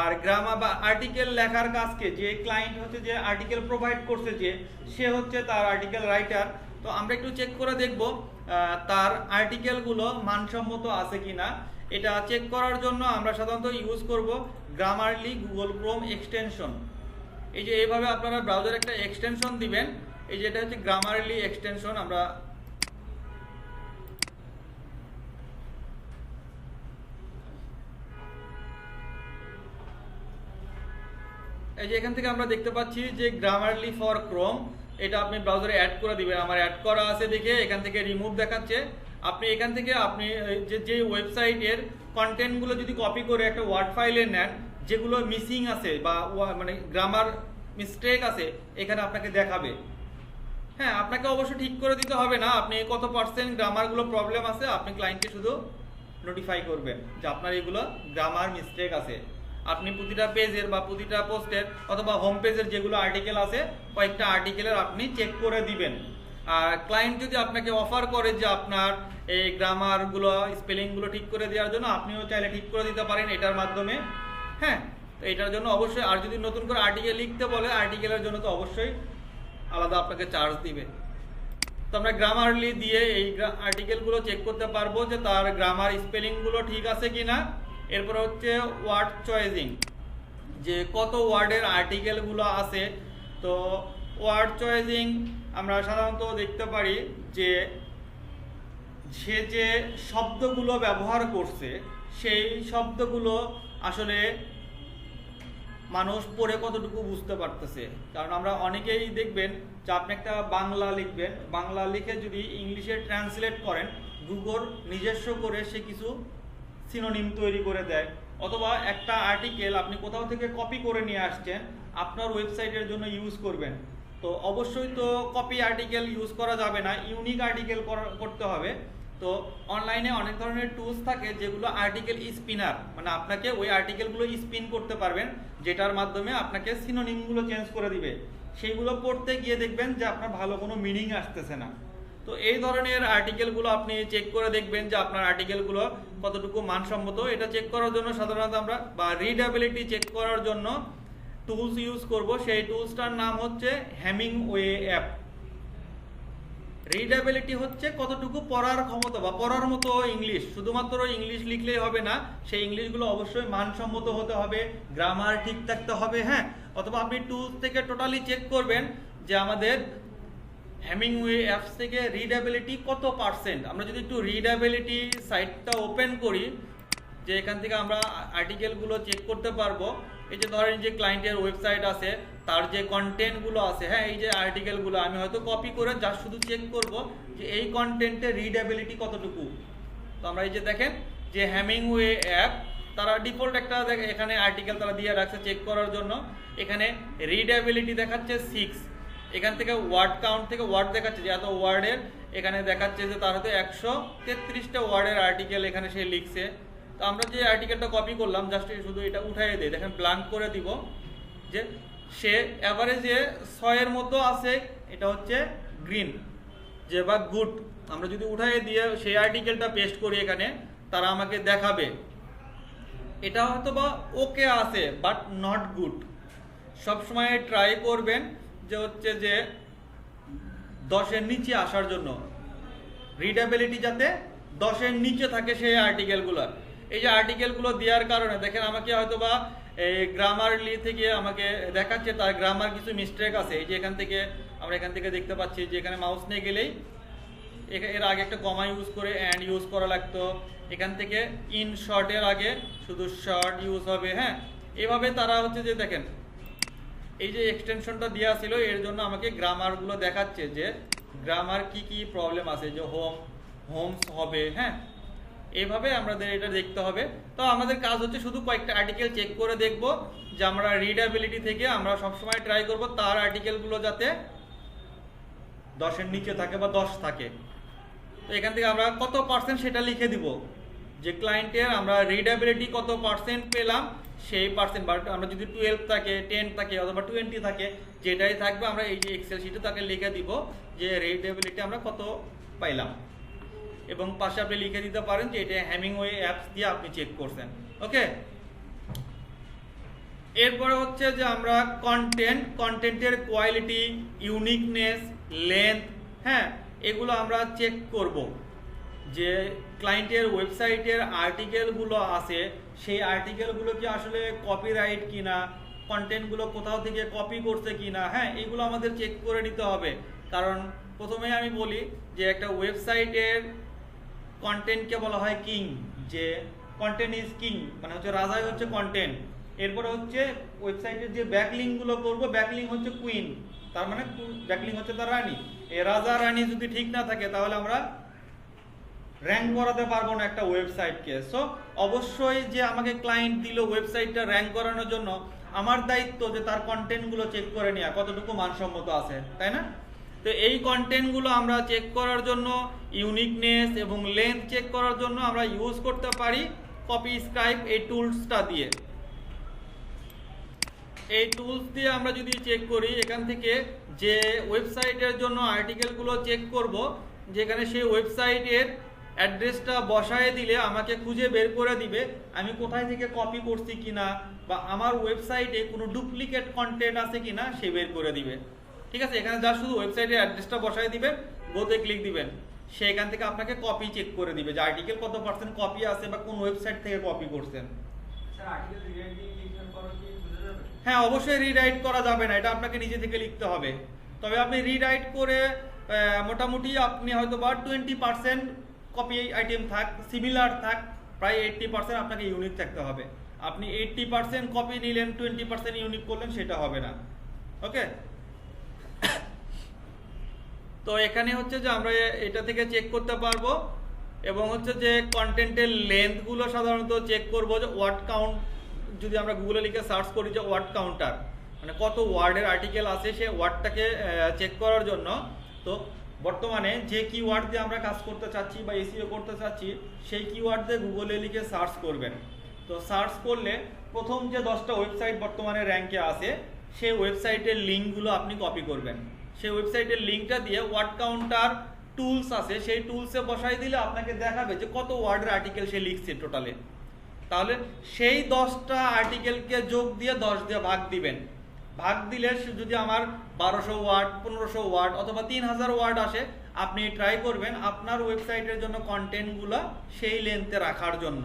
আর গ্রামার বা আর্টিকেল লেখার কাজকে যে ক্লায়েন্ট হচ্ছে যে আর্টিকেল প্রোভাইড করছে যে সে হচ্ছে তার আর্টিকেল রাইটার। তো আমরা একটু চেক করে দেখব তার আর্টিকেলগুলো মানসম্মত আছে কিনা। এটা চেক করার জন্য আমরা সাধারণত ইউজ করব গ্রামারলি গুগল ক্রোম এক্সটেনশন। এই যে এইভাবে আপনারা ব্রাউজারে একটা এক্সটেনশন দিবেন, এই যে এটা হচ্ছে গ্রামারলি এক্সটেনশন। আমরা এই যে এখান থেকে আমরা দেখতে পাচ্ছি যে গ্রামারলি ফর ক্রোম, এটা আপনি ব্রাউজারে অ্যাড করে দিবেন। আমার অ্যাড করা আছে দেখে এখান থেকে রিমুভ দেখাচ্ছে। আপনি এখান থেকে আপনি যে ওয়েবসাইটের কন্টেন্টগুলো যদি কপি করে একটা ওয়ার্ড ফাইলে নেন, যেগুলো মিসিং আছে বা মানে গ্রামার মিস্টেক আছে এখানে আপনাকে দেখাবে। হ্যাঁ, আপনাকে অবশ্য ঠিক করে দিতে হবে না, আপনি কত পার্সেন্ট গ্রামারগুলো প্রবলেম আছে আপনি ক্লায়েন্টকে শুধু নোটিফাই করবেন যে আপনার এগুলো গ্রামার মিস্টেক আছে। আপনি প্রতিটা পেজের বা প্রতিটা পোস্টের অথবা হোম পেজের যেগুলো আর্টিকেল আছে কয়েকটা আর্টিকেলের আপনি চেক করে দিবেন। আর ক্লায়েন্ট যদি আপনাকে অফার করে যে আপনার এই গ্রামারগুলো স্পেলিংগুলো ঠিক করে দেওয়ার জন্য, আপনিও চাইলে ঠিক করে দিতে পারেন এটার মাধ্যমে। হ্যাঁ, তো এটার জন্য অবশ্যই, আর যদি নতুন করে আর্টিকেল লিখতে বলে আর্টিকেলের জন্য তো অবশ্যই আলাদা আপনাকে চার্জ দিবে। তো আমরা গ্রামারলি দিয়ে এই আর্টিকেলগুলো চেক করতে পারবো যে তার গ্রামার স্পেলিংগুলো ঠিক আছে কিনা। এরপর হচ্ছে ওয়ার্ড চয়েসিং, যে কত ওয়ার্ডের আর্টিকেলগুলো আছে। তো ওয়ার্ড চয়েসিং আমরা সাধারণত দেখতে পারি যে সে যে শব্দগুলো ব্যবহার করছে সেই শব্দগুলো আসলে মানুষ পড়ে কতটুকু বুঝতে পারতেছে। কারণ আমরা অনেকেই দেখবেন যে আপনি একটা বাংলা লিখবেন, বাংলা লিখে যদি ইংলিশে ট্রান্সলেট করেন, গুগল নিজস্ব করে সে কিছু সিনোনিম তৈরি করে দেয়। অথবা একটা আর্টিকেল আপনি কোথাও থেকে কপি করে নিয়ে আসছেন, আপনার ওয়েবসাইটের জন্য ইউজ করবেন, তো অবশ্যই তো কপি আর্টিকেল ইউজ করা যাবে না, ইউনিক আর্টিকেল করতে হবে। তো অনলাইনে অনেক ধরনের টুলস থাকে যেগুলো আর্টিকেল স্পিনার, মানে আপনাকে ওই আর্টিকেলগুলো স্পিন করতে পারবেন, যেটার মাধ্যমে আপনাকে সিনোনিমগুলো চেঞ্জ করে দিবে। সেইগুলো পড়তে গিয়ে দেখবেন যে আপনার ভালো কোনো মিনিং আসতেছে না। তো এই ধরনের আর্টিকেলগুলো আপনি চেক করে দেখবেন যে আপনার আর্টিকেলগুলো কতটুকু মানসম্মত। এটা চেক করার জন্য সাধারণত আমরা বা রিডেবিলিটি চেক করার জন্য টুলস ইউজ করব। সেই টুলসটার নাম হচ্ছে হেমিংওয়ে অ্যাপ। রিডেবিলিটি হচ্ছে কতটুকু পড়ার ক্ষমতা বা পড়ার মতো ইংলিশ। শুধুমাত্র ইংলিশ লিখলেই হবে না, সেই ইংলিশগুলো অবশ্যই মানসম্মত হতে হবে, গ্রামার ঠিক থাকতে হবে। হ্যাঁ, অথবা আপনি টুলস থেকে টোটালি চেক করবেন যে আমাদের হেমিংওয়ে অ্যাপস থেকে রিডেবিলিটি কত পার্সেন্ট। আমরা যদি একটু রিডেবিলিটি সাইটটা ওপেন করি, যে এখান থেকে আমরা আর্টিকেলগুলো চেক করতে পারবো। এই যে ধরেন যে ক্লায়েন্টের ওয়েবসাইট আছে, তার যে কন্টেন্টগুলো আছে, হ্যাঁ এই যে আর্টিকেলগুলো আমি হয়তো কপি করে জাস্ট শুধু চেক করব যে এই কন্টেন্টের রিডেবিলিটি কতটুকু। তো আমরা এই যে দেখেন যে হেমিংওয়ে অ্যাপ তারা ডিফল্ট একটা এখানে আর্টিকেল তারা দিয়ে রাখছে চেক করার জন্য। এখানে রিডেবিলিটি দেখাচ্ছে 6, এখান থেকে ওয়ার্ড কাউন্ট থেকে ওয়ার্ড দেখাচ্ছে যে এত ওয়ার্ডের, এখানে দেখাচ্ছে যে তার হয়তো 133টা ওয়ার্ডের আর্টিকেল এখানে সে লিখছে। তো আমরা যে আর্টিকেলটা কপি করলাম জাস্ট শুধু এটা উঠাই দিই, দেখেন ব্ল্যাঙ্ক করে দিব যে সে অ্যাভারেজে 6-এর মতো আছে, এটা হচ্ছে গ্রিন যে বা গুড। আমরা যদি উঠাই দিয়ে সেই আর্টিকেলটা পেস্ট করি এখানে, তারা আমাকে দেখাবে এটা হয়তো বা ওকে আছে বাট নট গুড। সবসময় ট্রাই করবেন যে হচ্ছে যে 10-এর নিচে আসার জন্য, রিডেবিলিটি যাতে 10-এর নিচে থাকে সেই আর্টিকেলগুলো। এই যে আর্টিকেলগুলো দেওয়ার কারণে দেখেন আমাকে হয়তো বা এই গ্রামারলি থেকে আমাকে দেখাচ্ছে তার গ্রামার কিছু মিস্টেক আছে। এই যে এখান থেকে আমরা এখান থেকে দেখতে পাচ্ছি যে এখানে মাউস নিয়ে গেলেই এর আগে একটা কমা ইউজ করে অ্যান্ড ইউজ করা লাগতো, এখান থেকে ইন শর্টের আগে শুধু শর্ট ইউজ হবে। হ্যাঁ, এভাবে তারা হচ্ছে যে দেখেন এই যে এক্সটেনশনটা দেওয়া ছিল এর জন্য আমাকে গ্রামারগুলো দেখাচ্ছে যে গ্রামার কি কি প্রবলেম আছে, যে হোমস হবে। হ্যাঁ, এইভাবে আমাদের এটা দেখতে হবে। তো আমাদের কাজ হচ্ছে শুধু কয়েকটা আর্টিকেল চেক করে দেখব যে আমরা রিডেবিলিটি থেকে আমরা সবসময় ট্রাই করব তার আর্টিকেলগুলো যাতে 10-এর নিচে থাকে বা 10 থাকে। তো এখান থেকে আমরা কত পার্সেন্ট সেটা লিখে দিব যে ক্লায়েন্টের আমরা রিডেবিলিটি কত পার্সেন্ট পেলাম সেই পার্সেন্ট। বা আমরা যদি 12 থাকে, 10 থাকে অথবা 20 থাকে, যেটাই থাকবে আমরা এই যে এক্সেল শিটে তাকে লিখে দিব যে রিডেবিলিটি আমরা কত পাইলাম। এবং পাশে আপনি লিখে দিতে পারেন যে এটা হেমিংওয়ে অ্যাপস দিয়ে আপনি চেক করছেন। ওকে। এরপরে হচ্ছে যে আমরা কন্টেন্টের কোয়ালিটি, ইউনিকনেস, লেন্থ, হ্যাঁ, এগুলো আমরা চেক করব যে ক্লায়েন্টের ওয়েবসাইটের আর্টিকেলগুলো আছে সেই আর্টিকেলগুলো কি আসলে কপিরাইট কিনা, কন্টেন্টগুলো কোথাও থেকে কপি করছে কিনা, হ্যাঁ, এগুলো আমাদের চেক করে নিতে হবে। কারণ প্রথমে আমি বলি যে একটা ওয়েবসাইটের কন্টেন্টকে বলা হয় কিং, যে কন্টেন্ট ইজ কিং, মানে হচ্ছে রাজাই হচ্ছে কন্টেন্ট। এরপরে হচ্ছে ওয়েবসাইটের যে ব্যাকলিংগুলো করব, ব্যাকলিং হচ্ছে কুইন, তার মানে ব্যাকলিং হচ্ছে তার রানী। এই রাজা রানী যদি ঠিক না থাকে তাহলে আমরা র্যাঙ্ক করাতে পারবো না একটা ওয়েবসাইটকে। সো অবশ্যই যে আমাকে ক্লায়েন্ট দিল ওয়েবসাইটটা র্যাঙ্ক করানোর জন্য, আমার দায়িত্ব যে তার কন্টেন্টগুলো চেক করে নেওয়া কতটুকু মানসম্মত আছে, তাই না? তো এই কন্টেন্টগুলো আমরা চেক করার জন্য, ইউনিকনেস এবং লেন্থ চেক করার জন্য আমরা ইউজ করতে পারি কপিস্ক্রাইব এই টুলসটা দিয়ে। এই টুলস দিয়ে আমরা যদি চেক করি, এখান থেকে যে ওয়েবসাইটের জন্য আর্টিকেলগুলো চেক করব, যেখানে সেই ওয়েবসাইটের অ্যাড্রেসটা বসায় দিলে আমাকে খুঁজে বের করে দিবে আমি কোথায় থেকে কপি করছি কিনা, বা আমার ওয়েবসাইটে কোনো ডুপ্লিকেট কন্টেন্ট আছে কিনা সে বের করে দিবে। ঠিক আছে, এখানে যা শুধু ওয়েবসাইটের অ্যাড্রেসটা বসায় দিবেন, গোতে ক্লিক দিবেন, সে এখান থেকে আপনাকে কপি চেক করে দিবে যে আর্টিকেল কত পার্সেন্ট কপি আছে বা কোন ওয়েবসাইট থেকে কপি করছেন। হ্যাঁ, অবশ্যই রিরাইট করা যাবে না, এটা আপনাকে নিজে থেকে লিখতে হবে। তবে আপনি রিরাইট করে মোটামুটি আপনি হয়তো বা 20% কপি আইটেম থাক, সিমিলার থাক, প্রায় 80% আপনাকে ইউনিক থাকতে হবে। আপনি 80% কপি নিলেন, 20% ইউনিক করলেন, সেটা হবে না। ওকে, তো এখানে হচ্ছে যে আমরা এটা থেকে চেক করতে পারবো, এবং হচ্ছে যে কন্টেন্টের লেন্থগুলো সাধারণত চেক করবো যে ওয়ার্ড কাউন্ট, যদি আমরা গুগলে লিখে সার্চ করি যে ওয়ার্ড কাউন্টার, মানে কত ওয়ার্ডের আর্টিকেল আছে সে ওয়ার্ডটাকে চেক করার জন্য। তো বর্তমানে যে কিওয়ার্ড দিয়ে আমরা কাজ করতে চাচ্ছি বা এসইও করতে চাচ্ছি, সেই কিওয়ার্ড দিয়ে গুগলে লিখে সার্চ করবেন। তো সার্চ করলে প্রথম যে 10টা ওয়েবসাইট বর্তমানে র্যাঙ্কে আছে সেই ওয়েবসাইটের লিঙ্কগুলো আপনি কপি করবেন। সেই ওয়েবসাইটের লিঙ্কটা দিয়ে ওয়ার্ড কাউন্টার টুলস আছে সেই টুলসে বসাই দিলে আপনাকে দেখাবে যে কত ওয়ার্ডের আর্টিকেল সে লিখছে টোটালে। তাহলে সেই 10টা আর্টিকেলকে যোগ দিয়ে 10 দিয়ে ভাগ দিবেন। ভাগ দিলে যদি আমার 1200 ওয়ার্ড, 1500 ওয়ার্ড অথবা 3000 ওয়ার্ড আসে, আপনি ট্রাই করবেন আপনার ওয়েবসাইটের জন্য কন্টেন্টগুলো সেই লেন্থে রাখার জন্য।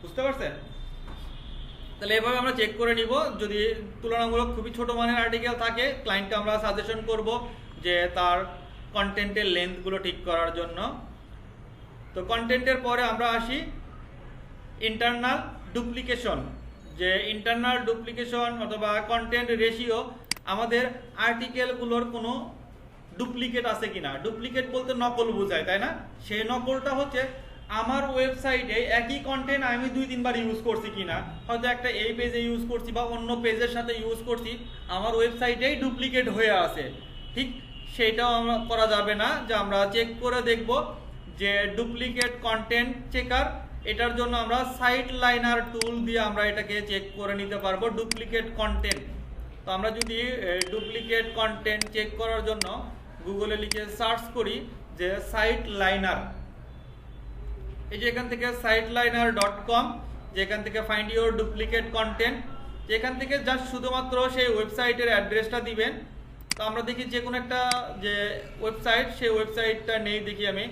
বুঝতে পারছেন? তাহলে এভাবে আমরা চেক করে নিব। যদি তুলনামূলক খুবই ছোট মানের আর্টিকেল থাকে, ক্লায়েন্টকে আমরা সাজেশন করব যে তার কন্টেন্টের লেন্থগুলো ঠিক করার জন্য। তো কন্টেন্টের পরে আমরা আসি ইন্টারনাল ডুপ্লিকেশন। যে ইন্টারনাল ডুপ্লিকেশন অথবা কন্টেন্ট রেশিও, আমাদের আর্টিকেলগুলোর কোনো ডুপ্লিকেট আছে কিনা। ডুপ্লিকেট বলতে নকল বোঝায়, তাই না? সেই নকলটা হচ্ছে আমার ওয়েবসাইটে একই কন্টেন্ট আমি 2-3 বার ইউজ করছি কিনা, হয়তো একটা এই পেজে ইউজ করছি বা অন্য পেজের সাথে ইউজ করছি, আমার ওয়েবসাইটেই ডুপ্লিকেট হয়ে আছে। ঠিক সেটাও আমরা করা যাবে না, যে আমরা চেক করে দেখব যে ডুপ্লিকেট কন্টেন্ট চেকার। এটার জন্য আমরা সাইট লাইনার টুল দিয়ে আমরা এটাকে চেক করে নিতে পারবো ডুপ্লিকেট কন্টেন্ট। তো আমরা যদি ডুপ্লিকেট কন্টেন্ট চেক করার জন্য গুগলে লিখে সার্চ করি যে সাইট লাইনার, এই যে এখান থেকে siteliner.com, যেখান থেকে ফাইন্ড ইউর ডুপ্লিকেট কন্টেন্ট, যেখান থেকে জাস্ট শুধুমাত্র সেই ওয়েবসাইটের অ্যাড্রেসটা দিবেন। তো আমরা দেখি যে কোনো একটা যে ওয়েবসাইট, সেই ওয়েবসাইটটা নেই, দেখি আমি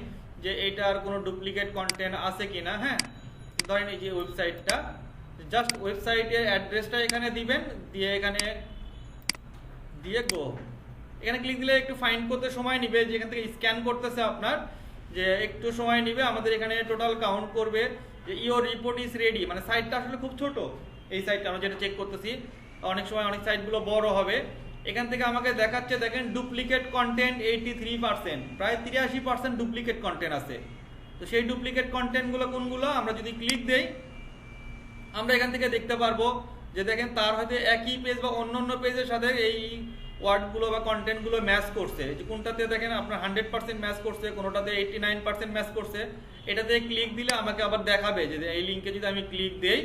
যে এটার কোনো ডুপ্লিকেট কন্টেন্ট আছে কিনা। হ্যাঁ, ধরেন এই যে ওয়েবসাইটটা, জাস্ট ওয়েবসাইটের অ্যাড্রেসটা এখানে দিবেন, দিয়ে এখানে দিয়ে গো, এখানে ক্লিক দিলে একটু ফাইন্ড করতে সময় নিবে, যেখান থেকে স্ক্যান করতেছে আপনার, যে একটু সময় নিবে। আমাদের এখানে টোটাল কাউন্ট করবে যে ইওর রিপোর্ট ইজ রেডি, মানে সাইটটা আসলে খুব ছোট। এই সাইটটা আমরা যেটা চেক করতেছি, অনেক সময় অনেক সাইটগুলো বড় হবে। এখান থেকে আমাকে দেখাচ্ছে, দেখেন ডুপ্লিকেট কন্টেন্ট 83%, প্রায় 83% ডুপ্লিকেট কন্টেন্ট আছে। তো সেই ডুপ্লিকেট কন্টেন্টগুলো কোনগুলো, আমরা যদি ক্লিক দেই আমরা এখান থেকে দেখতে পারবো যে দেখেন তার হয়তো একই পেজ বা অন্য পেজের সাথে এই ওয়ার্ডগুলো বা কন্টেন্টগুলো ম্যাচ করছে। যে কোনটাতে দেখেন আপনার 100% ম্যাচ করছে, কোনোটাতে 89% ম্যাচ করছে। এটাতে ক্লিক দিলে আমাকে আবার দেখাবে যে এই লিঙ্কে যদি আমি ক্লিক দেই,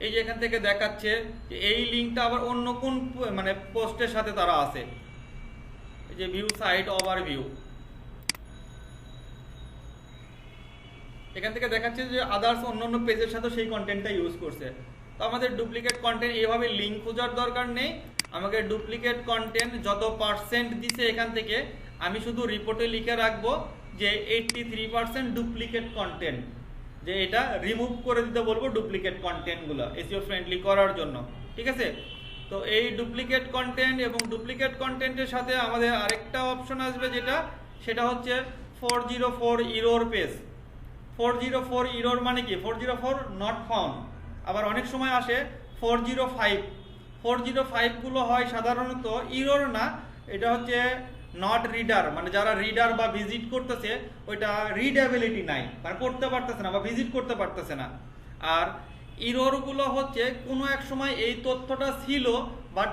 এই যে এখান থেকে দেখাচ্ছে যে এই লিঙ্কটা আবার অন্য কোন মানে পোস্টের সাথে তারা আছে। এই যে ভিউ সাইট ওভারভিউ, এখান থেকে দেখাচ্ছে যে আদার্স অন্য পেজের সাথে সেই কন্টেন্টটা ইউজ করছে। তো আমাদের ডুপ্লিকেট কন্টেন্ট এভাবে লিঙ্ক খোঁজার দরকার নেই। আমাকে ডুপ্লিকেট কন্টেন্ট যত পার্সেন্ট দিছে এখান থেকে আমি শুধু রিপোর্টে লিখে রাখবো যে 83% ডুপ্লিকেট কন্টেন্ট, যে এটা রিমুভ করে দিতে বলবো ডুপ্লিকেট কন্টেন্টগুলো এসইও ফ্রেন্ডলি করার জন্য। ঠিক আছে, তো এই ডুপ্লিকেট কন্টেন্ট এবং ডুপ্লিকেট কন্টেন্টের সাথে আমাদের আরেকটা অপশন আসবে, সেটা হচ্ছে 404 ইরর পেজ। 404 ইরর মানে কি? 404 নট ফাউন্ড। আবার অনেক সময় আসে 405। 405 গুলো হয় সাধারণত ইরর না, এটা হচ্ছে নট রিডার, মানে যারা রিডার বা ভিজিট করতেছে ওইটা রিডেবিলিটি নাই, মানে পড়তে পারতেছে না বা ভিজিট করতে পারতেছে না। আর ইরর গুলো হচ্ছে কোনো এক সময় এই তথ্যটা ছিল বাট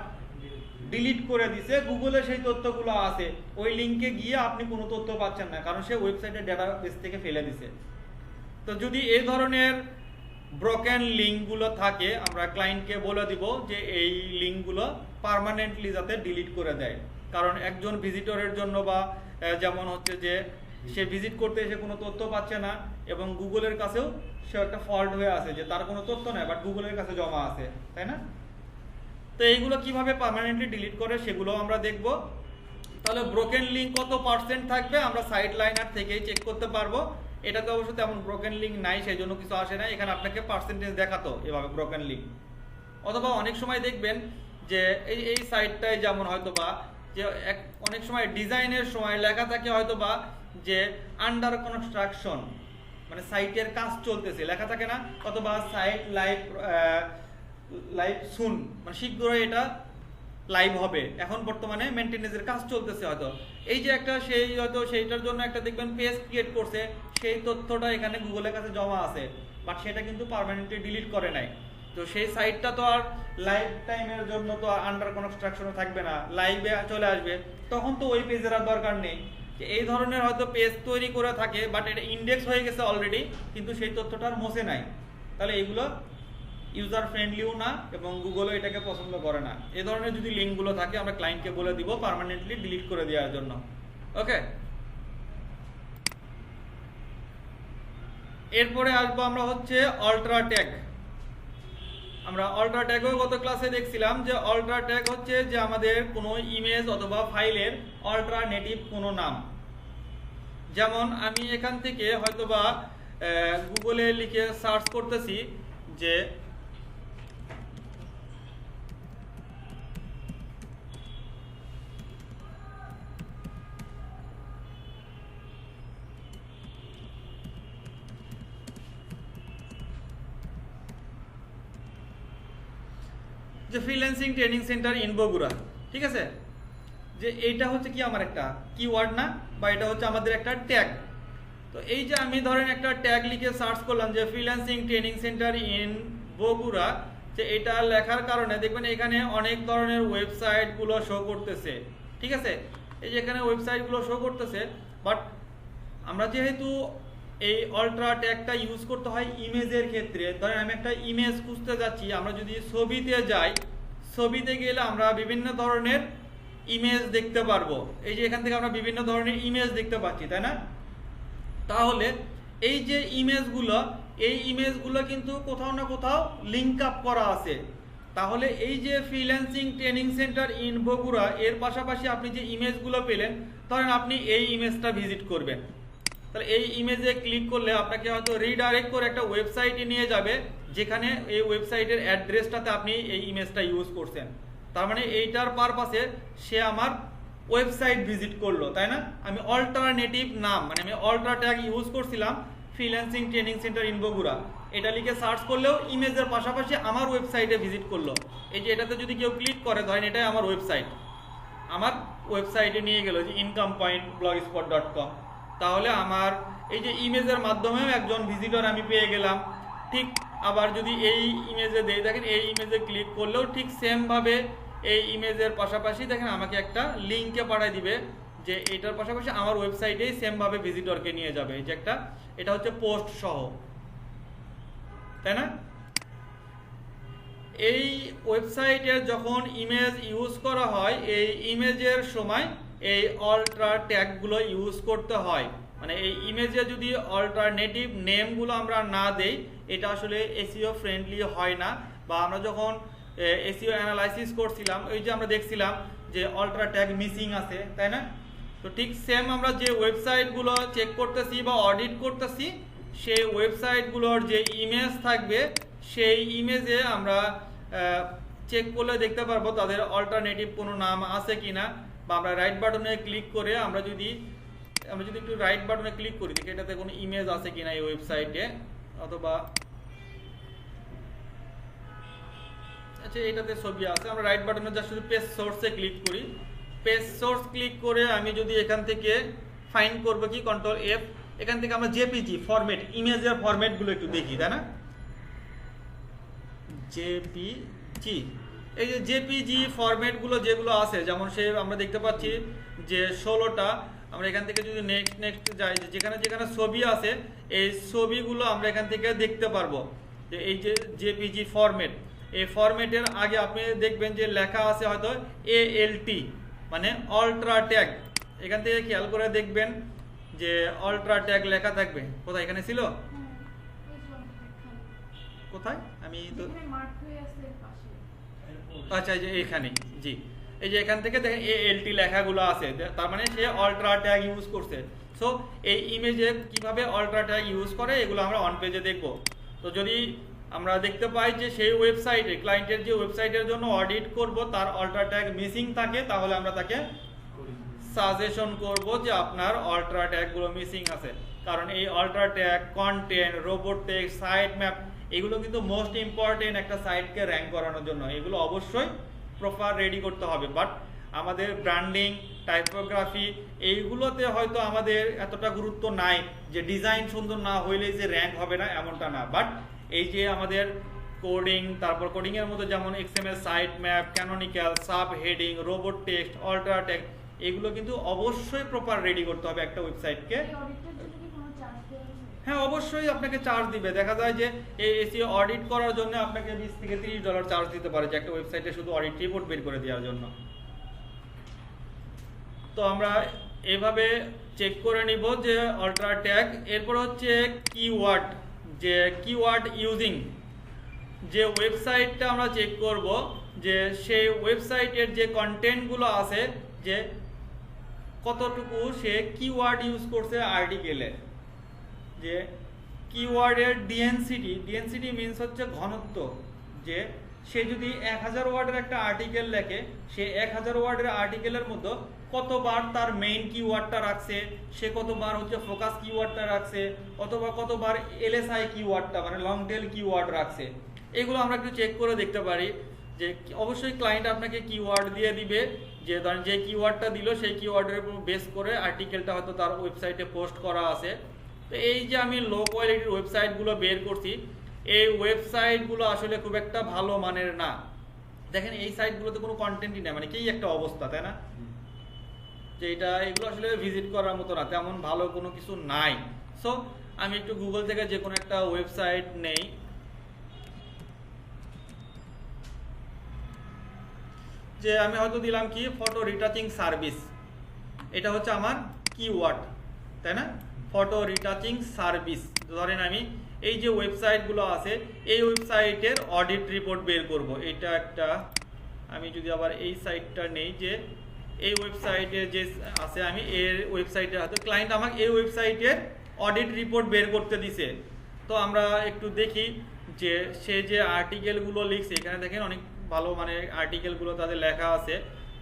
ডিলিট করে দিছে, গুগলে সেই তথ্যগুলো আছে, ওই লিঙ্কে গিয়ে আপনি কোনো তথ্য পাচ্ছেন না কারণ সে ওয়েবসাইটের ডাটাবেস থেকে ফেলে দিছে। তো যদি এই ধরনের ব্রোকেন লিঙ্কগুলো থাকে আমরা ক্লায়েন্টকে বলে দিব যে এই লিঙ্কগুলো পার্মানেন্টলি যাতে ডিলিট করে দেয়, কারণ একজন ভিজিটরের জন্য বা যেমন হচ্ছে যে সে ভিজিট করতে এসে কোনো তথ্য পাচ্ছে না এবং গুগলের কাছেও সে একটা ফল্ট হয়ে আছে যে তার কোনো তথ্য নাই বাট গুগলের কাছে জমা আছে, তাই না? তো এইগুলো কিভাবে পার্মানেন্টলি ডিলিট করে সেগুলো আমরা দেখব। তাহলে ব্রোকেন লিঙ্ক কত পার্সেন্ট থাকবে আমরা সাইড লাইনার থেকেই চেক করতে পারবো। এটাতে অবশ্য তেমন ব্রোকেন লিঙ্ক নাই, সেই জন্য কিছু আসে না, এখানে আপনাকে পার্সেন্টেজ দেখাতো এভাবে ব্রোকেন লিঙ্ক। অথবা অনেক সময় দেখবেন যে এই সাইটটায় যেমন হয়তোবা যে অনেক সময় ডিজাইনের সময় লেখা থাকে হয়তোবা যে আন্ডার কনস্ট্রাকশন, মানে সাইটের কাজ চলতেছে লেখা থাকে না, অথবা সাইট লাইভ সুন, মানে শীঘ্রই এটা লাইভ হবে, এখন বর্তমানে মেইনটেনেন্সের কাজ চলতেছে হয়তো। এই যে একটা সেই হয়তো সেইটার জন্য একটা দেখবেন পেজ ক্রিয়েট করছে, সেই তথ্যটা এখানে গুগলের কাছে জমা আছে বাট সেটা কিন্তু পার্মানেন্টলি ডিলিট করে নাই। তো সেই সাইটটা তো আর লাইফ টাইমের জন্য তো আন্ডার কনস্ট্রাকশনে থাকবে না, লাইভে চলে আসবে, তখন তো ওই পেজের আর দরকার নেই। যে এই ধরনের হয়তো পেজ তৈরি করে থাকে বাট এটা ইন্ডেক্স হয়ে গেছে অলরেডি, কিন্তু সেই তথ্যটা আর মোছে নাই, তাহলে এগুলো ইউজার ফ্রেন্ডলিও না এবং গুগলও এটাকে পছন্দ করে না। এই ধরনের যদি লিঙ্কগুলো থাকে আমরা ক্লায়েন্টকে বলে দিব পার্মানেন্টলি ডিলিট করে দেওয়ার জন্য। ওকে, এরপরে আসবো আমরা হচ্ছে অল্ট্রা ট্যাগ। আমরা অল্ট্রা ট্যাগও গত ক্লাসে দেখছিলাম যে অল্ট্রা ট্যাগ হচ্ছে যে আমাদের কোনো ইমেজ অথবা ফাইলের অল্টারনেটিভ কোনো নাম। যেমন আমি এখান থেকে হয়তোবা গুগলে লিখে সার্চ করতেছি যে freelancing training centre in Bogura, ঠিক আছে, যে এইটা হচ্ছে কি আমার একটা কিওয়ার্ড না, বা এটা হচ্ছে আমাদের একটা ট্যাগ। তো এই যে আমি ধরেন একটা ট্যাগ লিখে সার্চ করলাম যে freelancing training centre in Bogura, যে এটা লেখার কারণে দেখবেন এখানে অনেক ধরনের ওয়েবসাইটগুলো শো করতেছে, ঠিক আছে, এই যে এখানে ওয়েবসাইটগুলো শো করতেছে। বাট আমরা যেহেতু এই অল্ট্রা ট্যাগটা ইউজ করতে হয় ইমেজের ক্ষেত্রে, ধরেন আমি একটা ইমেজ খুঁজতে যাচ্ছি, আমরা যদি ছবিতে যাই, ছবিতে গেলে আমরা বিভিন্ন ধরনের ইমেজ দেখতে পারবো, এই যে এখান থেকে আমরা বিভিন্ন ধরনের ইমেজ দেখতে পাচ্ছি, তাই না? তাহলে এই যে ইমেজগুলো, এই ইমেজগুলো কিন্তু কোথাও না কোথাও লিঙ্ক আপ করা আছে। তাহলে এই যে freelancing training centre in Bogura এর পাশাপাশি আপনি যে ইমেজগুলো পেলেন, ধরেন আপনি এই ইমেজটা ভিজিট করবেন, তাহলে এই ইমেজে ক্লিক করলে আপনাকে হয়তো রিডাইরেক্ট করে একটা ওয়েবসাইটে নিয়ে যাবে, যেখানে এই ওয়েবসাইটের অ্যাড্রেসটাতে আপনি এই ইমেজটা ইউজ করছেন। তার মানে এইটার পারপাসে সে আমার ওয়েবসাইট ভিজিট করলো, তাই না? আমি অল্টারনেটিভ নাম, মানে আমি অল্ট্রা ট্যাগ ইউজ করছিলাম freelancing training centre in Bogura, এটা লিখে সার্চ করলেও ইমেজের পাশাপাশি আমার ওয়েবসাইটে ভিজিট করলো। এই যে এটাতে যদি কেউ ক্লিক করে, ধরেন এটাই আমার ওয়েবসাইট, আমার ওয়েবসাইটে নিয়ে গেল যে income.blogspot.com, তাহলে আমার এই যে ইমেজের মাধ্যমেও একজন ভিজিটর আমি পেয়ে গেলাম। ঠিক আবার যদি এই ইমেজে দেই, দেখেন এই ইমেজে ক্লিক করলেও ঠিক সেমভাবে এই ইমেজের পাশাপাশি দেখেন আমাকে একটা লিঙ্কে পাঠিয়ে দিবে, যে এটার পাশাপাশি আমার ওয়েবসাইটেই সেমভাবে ভিজিটরকে নিয়ে যাবে। এই যে একটা, এটা হচ্ছে পোস্ট সহ, তাই না? এই ওয়েবসাইটে যখন ইমেজ ইউজ করা হয়, এই ইমেজের সময় এই অল্ট্রা ট্যাগগুলো ইউজ করতে হয়। মানে এই ইমেজে যদি অল্টারনেটিভ নেমগুলো আমরা না দেই এটা আসলে এসইও ফ্রেন্ডলি হয় না। বা আমরা যখন এসইও অ্যানালাইসিস করছিলাম ওই যে আমরা দেখছিলাম যে অল্ট্রা ট্যাগ মিসিং আছে, তাই না? তো ঠিক সেম আমরা যে ওয়েবসাইটগুলো চেক করতেছি বা অডিট করতেছি সেই ওয়েবসাইটগুলোর যে ইমেজ থাকবে সেই ইমেজে আমরা চেক করলে দেখতে পারবো তাদের অল্টারনেটিভ কোনো নাম আছে কিনা। বা আমরা রাইট বাটনে ক্লিক করে আমরা যদি একটু রাইট বাটনে ক্লিক করি দেখি এটাতে কোনো ইমেজ আছে কিনা এই ওয়েবসাইটে, অথবা আচ্ছা এটাতে ছবি আছে। আমরা রাইট বাটনে জাস্ট শুধু পেজ সোর্সে ক্লিক করি, পেজ সোর্স ক্লিক করে আমি যদি এখান থেকে ফাইন্ড করব কি কন্ট্রোল এফ, এখান থেকে আমরা জেপিজি ফরম্যাট ইমেজের ফরম্যাটগুলো একটু দেখি, তাই না? জেপিজি, এই যে জেপিজি ফরম্যাটগুলো যেগুলো আছে যেমন আমরা দেখতে পাচ্ছি যে 16টা। আমরা এখান থেকে যদি নেক্সট যাই যেখানে যেখানে ছবি আছে এই ছবিগুলো আমরা এখান থেকে দেখতে পারবো যে এই যে জেপিজি ফরম্যাট, এই ফরম্যাটের আগে আপনি দেখবেন যে লেখা আছে হয়তো ALT মানে অল্ট্রা ট্যাগ। এখান থেকে খেয়াল করে দেখবেন যে অল্ট্রা ট্যাগ লেখা থাকবে। কোথায়? এখানে ছিল কোথায়? আমি তো আচ্ছা এই যে এখানে, জি এই যে এখান থেকে দেখেন ALT লেখাগুলো আছে, তার মানে সে অল্ট্রা ট্যাগ ইউজ করছে। সো এই ইমেজে কিভাবে অল্ট্রা ট্যাগ ইউজ করে এগুলো আমরা অন পেজে দেখব। তো যদি আমরা দেখতে পাই যে সেই ওয়েবসাইটে ক্লায়েন্টের যে ওয়েবসাইটের জন্য অডিট করব তার অল্ট্রা ট্যাগ মিসিং থাকে তাহলে আমরা তাকে সাজেশন করব যে আপনার অল্ট্রা ট্যাগগুলো মিসিং আছে। কারণ এই alt tag, content, robot text, site map এগুলো কিন্তু মোস্ট ইম্পর্টেন্ট একটা সাইটকে র্যাঙ্ক করানোর জন্য। এগুলো অবশ্যই প্রপার রেডি করতে হবে। বাট আমাদের ব্র্যান্ডিং, টাইপোগ্রাফি এইগুলোতে হয়তো আমাদের এতটা গুরুত্ব নাই যে ডিজাইন সুন্দর না হইলে যে র্যাঙ্ক হবে না এমনটা না। বাট এই যে আমাদের কোডিং, তারপর কোডিং এর মধ্যে যেমন XML, site map, canonical, sub heading, robot text, alt tag এগুলো কিন্তু অবশ্যই প্রপার রেডি করতে হবে একটা ওয়েবসাইটকে। হ্যাঁ অবশ্যই আপনাকে চার্জ দিবে। দেখা যায় যে এই এসইও অডিট করার জন্য আপনাকে $20 থেকে $30 চার্জ দিতে পারে যে একটা ওয়েবসাইটে শুধু অডিট রিপোর্ট বের করে দেওয়ার জন্য। তো আমরা এভাবে চেক করে নিব যে অল্ট্রা ট্যাগ। এরপর হচ্ছে কিওয়ার্ড, যে কিওয়ার্ড ইউজিং যে ওয়েবসাইটটা আমরা চেক করব যে সেই ওয়েবসাইটের যে কন্টেন্টগুলো আছে যে কতটুকু সে কিওয়ার্ড ইউজ করছে আর্টিকেলে। যে কিওয়ার্ডের ডিএনসিটি মিনস হচ্ছে ঘনত্ব, যে সে যদি 1000 ওয়ার্ডের একটা আর্টিকেল লেখে সে 1000 ওয়ার্ডের আর্টিকেলের মধ্যে কতবার তার মেইন কিওয়ার্ডটা রাখছে, সে কতবার হচ্ছে ফোকাস কিওয়ার্ডটা রাখছে, অথবা কতবার এলএসআই কিওয়ার্ডটা মানে লং টেল কিওয়ার্ড রাখছে। এগুলো আমরা একটু চেক করে দেখতে পারি। যে অবশ্যই ক্লায়েন্ট আপনাকে কিওয়ার্ড দিয়ে দিবে, যে ধরেন যে কিওয়ার্ডটা দিল সেই কিওয়ার্ডের উপর বেস করে আর্টিকেলটা হয়তো তার ওয়েবসাইটে পোস্ট করা আছে। তো এই যে আমি লো কোয়ালিটির ওয়েবসাইটগুলো বের করছি এই ওয়েবসাইটগুলো আসলে খুব একটা ভালো মানের না। দেখেন এই সাইটগুলোতে কোনো কন্টেন্টই নেই, মানে কি একটা অবস্থা, তাই না? যে এগুলো আসলে ভিজিট করার মতো না, তেমন ভালো কোনো কিছু নাই। সো আমি একটু গুগল থেকে যে কোনো একটা ওয়েবসাইট নেই। যে আমি হয়তো দিলাম কি ফটো রিটাচিং সার্ভিস, এটা হচ্ছে আমার কিওয়ার্ড, তাই না? Photo retouching service. ধরেন আমি এই যে ওয়েবসাইটগুলো আছে এই ওয়েবসাইটের অডিট রিপোর্ট বের করব। এটা একটা, আমি যদি আবার এই সাইটটা নেই যে এই ওয়েবসাইটে যে আছে আমি এর ওয়েবসাইটে হয়তো ক্লায়েন্ট আমাকে এই ওয়েবসাইটের অডিট রিপোর্ট বের করতে দিছে। তো আমরা একটু দেখি যে সে যে আর্টিকেলগুলো লিখছে, এখানে দেখেন অনেক ভালো মানে আর্টিকেলগুলো তাদের লেখা আছে।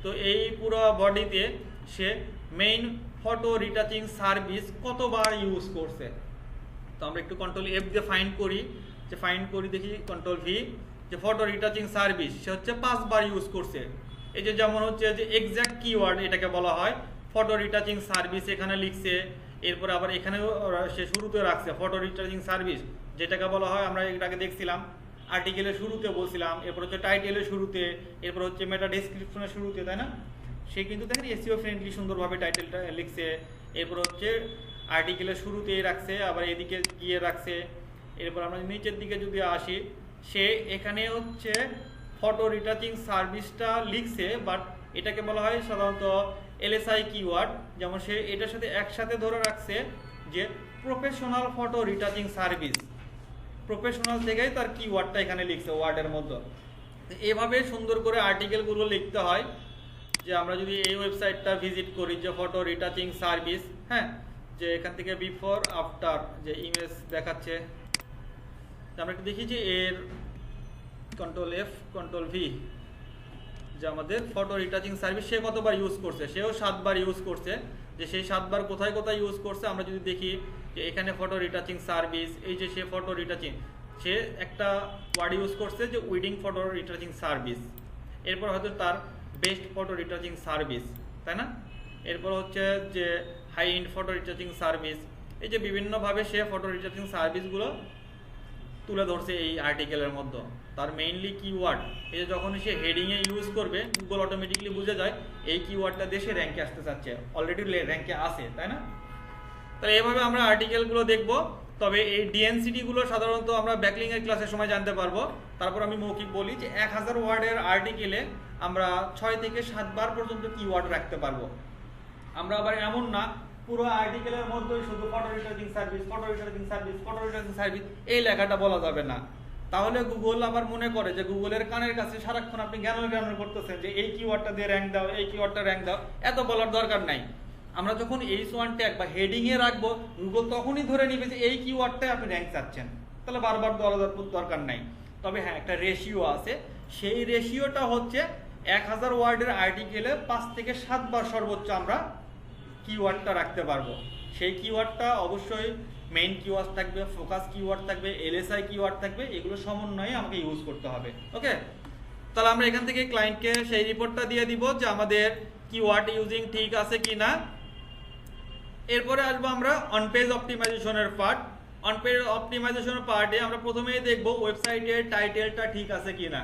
তো এই পুরো বডিতে সে মেইন ফটো রিটাচিং সার্ভিস কতবার ইউজ করছে। তো আমরা একটু কন্ট্রোল এফ দিয়ে ফাইন্ড করি, যে ফাইন্ড করি দেখি কন্ট্রোল ভি, যে ফটো রিটাচিং সার্ভিস সে হচ্ছে 5 বার ইউজ করছে। এই যে যেমন হচ্ছে যে এক্সাক্ট কিওয়ার্ড এটাকে বলা হয় ফটো রিটাচিং সার্ভিস, এখানে লিখছে। এরপর আবার এখানেও সে শুরুতে রাখছে ফটো রিটাচিং সার্ভিস, যেটাকে বলা হয় আমরা এটাকে দেখছিলাম আর্টিকেলের শুরুতে বলছিলাম, এরপর হচ্ছে টাইটেলের শুরুতে, এরপর হচ্ছে মেটা ডেসক্রিপশনের শুরুতে, তাই না? সে কিন্তু দেখেন এসইও ফ্রেন্ডলি সুন্দরভাবে টাইটেলটা লিখছে। এরপর হচ্ছে আর্টিকেলের শুরুতে রাখছে, আবার এদিকে গিয়ে রাখছে। এরপর আমরা নিচের দিকে যদি আসি, সে এখানে হচ্ছে ফটো রিটাচিং সার্ভিসটা লিখছে, বাট এটাকে বলা হয় সাধারণত এলএসআই কিওয়ার্ড। যেমন সে এটার সাথে একসাথে ধরে রাখছে যে professional photo retouching service, professional থেকেই তার কিওয়ার্ডটা এখানে লিখছে ওয়ার্ডের মধ্যে। এভাবে সুন্দর করে আর্টিকেলগুলো লিখতে হয়। যে আমরা যদি এই ওয়েবসাইটটা ভিজিট করি যে ফটো রিটাচিং সার্ভিস, হ্যাঁ, যে এখান থেকে বিফোর আফটার যে ইমেজ দেখাচ্ছে, আমরা একটু দেখি যে এর কন্ট্রোল এফ কন্ট্রোল ভি, যে আমাদের ফটো রিটাচিং সার্ভিস সে কতবার ইউজ করছে, সেও 7 বার ইউজ করছে। যে সেই 7 বার কোথায় কোথায় ইউজ করছে আমরা যদি দেখি যে এখানে ফটো রিটাচিং সার্ভিস, এই যে সে ফটো রিটাচিং, সে একটা ওয়ার্ড ইউজ করছে যে উইডিং ফটো রিটাচিং সার্ভিস, এরপর হয়তো তার বেস্ট ফটো রিটাচিং সার্ভিস, তাই না? এরপর হচ্ছে যে high end photo retouching service, এই যে বিভিন্নভাবে সে ফটো রিটাচিং সার্ভিসগুলো তুলে ধরছে এই আর্টিকেলের মধ্যে। তার মেইনলি কিওয়ার্ড, এই যে যখন সে হেডিংয়ে ইউজ করবে গুগল অটোমেটিকলি বুঝে যায় এই কিওয়ার্ডটা দিয়ে সে র্যাঙ্কে আসতে চাচ্ছে, অলরেডি র্যাঙ্কে আসে, তাই না? তাহলে এইভাবে আমরা আর্টিকেলগুলো দেখব। তবে এই ডিএনসিটিগুলো সাধারণত আমরা ব্যাকলিংয়ের ক্লাসের সময় জানতে পারবো। তারপর আমি মৌখিক বলি যে 1000 ওয়ার্ডের আর্টিকেলে আমরা 6 থেকে 7 বার পর্যন্ত কিওয়ার্ড রাখতে পারবো। আমরা আবার এমন না পুরো আর্টিকেলের মধ্যে শুধু photo retouching service, photo retouching service, photo retouching service এই লেখাটা বলা যাবে না। তাহলে গুগল আবার মনে করে যে গুগলের কানের কাছে সারাক্ষণ আপনি জ্ঞান করতেছেন যে এই কিওয়ার্ডটা দিয়ে র্যাঙ্ক দাও, এই কিওয়ার্ডটা র্যাঙ্ক দাও, এত বলার দরকার নাই। আমরা যখন H1 ট্যাগ বা হেডিং এ রাখবো, গুগল তখনই ধরে নিবে যে এই কিওয়ার্ডটাই আপনি র্যাঙ্ক চাচ্ছেন, তাহলে বারবার বলার দরকার নাই। তবে হ্যাঁ, একটা রেশিও আছে, সেই রেশিওটা হচ্ছে 1000 ওয়ার্ডের আর্টিকেলে 5 থেকে 7 বার সর্বোচ্চ আমরা কিওয়ার্ডটা রাখতে পারবো। সেই কিওয়ার্ডটা অবশ্যই মেইন কিওয়ার্ড থাকবে, ফোকাস কিওয়ার্ড থাকবে, এলএসআই কিওয়ার্ড থাকবে, এগুলো সমন্বয়ে আমাকে ইউজ করতে হবে। ওকে, তাহলে আমরা এখান থেকে ক্লায়েন্টকে সেই রিপোর্টটা দিয়ে দিব যে আমাদের কিওয়ার্ড ইউজিং ঠিক আছে কিনা। এরপরে আসবো আমরা অন পেজ অপটিমাইজেশনের পার্ট। অন পেজ অপটিমাইজেশনের পার্টে আমরা প্রথমেই দেখব ওয়েবসাইটের টাইটেলটা ঠিক আছে কিনা।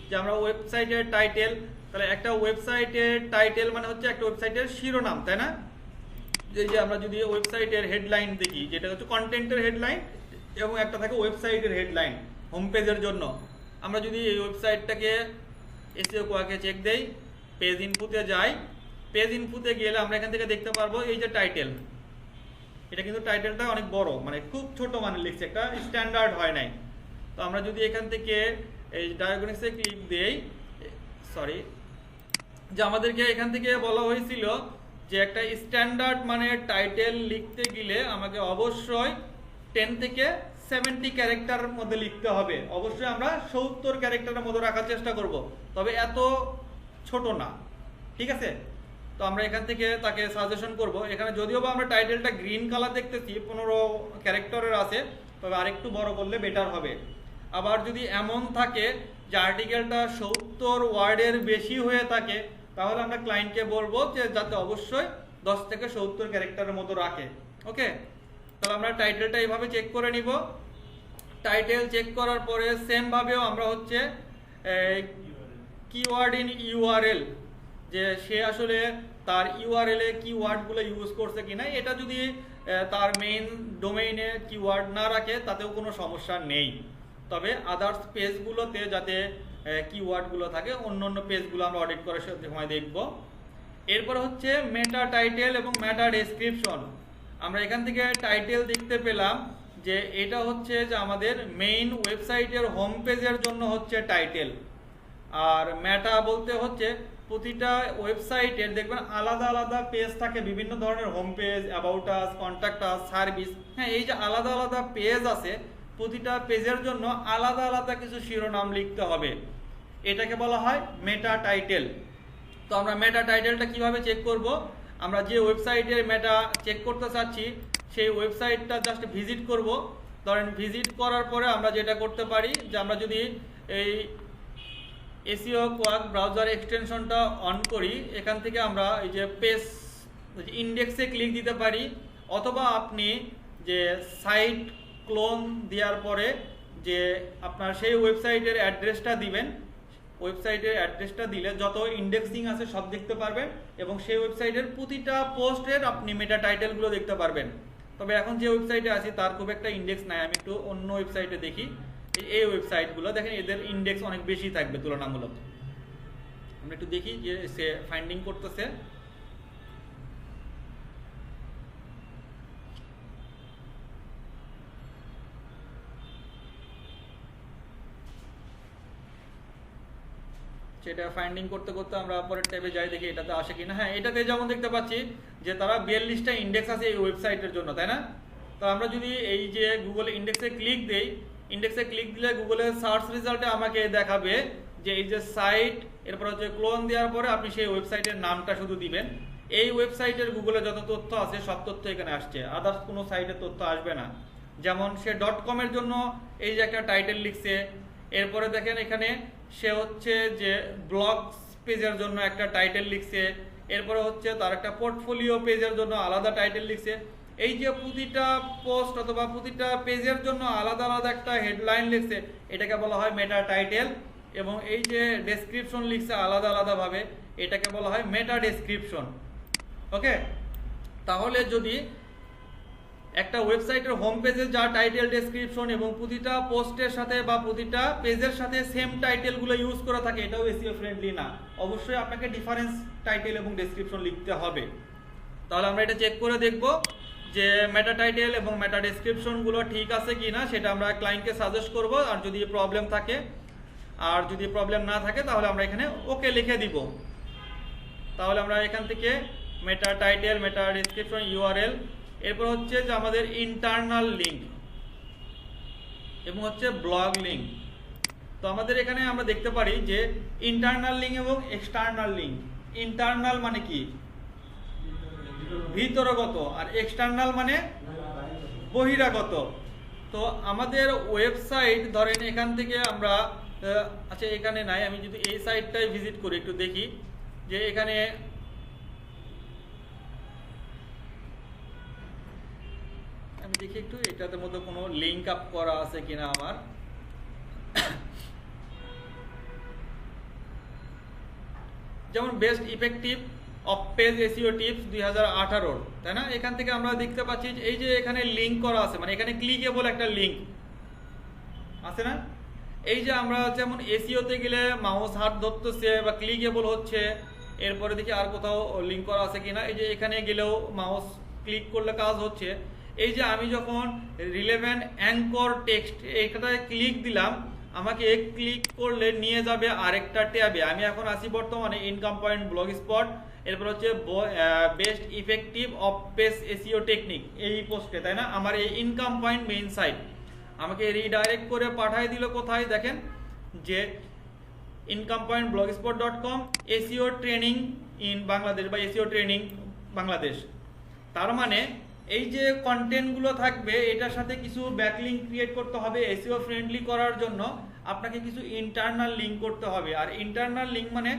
যে আমরা ওয়েবসাইটের টাইটেল, তাহলে একটা ওয়েবসাইটের টাইটেল মানে হচ্ছে একটা ওয়েবসাইটের শিরোনাম, তাই না? যে আমরা যদি ওয়েবসাইটের হেডলাইন দেখি, যেটা হচ্ছে কন্টেন্টের হেডলাইন, এবং একটা থাকে ওয়েবসাইটের হেডলাইন হোম পেজের জন্য। আমরা যদি এই ওয়েবসাইটটাকে এসইও কোয়াকে চেক দেই, পেজ ইনপুটে যাই, পেজ ইনপুটে গেলে আমরা এখান থেকে দেখতে পারবো এই যে টাইটেল, এটা কিন্তু টাইটেলটা অনেক বড়, মানে খুব ছোট মানে লিখছে, একটা স্ট্যান্ডার্ড হয় নাই। তো আমরা যদি এখান থেকে এই ডায়াগনিক্সে ক্লিক দেই, সরি, যে আমাদেরকে এখান থেকে বলা হয়েছিল যে একটা স্ট্যান্ডার্ড মানে টাইটেল লিখতে গেলে আমাকে অবশ্যই 10 থেকে 70 ক্যারেক্টারের মধ্যে লিখতে হবে। অবশ্যই আমরা 70 ক্যারেক্টারের মধ্যে রাখার চেষ্টা করব, তবে এত ছোট না, ঠিক আছে? তো আমরা এখান থেকে তাকে সাজেশন করব। এখানে যদিও বা আমরা টাইটেলটা গ্রিন কালার দেখতেছি, 15 ক্যারেক্টারের আছে, তবে আরেকটু বড় করলে বেটার হবে। আবার যদি এমন থাকে যে আর্টিকেলটা 70 ওয়ার্ডের বেশি হয়ে থাকে, তাহলে আমরা ক্লায়েন্টকে বলবো যে যাতে অবশ্যই 10 থেকে 70 ক্যারেক্টারের মতো রাখে। ওকে, তাহলে আমরা টাইটেলটা এইভাবে চেক করে নিব। টাইটেল চেক করার পরে সেম ভাবেও আমরা হচ্ছে কিওয়ার্ড ইন ইউআরএল, যে সে আসলে তার ইউআরএল এ কিওয়ার্ডগুলো ইউজ করছে কিনা, এটা যদি তার মেইন ডোমেইনে কিওয়ার্ড না রাখে তাতেও কোনো সমস্যা নেই। তবে আদার্স পেজগুলোতে যাতে কিওয়ার্ডগুলো থাকে, অন্য অন্য পেজগুলো আমরা অডিট করার সময় দেখব। এরপর হচ্ছে মেটা টাইটেল এবং মেটা ডেসক্রিপশন। আমরা এখান থেকে টাইটেল দেখতে পেলাম যে এটা হচ্ছে যে আমাদের মেইন ওয়েবসাইটের হোম পেজের জন্য হচ্ছে টাইটেল। আর মেটা বলতে হচ্ছে প্রতিটা ওয়েবসাইটের দেখবেন আলাদা আলাদা পেজ থাকে, বিভিন্ন ধরনের home page, about us, contact us, service. হ্যাঁ, এই যে আলাদা আলাদা পেজ আছে, প্রতিটা পেজের জন্য আলাদা আলাদা কিছু শিরোনাম লিখতে হবে, এটাকে বলা হয় মেটা টাইটেল। তো আমরা মেটা টাইটেলটা কিভাবে চেক করব? আমরা যে ওয়েবসাইটের মেটা চেক করতে চাচ্ছি সেই ওয়েবসাইটটা জাস্ট ভিজিট করব। ধরেন ভিজিট করার পরে আমরা যেটা করতে পারি যে আমরা যদি এই এসইও কোয়াক ব্রাউজার এক্সটেনশনটা অন করি, এখান থেকে আমরা এই যে পেজ ইন্ডেক্সে ক্লিক দিতে পারি, অথবা আপনি যে সাইট ক্লোন দেওয়ার পরে যে আপনার সেই ওয়েবসাইটের অ্যাড্রেসটা দিবেন, ওয়েবসাইটের অ্যাড্রেসটা দিলে যত ইন্ডেক্সিং আছে সব দেখতে পারবেন, এবং সেই ওয়েবসাইটের প্রতিটা পোস্টের আপনি মেটা টাইটেলগুলো দেখতে পারবেন। তবে এখন যে ওয়েবসাইটে আছি তার খুব একটা ইন্ডেক্স নাই, আমি একটু অন্য ওয়েবসাইটে দেখি। এই ওয়েবসাইটগুলো দেখেন এদের ইন্ডেক্স অনেক বেশি থাকবে তুলনামূলক। আমরা একটু দেখি যে সে ফাইন্ডিং করতেছে। সেটা ফাইন্ডিং করতে করতে আমরা পরের ট্যাবে যাই, দেখি এটাতে আসে কিনা। হ্যাঁ, এটাতে যেমন দেখতে পাচ্ছি যে তারা 42টা ইন্ডেক্স আছে এই ওয়েবসাইটের জন্য, তাই না? তো আমরা যদি এই যে গুগল ইন্ডেক্সে ক্লিক দেই, ইন্ডেক্সে ক্লিক দিলে গুগলের সার্চ রেজাল্টে আমাকে দেখাবে যে এই যে সাইট, এরপর হচ্ছে ক্লোন দেওয়ার পরে আপনি সেই ওয়েবসাইটের নামটা শুধু দিবেন। এই ওয়েবসাইটের গুগলে যত তথ্য আছে সব তথ্য এখানে আসছে, আদার্স কোনো সাইটের তথ্য আসবে না। যেমন সে .com এর জন্য এই যে একটা টাইটেল লিখছে, এরপরে দেখেন এখানে সে হচ্ছে যে ব্লগ পেজের জন্য একটা টাইটেল লিখছে, এরপরে হচ্ছে তার একটা পোর্টফোলিও পেজের জন্য আলাদা টাইটেল লিখছে। এই যে প্রতিটা পোস্ট অথবা প্রতিটা পেজের জন্য আলাদা আলাদা একটা হেডলাইন লিখছে, এটাকে বলা হয় মেটা টাইটেল। এবং এই যে ডেসক্রিপশন লিখছে আলাদা আলাদাভাবে, এটাকে বলা হয় মেটা ডেসক্রিপশন। ওকে, তাহলে যদি একটা ওয়েবসাইটের হোম পেজে যা টাইটেল ডেসক্রিপশন এবং প্রতিটা পোস্টের সাথে বা প্রতিটা পেজের সাথে সেম টাইটেলগুলো ইউজ করা থাকে, এটাও এসইও ফ্রেন্ডলি না। অবশ্যই আপনাকে ডিফারেন্স টাইটেল এবং ডেসক্রিপশন লিখতে হবে। তাহলে আমরা এটা চেক করে দেখব যে মেটা টাইটেল এবং মেটা ডেসক্রিপশনগুলো ঠিক আছে কিনা, সেটা আমরা ক্লায়েন্টকে সাজেস্ট করব। আর যদি প্রবলেম থাকে, আর যদি প্রবলেম না থাকে, তাহলে আমরা এখানে ওকে লিখে দিব। তাহলে আমরা এখান থেকে মেটা টাইটেল, মেটা ডেসক্রিপশন, ইউআরএল, এরপর হচ্ছে যে আমাদের ইন্টারনাল লিঙ্ক এবং হচ্ছে ব্লগ লিঙ্ক। তো আমাদের এখানে আমরা দেখতে পারি যে ইন্টারনাল লিঙ্ক এবং এক্সটার্নাল লিঙ্ক। ইন্টারনাল মানে কি? ভিতরগত, আর এক্সটার্নাল মানে বহিরাগত। তো আমাদের ওয়েবসাইট ধরেন এখান থেকে আমরা, আচ্ছা এখানে নাই, আমি যদি এই সাইটটাই ভিজিট করি একটু দেখি যে এখানে আমি দেখি একটু এটাতে মধ্যে কোনো লিঙ্ক আপ করা আছে কিনা আমার। যেমন best effective of page SEO tips 2018, তাই না? এখান থেকে আমরা দেখতে পাচ্ছি এই যে এখানে লিঙ্ক করা আছে, মানে এখানে ক্লিকেবল একটা লিঙ্ক আছে না? এই যে আমরা যেমন এসইওতে গেলে মাউস হাত ধরতেছে বা ক্লিকেবল হচ্ছে, এরপরে দেখি আর কোথাও লিঙ্ক করা আছে কিনা। এই যে এখানে গেলেও মাউস ক্লিক করলে কাজ হচ্ছে। এই যে আমি যখন রিলেভেন্ট অ্যাঙ্কর টেক্সট এখানে ক্লিক দিলাম, আমাকে ক্লিক করলে নিয়ে যাবে আরেকটা ট্যাবে। আমি এখন আছি বর্তমানে ইনকাম পয়েন্ট ব্লগ স্পট, এরপর হচ্ছে best effective of page SEO technique এই পোস্টে, তাই না? আমার এই ইনকাম পয়েন্ট মেইন সাইট আমাকে রিডাইরেক্ট করে পাঠিয়ে দিল কোথায় দেখেন, যে incompointblogspot.com SEO training in Bangladesh বা এসইও ট্রেনিং বাংলাদেশ। তার মানে এই যে কন্টেন্টগুলো থাকবে এটার সাথে কিছু ব্যাকলিঙ্ক ক্রিয়েট করতে হবে। এসইও ফ্রেন্ডলি করার জন্য আপনাকে কিছু ইন্টারনাল লিঙ্ক করতে হবে। আর ইন্টারনাল লিঙ্ক মানে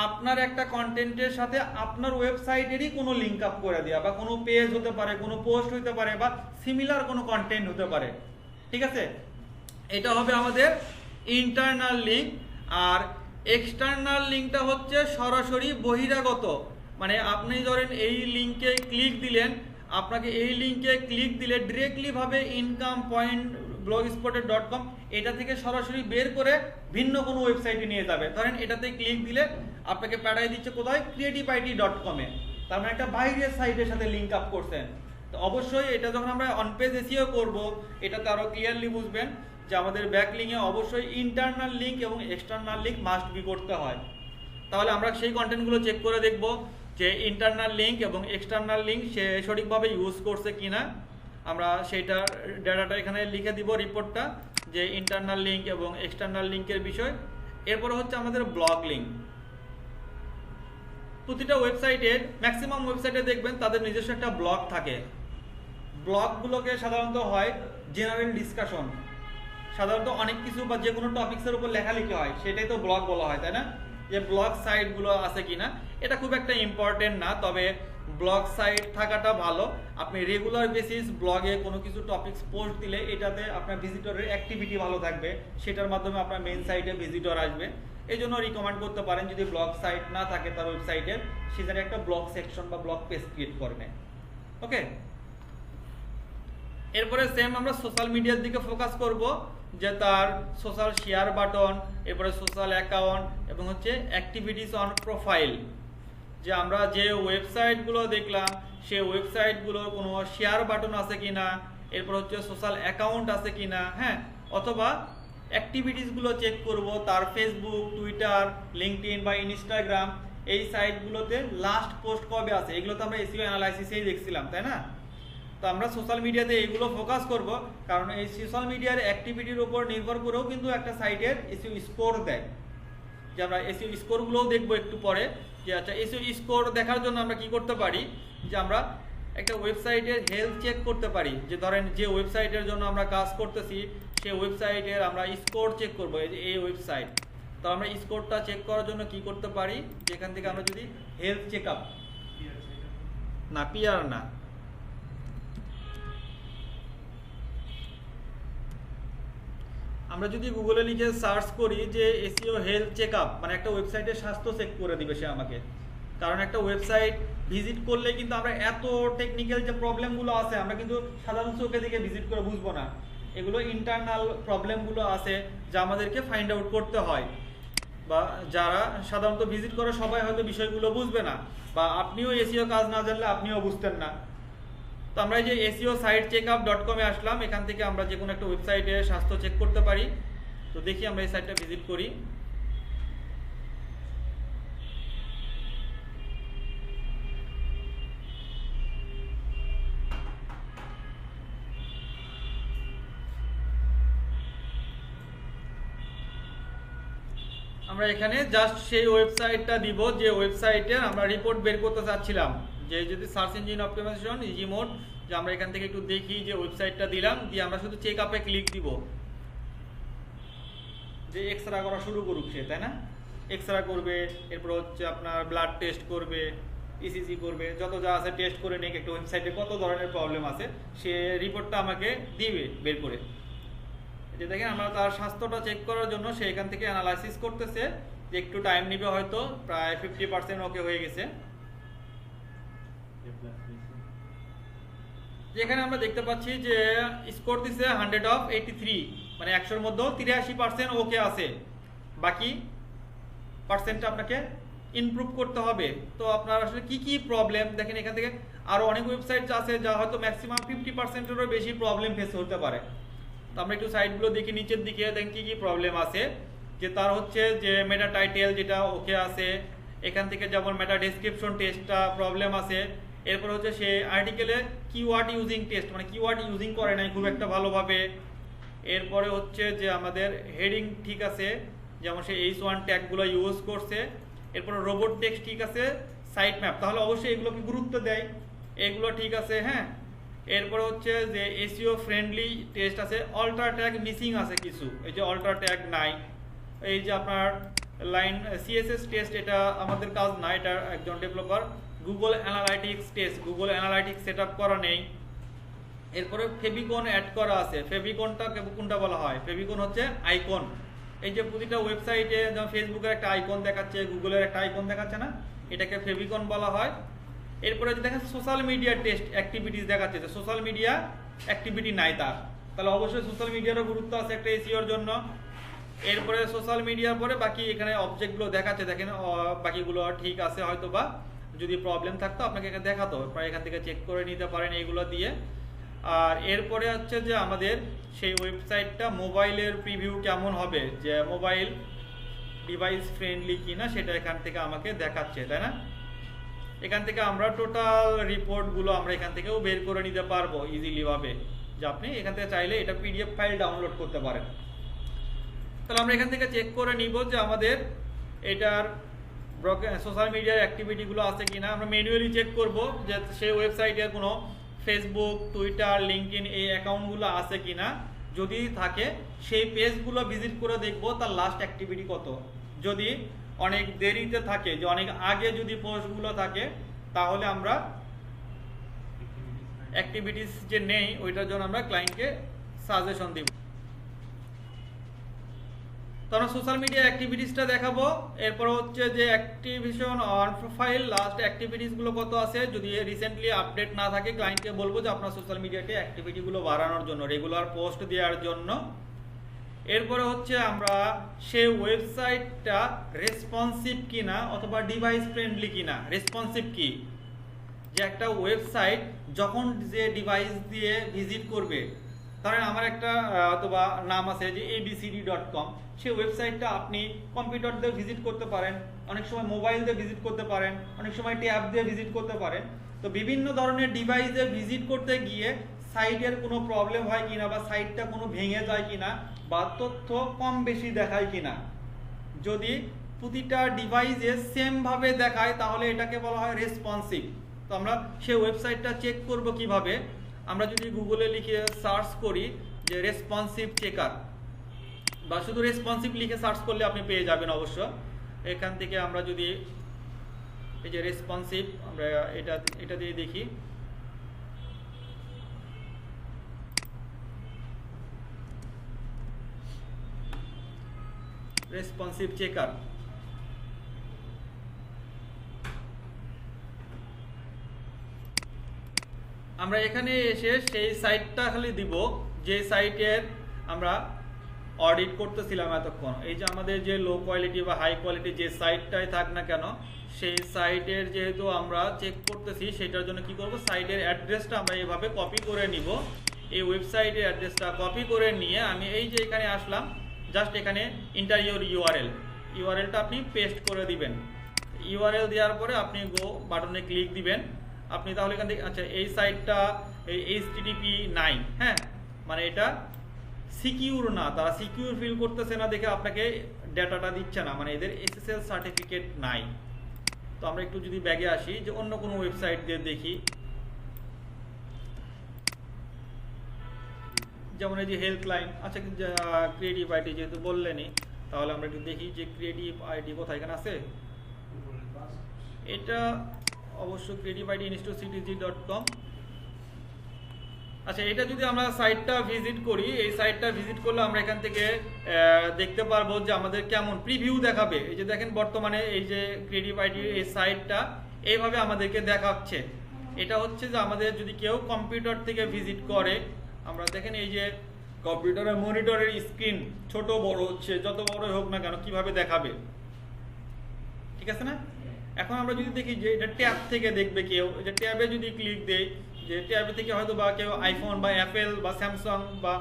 আপনার একটা কন্টেন্টের সাথে আপনার ওয়েবসাইটেরই কোনো লিঙ্ক আপ করে দেওয়া, বা কোনো পেজ হতে পারে, কোনো পোস্ট হতে পারে, বা সিমিলার কোনো কন্টেন্ট হতে পারে। ঠিক আছে, এটা হবে আমাদের ইন্টারনাল লিঙ্ক। আর এক্সটার্নাল লিঙ্কটা হচ্ছে সরাসরি বহিরাগত, মানে আপনি ধরেন এই লিঙ্কে ক্লিক দিলেন, আপনাকে এই লিঙ্কে ক্লিক দিলে ডিরেক্টলি ভাবে ইনকাম পয়েন্ট blogspot.com এটা থেকে সরাসরি বের করে ভিন্ন কোনো ওয়েবসাইটে নিয়ে যাবে। ধরেন এটাতে ক্লিক দিলে আপনাকে পাঠিয়ে দিচ্ছে কোথায়, creativity.com এ। তার মানে একটা বাইরের সাইটের সাথে লিঙ্ক আপ করছেন। তো অবশ্যই এটা যখন আমরা অন পেজ এসইও করব, এটাতে আরো ক্লিয়ারলি বুঝবেন যে আমাদের ব্যাকলিঙ্কে অবশ্যই ইন্টারনাল লিঙ্ক এবং এক্সটার্নাল লিঙ্ক মাস্ট বি করতে হয়। তাহলে আমরা সেই কন্টেন্টগুলো চেক করে দেখব যে ইন্টারনাল লিঙ্ক এবং এক্সটার্নাল লিঙ্ক সে সঠিকভাবে ইউজ করছে কিনা। আমরা সেইটা ডাটাটা এখানে লিখে দিব রিপোর্টটা, যে ইন্টারনাল লিঙ্ক এবং এক্সটার্নাল লিঙ্কের বিষয়। এরপরে হচ্ছে আমাদের ব্লগ লিঙ্ক। প্রতিটা ওয়েবসাইটের, ম্যাক্সিমাম ওয়েবসাইটে দেখবেন তাদের নিজস্ব একটা ব্লগ থাকে। ব্লগগুলোকে সাধারণত হয় জেনারেল ডিসকাশন, সাধারণত অনেক কিছু বা যে কোনো টপিক্সের উপর লেখালেখি হয়, সেটাই তো ব্লগ বলা হয়, তাই না? যে ব্লগ সাইটগুলো আছে কিনা এটা খুব একটা ইম্পর্টেন্ট না, তবে ব্লগ সাইট থাকাটা ভালো। আপনি রেগুলার বেসিস ব্লগে কোনো কিছু টপিকস পোস্ট দিলে এটাতে আপনার ভিজিটরের অ্যাক্টিভিটি ভালো থাকবে, সেটার মাধ্যমে আপনার মেইন সাইটে ভিজিটর আসবে। এই জন্য রিকমেন্ড করতে পারেন যদি ব্লগ সাইট না থাকে তার ওয়েবসাইটের, সেখানে একটা ব্লগ সেকশন বা ব্লগ পেজ ক্রিয়েট করবে। ওকে, এরপরে সেম আমরা সোশ্যাল মিডিয়ার দিকে ফোকাস করব, যে তার সোশ্যাল শেয়ার বাটন, এরপরে সোশ্যাল অ্যাকাউন্ট এবং হচ্ছে অ্যাক্টিভিটিস অন প্রোফাইল। যে আমরা যে ওয়েবসাইটগুলো দেখলাম সেই ওয়েবসাইটগুলোর কোনো শেয়ার বাটন আছে কিনা, এরপর হচ্ছে সোশ্যাল অ্যাকাউন্ট আছে কিনা, হ্যাঁ, অথবা অ্যাক্টিভিটিসগুলো চেক করব, তার ফেসবুক, টুইটার, লিঙ্কডইন বা ইনস্টাগ্রাম এই সাইটগুলোতে লাস্ট পোস্ট কবে আছে, এগুলো তো আমরা এসইও অ্যানালাইসিসেই দেখছিলাম, তাই না? তো আমরা সোশ্যাল মিডিয়াতে এইগুলো ফোকাস করব, কারণ এই সোশ্যাল মিডিয়ার অ্যাক্টিভিটির উপর নির্ভর করেও কিন্তু একটা সাইটের এসইও স্কোর দেয়। যে আমরা এসইও স্কোরগুলোও দেখবো একটু পরে, যে আচ্ছা এসইও স্কোর দেখার জন্য আমরা কি করতে পারি, যে আমরা একটা ওয়েবসাইটের হেলথ চেক করতে পারি। যে ধরেন যে ওয়েবসাইটের জন্য আমরা কাজ করতেছি সেই ওয়েবসাইটের আমরা স্কোর চেক করবো, এই ওয়েবসাইট। তো আমরা স্কোরটা চেক করার জন্য কি করতে পারি, যেখান থেকে আমরা যদি হেলথ চেক আপ না, পিআর না, আমরা যদি গুগলে লিখে সার্চ করি যে এসইও হেলথ চেক আপ, মানে একটা ওয়েবসাইটের স্বাস্থ্য চেক করে দিবে সে আমাকে। কারণ একটা ওয়েবসাইট ভিজিট করলে কিন্তু আমরা এত টেকনিক্যাল যে প্রবলেমগুলো আছে আমরা কিন্তু সাধারণ চোখে দিকে ভিজিট করে বুঝবো না, এগুলো ইন্টারনাল প্রবলেমগুলো আছে যা আমাদেরকে ফাইন্ড আউট করতে হয়। বা যারা সাধারণত ভিজিট করে সবাই হয়তো বিষয়গুলো বুঝবে না, বা আপনিও এসইও কাজ না জানলে আপনিও বুঝতেন না। তো আমরা এই যে SEOSiteCheckup.com এ আসলাম, এখান থেকে আমরা যে কোনো একটা ওয়েবসাইটে স্বাস্থ্য চেক করতে পারি। তো দেখি আমরা এই সাইটটা ভিজিট করি। আমরা এখানে জাস্ট সেই ওয়েবসাইটটা দিব যে ওয়েবসাইটে আমরা রিপোর্ট বের করতে চাচ্ছিলাম, যে যদি search engine optimisation easy mode, যে আমরা এখান থেকে একটু দেখি যে ওয়েবসাইটটা দিলাম, দিয়ে আমরা শুধু চেক আপে ক্লিক দিব, যে এক্সরা করা শুরু করুক সে, তাই না? এক্সরা করবে, এরপর হচ্ছে আপনার ব্লাড টেস্ট করবে, ইসিজি করবে, যত যা আছে টেস্ট করে নিয়ে একটা ওয়েবসাইটে কত ধরনের প্রবলেম আছে সে রিপোর্টটা আমাকে দিবে বের করে। যে দেখেন আমরা তার স্বাস্থ্যটা চেক করার জন্য সে এখান থেকে অ্যানালাইসিস করতেছে, যে একটু টাইম নিবে, হয়তো প্রায় 50% ওকে হয়ে গেছে। যেখানে আমরা দেখতে পাচ্ছি যে স্কোর দিছে 100/83, মানে 100-এর মধ্যে 83% ওকে আছে, বাকি পার্সেন্টটা আপনাকে ইমপ্রুভ করতে হবে। তো আপনার আসলে কি কি প্রবলেম দেখেন, এখান থেকে আরো অনেক ওয়েবসাইট আছে যা হয়তো ম্যাক্সিমাম 50%-এরও বেশি প্রবলেম ফেস হতে পারে। তো আমরা একটু সাইটগুলো দেখি, নিচের দিকে দেখেন কি কি প্রবলেম আছে। যে তার হচ্ছে যে মেটা টাইটেল যেটা ওকে আছে, এখান থেকে যেমন মেটা ডেসক্রিপশন টেস্টটা প্রবলেম আছে। এরপর হচ্ছে সে আর্টিকেলে কিওয়ার্ড ইউজিং টেস্ট, মানে কিওয়ার্ড ইউজিং করে নাই খুব একটা ভালোভাবে। এরপরে হচ্ছে যে আমাদের হেডিং ঠিক আছে, যেমন সে H1 ট্যাগগুলো ইউজ করছে। এরপর রোবট টেক্সট ঠিক আছে, সাইট ম্যাপ, তাহলে অবশ্যই এগুলোকে গুরুত্ব দেয়, এগুলো ঠিক আছে, হ্যাঁ। এরপরে হচ্ছে যে এসইও ফ্রেন্ডলি টেস্ট আছে, অল্টার ট্যাগ মিসিং আছে কিছু, এই যে অল্টার ট্যাগ নাই। এই যে আপনার লাইন সিএসএস টেস্ট, এটা আমাদের কাজ না, এটা একজন developer. Google analytics test, Google analytics set up করা নেই। এরপরে ফেভিকন অ্যাড করা আছে, ফেভিকনটা কোনটা বলা হয়, ফেভিকন হচ্ছে আইকন। এই যে প্রতিটা ওয়েবসাইটে যেমন ফেসবুকের একটা আইকন দেখাচ্ছে, গুগলের একটা আইকন দেখাচ্ছে না, এটাকে ফেভিকন বলা হয়। এরপরে যদি দেখেন সোশ্যাল মিডিয়া টেস্ট অ্যাক্টিভিটিস দেখাচ্ছে, যে সোশ্যাল মিডিয়া অ্যাক্টিভিটি নাই তার, তাহলে অবশ্যই সোশ্যাল মিডিয়ারও গুরুত্ব আছে একটা এসইওর জন্য। এরপরে সোশ্যাল মিডিয়ার পরে বাকি এখানে অবজেক্টগুলো দেখাচ্ছে, দেখেন বাকিগুলো ঠিক আছে হয়তো, বা যদি প্রবলেম থাকতো আপনাকে এখানে দেখাতো, প্রায় এখান থেকে চেক করে নিতে পারেন এইগুলো দিয়ে। আর এরপরে হচ্ছে যে আমাদের সেই ওয়েবসাইটটা মোবাইলের প্রিভিউ কেমন হবে, যে মোবাইল ডিভাইস ফ্রেন্ডলি কিনা সেটা এখান থেকে আমাকে দেখাচ্ছে, তাই না? এখান থেকে আমরা টোটাল রিপোর্টগুলো আমরা এখান থেকেও বের করে নিতে পারবো ইজিলি ভাবে, যে আপনি এখান থেকে চাইলে এটা পিডিএফ ফাইল ডাউনলোড করতে পারেন। তাহলে আমরা এখান থেকে চেক করে নিব যে আমাদের এটার সোশ্যাল মিডিয়ার অ্যাক্টিভিটিগুলো আছে কিনা। আমরা ম্যানুয়ালি চেক করব যে সেই ওয়েবসাইটের কোনো ফেসবুক, টুইটার, লিঙ্কডইন এই অ্যাকাউন্টগুলো আছে কিনা। যদি থাকে সেই পেজগুলো ভিজিট করে দেখব তার লাস্ট অ্যাক্টিভিটি কত। যদি অনেক দেরিতে থাকে, যে অনেক আগে যদি পোস্টগুলো থাকে, তাহলে আমরা অ্যাক্টিভিটিস যে নেই ওইটার জন্য আমরা ক্লায়েন্টকে সাজেশন দিব। তো আমরা সোশ্যাল মিডিয়া অ্যাক্টিভিটিসটা দেখাবো। এরপর হচ্ছে যে অ্যাক্টিভিশন অন প্রোফাইল লাস্ট অ্যাক্টিভিটিসগুলো কত আছে, যদি রিসেন্টলি আপডেট না থাকে ক্লায়েন্টকে বলবো যে আপনার সোশ্যাল মিডিয়াতে অ্যাক্টিভিটিগুলো বাড়ানোর জন্য, রেগুলার পোস্ট দেওয়ার জন্য। এরপরে হচ্ছে আমরা সেই ওয়েবসাইটটা রেসপন্সিভ কিনা অথবা ডিভাইস ফ্রেন্ডলি কিনা। রেসপন্সিভ কি, যে একটা ওয়েবসাইট যখন যে ডিভাইস দিয়ে ভিজিট করবে ধরেন আমার একটা অথবা নাম আছে যে abcd.com, সেই ওয়েবসাইটটা আপনি কম্পিউটার দিয়ে ভিজিট করতে পারেন, অনেক সময় মোবাইল দিয়ে ভিজিট করতে পারেন, অনেক সময় ট্যাব দিয়ে ভিজিট করতে পারেন। তো বিভিন্ন ধরনের ডিভাইসে ভিজিট করতে গিয়ে সাইটের কোনো প্রবলেম হয় কিনা, বা সাইটটা কোনো ভেঙে যায় কিনা, বা তথ্য কম বেশি দেখায় কিনা, যদি প্রতিটা ডিভাইসে সেম ভাবে দেখায় তাহলে এটাকে বলা হয় রেসপন্সিভ। তো আমরা সেই ওয়েবসাইটটা চেক করব কিভাবে, আমরা যদি গুগলে লিখে সার্চ করি যে রেসপন্সিভ চেকার, বা শুধু রেসপন্সিভ লিখে সার্চ করলে আপনি পেয়ে যাবেন অবশ্য। এখান থেকে আমরা যদি এই যে রেসপন্সিভ, আমরা এটা দিয়ে দেখি, রেসপন্সিভ চেকার। আমরা এখানে এসে সেই সাইটটা খালি দিব যে সাইটের আমরা অডিট করতেছিলাম এতক্ষণ। এই যে আমাদের যে লো কোয়ালিটি বা হাই কোয়ালিটি যে সাইটটাই থাক না কেন, সেই সাইটের যেহেতু আমরা চেক করতেছি, সেটার জন্য কি করব, সাইটের অ্যাড্রেসটা আমরা এইভাবে কপি করে নিব। এই ওয়েবসাইটের অ্যাড্রেসটা কপি করে নিয়ে আমি এই যে এখানে আসলাম, জাস্ট এখানে ইন্টার ইউর ইউআরএলটা আপনি পেস্ট করে দিবেন। ইউআরএল দেওয়ার পরে আপনি গো বাটনে ক্লিক দিবেন। আপনি তাহলে এখান থেকে, আচ্ছা এই সাইটটা এই HTTP নাই, হ্যাঁ, মানে এটা সিকিউর না, তারা সিকিউর ফিল করতেছে না দেখে আপনাকে ডাটাটা দিচ্ছে না, মানে এদের SSL সার্টিফিকেট নাই। তো আমরা একটু যদি ব্যাগে আসি, যে অন্য কোনো ওয়েবসাইট দিয়ে দেখি, যেমন এই যে হেল্পলাইন, আচ্ছা ক্রিয়েটিভ আইটি যেহেতু বললেনই, তাহলে আমরা একটু দেখি যে ক্রিয়েটিভ আইটি কোথায় এখানে আছে। এটা অবশ্য creativeIDinstitutectg.com। আচ্ছা, এটা যদি আমরা সাইটটা ভিজিট করি, এই সাইটটা ভিজিট করলে আমরা এখান থেকে দেখতে পারবো যে আমাদের কেমন প্রিভিউ দেখাবে। এই যে দেখেন বর্তমানে এই যে ক্রিয়েটিভ আইডির এই সাইটটা এইভাবে আমাদেরকে দেখাচ্ছে। এটা হচ্ছে যে আমাদের যদি কেউ কম্পিউটার থেকে ভিজিট করে, আমরা দেখেন এই যে কম্পিউটারের মনিটরের স্ক্রিন ছোট বড় হচ্ছে, যত বড় হোক না কেন কিভাবে দেখাবে, ঠিক আছে না? এখন আমরা যদি দেখি যে এটা ট্যাব থেকে দেখবে কেউ, যে ট্যাবে যদি ক্লিক দেই, যে ট্যাবে থেকে হয়তো বা কেউ আইফোন বা অ্যাপেল বা স্যামসাং বা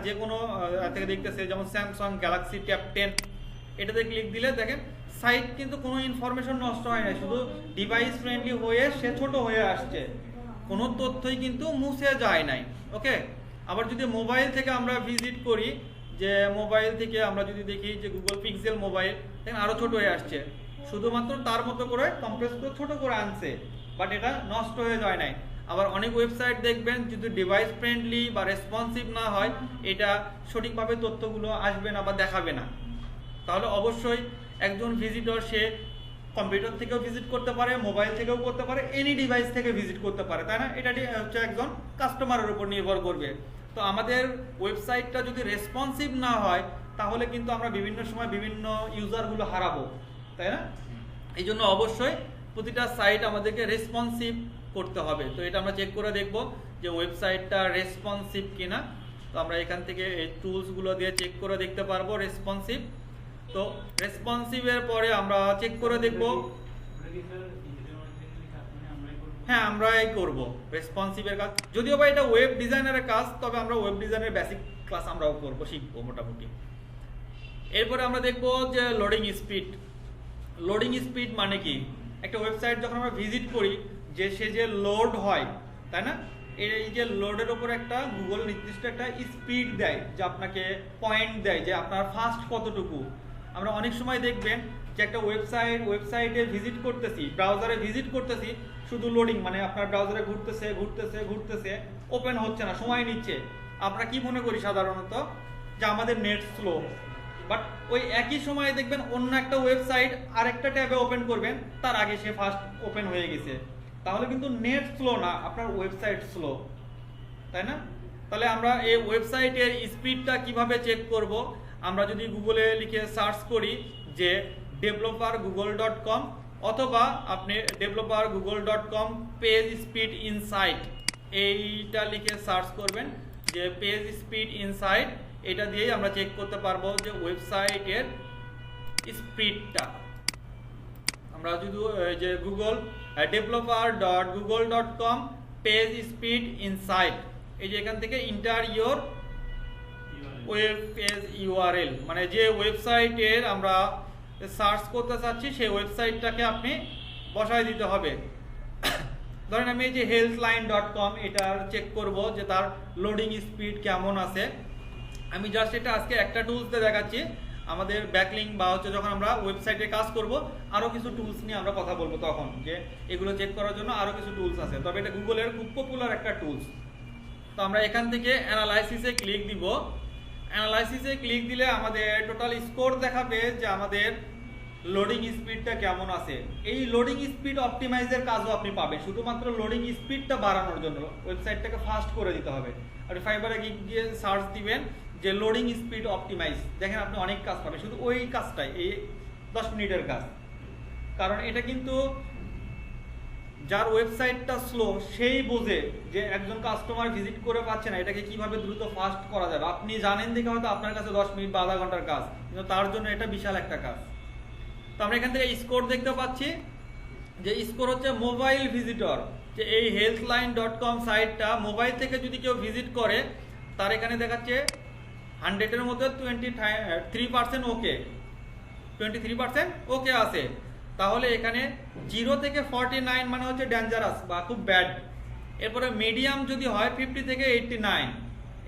যে কোনো থেকে দেখতেছে, যেমন স্যামসাং গ্যালাক্সি ট্যাব 10, এটাতে ক্লিক দিলে দেখেন সাইট কিন্তু কোনো ইনফরমেশন নষ্ট হয় না, শুধু ডিভাইস ফ্রেন্ডলি হয়ে সে ছোট হয়ে আসছে, কোনো তথ্যই কিন্তু মুছে যায় নাই। ওকে, আবার যদি মোবাইল থেকে আমরা ভিজিট করি, যে মোবাইল থেকে আমরা যদি দেখি যে গুগল পিক্সেল মোবাইল, দেখেন আরো ছোট হয়ে আসছে, শুধুমাত্র তার মতো করে কম্প্রেস করে ছোট করে আনছে, বাট এটা নষ্ট হয়ে যায় নাই। আবার অনেক ওয়েবসাইট দেখবেন যদি ডিভাইস ফ্রেন্ডলি বা রেসপন্সিভ না হয়, এটা সঠিকভাবে তথ্যগুলো আসবে না বা দেখাবে না। তাহলে অবশ্যই একজন ভিজিটর সে কম্পিউটার থেকেও ভিজিট করতে পারে, মোবাইল থেকেও করতে পারে, এনি ডিভাইস থেকে ভিজিট করতে পারে, তাই না? এটা হচ্ছে একজন কাস্টমারের উপর নির্ভর করবে। তো আমাদের ওয়েবসাইটটা যদি রেসপন্সিভ না হয়, তাহলে কিন্তু আমরা বিভিন্ন সময় বিভিন্ন ইউজারগুলো হারাবো, তাই না? এই জন্য অবশ্যই প্রতিটা সাইট আমাদেরকে রেসপন্সিভ করতে হবে। তো এটা আমরা চেক করে দেখব যে ওয়েবসাইটটা রেসপন্সিভ কিনা। তো আমরা এখান থেকে এই টুলসগুলো দিয়ে চেক করে দেখতে পারবো রেসপন্সিভ। তো রেসপন্সিভের পরে আমরা চেক করে দেখব, হ্যাঁ আমরাই করব রেসপন্সিভের কাজ, যদিও বা এটা ওয়েব ডিজাইনারের কাজ, তবে আমরা ওয়েব ডিজাইনের বেসিক ক্লাস আমরাও করবো, শিখবো মোটামুটি। এরপরে আমরা দেখব যে লোডিং স্পিড। লোডিং স্পিড মানে কি? একটা ওয়েবসাইট যখন আমরা ভিজিট করি, যে সে যে লোড হয়, তাই না? এই যে লোডের উপর একটা গুগল নির্দিষ্ট একটা স্পিড দেয়, যে আপনাকে পয়েন্ট দেয় যে আপনার ফাস্ট কতটুকু। আমরা অনেক সময় দেখবেন যে একটা ওয়েবসাইটে ভিজিট করতেছি, ব্রাউজারে ভিজিট করতেছি, শুধু লোডিং, মানে আপনার ব্রাউজারে ঘুরতেছে, ওপেন হচ্ছে না, সময় নিচ্ছে। আমরা কি মনে করি সাধারণত যে আমাদের নেট স্লো, বাট ওই একই সময়ে দেখবেন অন্য একটা ওয়েবসাইট আরেকটা ট্যাবে ওপেন করবেন, তার আগে সে ফার্স্ট ওপেন হয়ে গেছে। তাহলে কিন্তু নেট স্লো না, আপনার ওয়েবসাইট স্লো, তাই না? তাহলে আমরা এই ওয়েবসাইটের স্পিডটা কিভাবে চেক করব? আমরা যদি গুগলে লিখে সার্চ করি যে developergoogle.com, অথবা আপনি developergoogle.com পেজ স্পিড ইনসাইট, এইটা লিখে সার্চ করবেন যে পেজ স্পিড ইনসাইট, এটা দিয়েই আমরা চেক করতে পারবো যে ওয়েবসাইটের স্পিডটা। আমরা যদি যে Google developer.google.com page speed insight, এই যে এখান থেকে inter your web page URL, মানে যে ওয়েবসাইটের আমরা সার্চ করতে চাচ্ছি সেই ওয়েবসাইটটাকে আপনি বসায় দিতে হবে। ধরেন আমি এই যে healthline.com এটার চেক করব যে তার লোডিং স্পিড কেমন আছে। আমি জাস্ট এটা আজকে একটা টুলস দিয়ে দেখাচ্ছি। আমাদের ব্যাকলিং বা হচ্ছে যখন আমরা ওয়েবসাইটে কাজ করব আরও কিছু টুলস নিয়ে আমরা কথা বলবো তখন, যে এগুলো চেক করার জন্য আরও কিছু টুলস আছে, তবে এটা গুগলের খুব পপুলার একটা টুলস। তো আমরা এখান থেকে অ্যানালাইসিসে ক্লিক দিব। অ্যানালাইসিসে ক্লিক দিলে আমাদের টোটাল স্কোর দেখাবে যে আমাদের লোডিং স্পিডটা কেমন আছে। এই লোডিং স্পিড অপটিমাইজের কাজও আপনি পাবেন, শুধুমাত্র লোডিং স্পিডটা বাড়ানোর জন্য ওয়েবসাইটটাকে ফাস্ট করে দিতে হবে। আর ফাইবারে গিয়ে সার্চ দিবেন যে লোডিং স্পিড অপটিমাইজ, দেখেন আপনি অনেক কাজ পাবেন, শুধু ওই কাজটাই, এই 10 মিনিটের কাজ। কারণ এটা কিন্তু যার ওয়েবসাইটটা স্লো সেই বোঝে যে একজন কাস্টমার ভিজিট করে পাচ্ছে না, এটাকে কিভাবে দ্রুত ফাস্ট করা যাবে। আপনি জানেন দেখে হয়তো আপনার কাছে 10 মিনিট বা আধা ঘন্টার কাজ, কিন্তু তার জন্য এটা বিশাল একটা কাজ। তো আমরা এখান থেকে স্কোর দেখতে পাচ্ছি যে স্কোর হচ্ছে মোবাইল ভিজিটর, যে এই healthline.com সাইটটা মোবাইল থেকে যদি কেউ ভিজিট করে তার এখানে দেখাচ্ছে 100-এর মধ্যে 23% ওকে, 23% ওকে আছে। তাহলে এখানে 0 থেকে 49 মানে হচ্ছে ডেঞ্জারাস বা খুব ব্যাড। এরপরে মিডিয়াম যদি হয় 50 থেকে 89,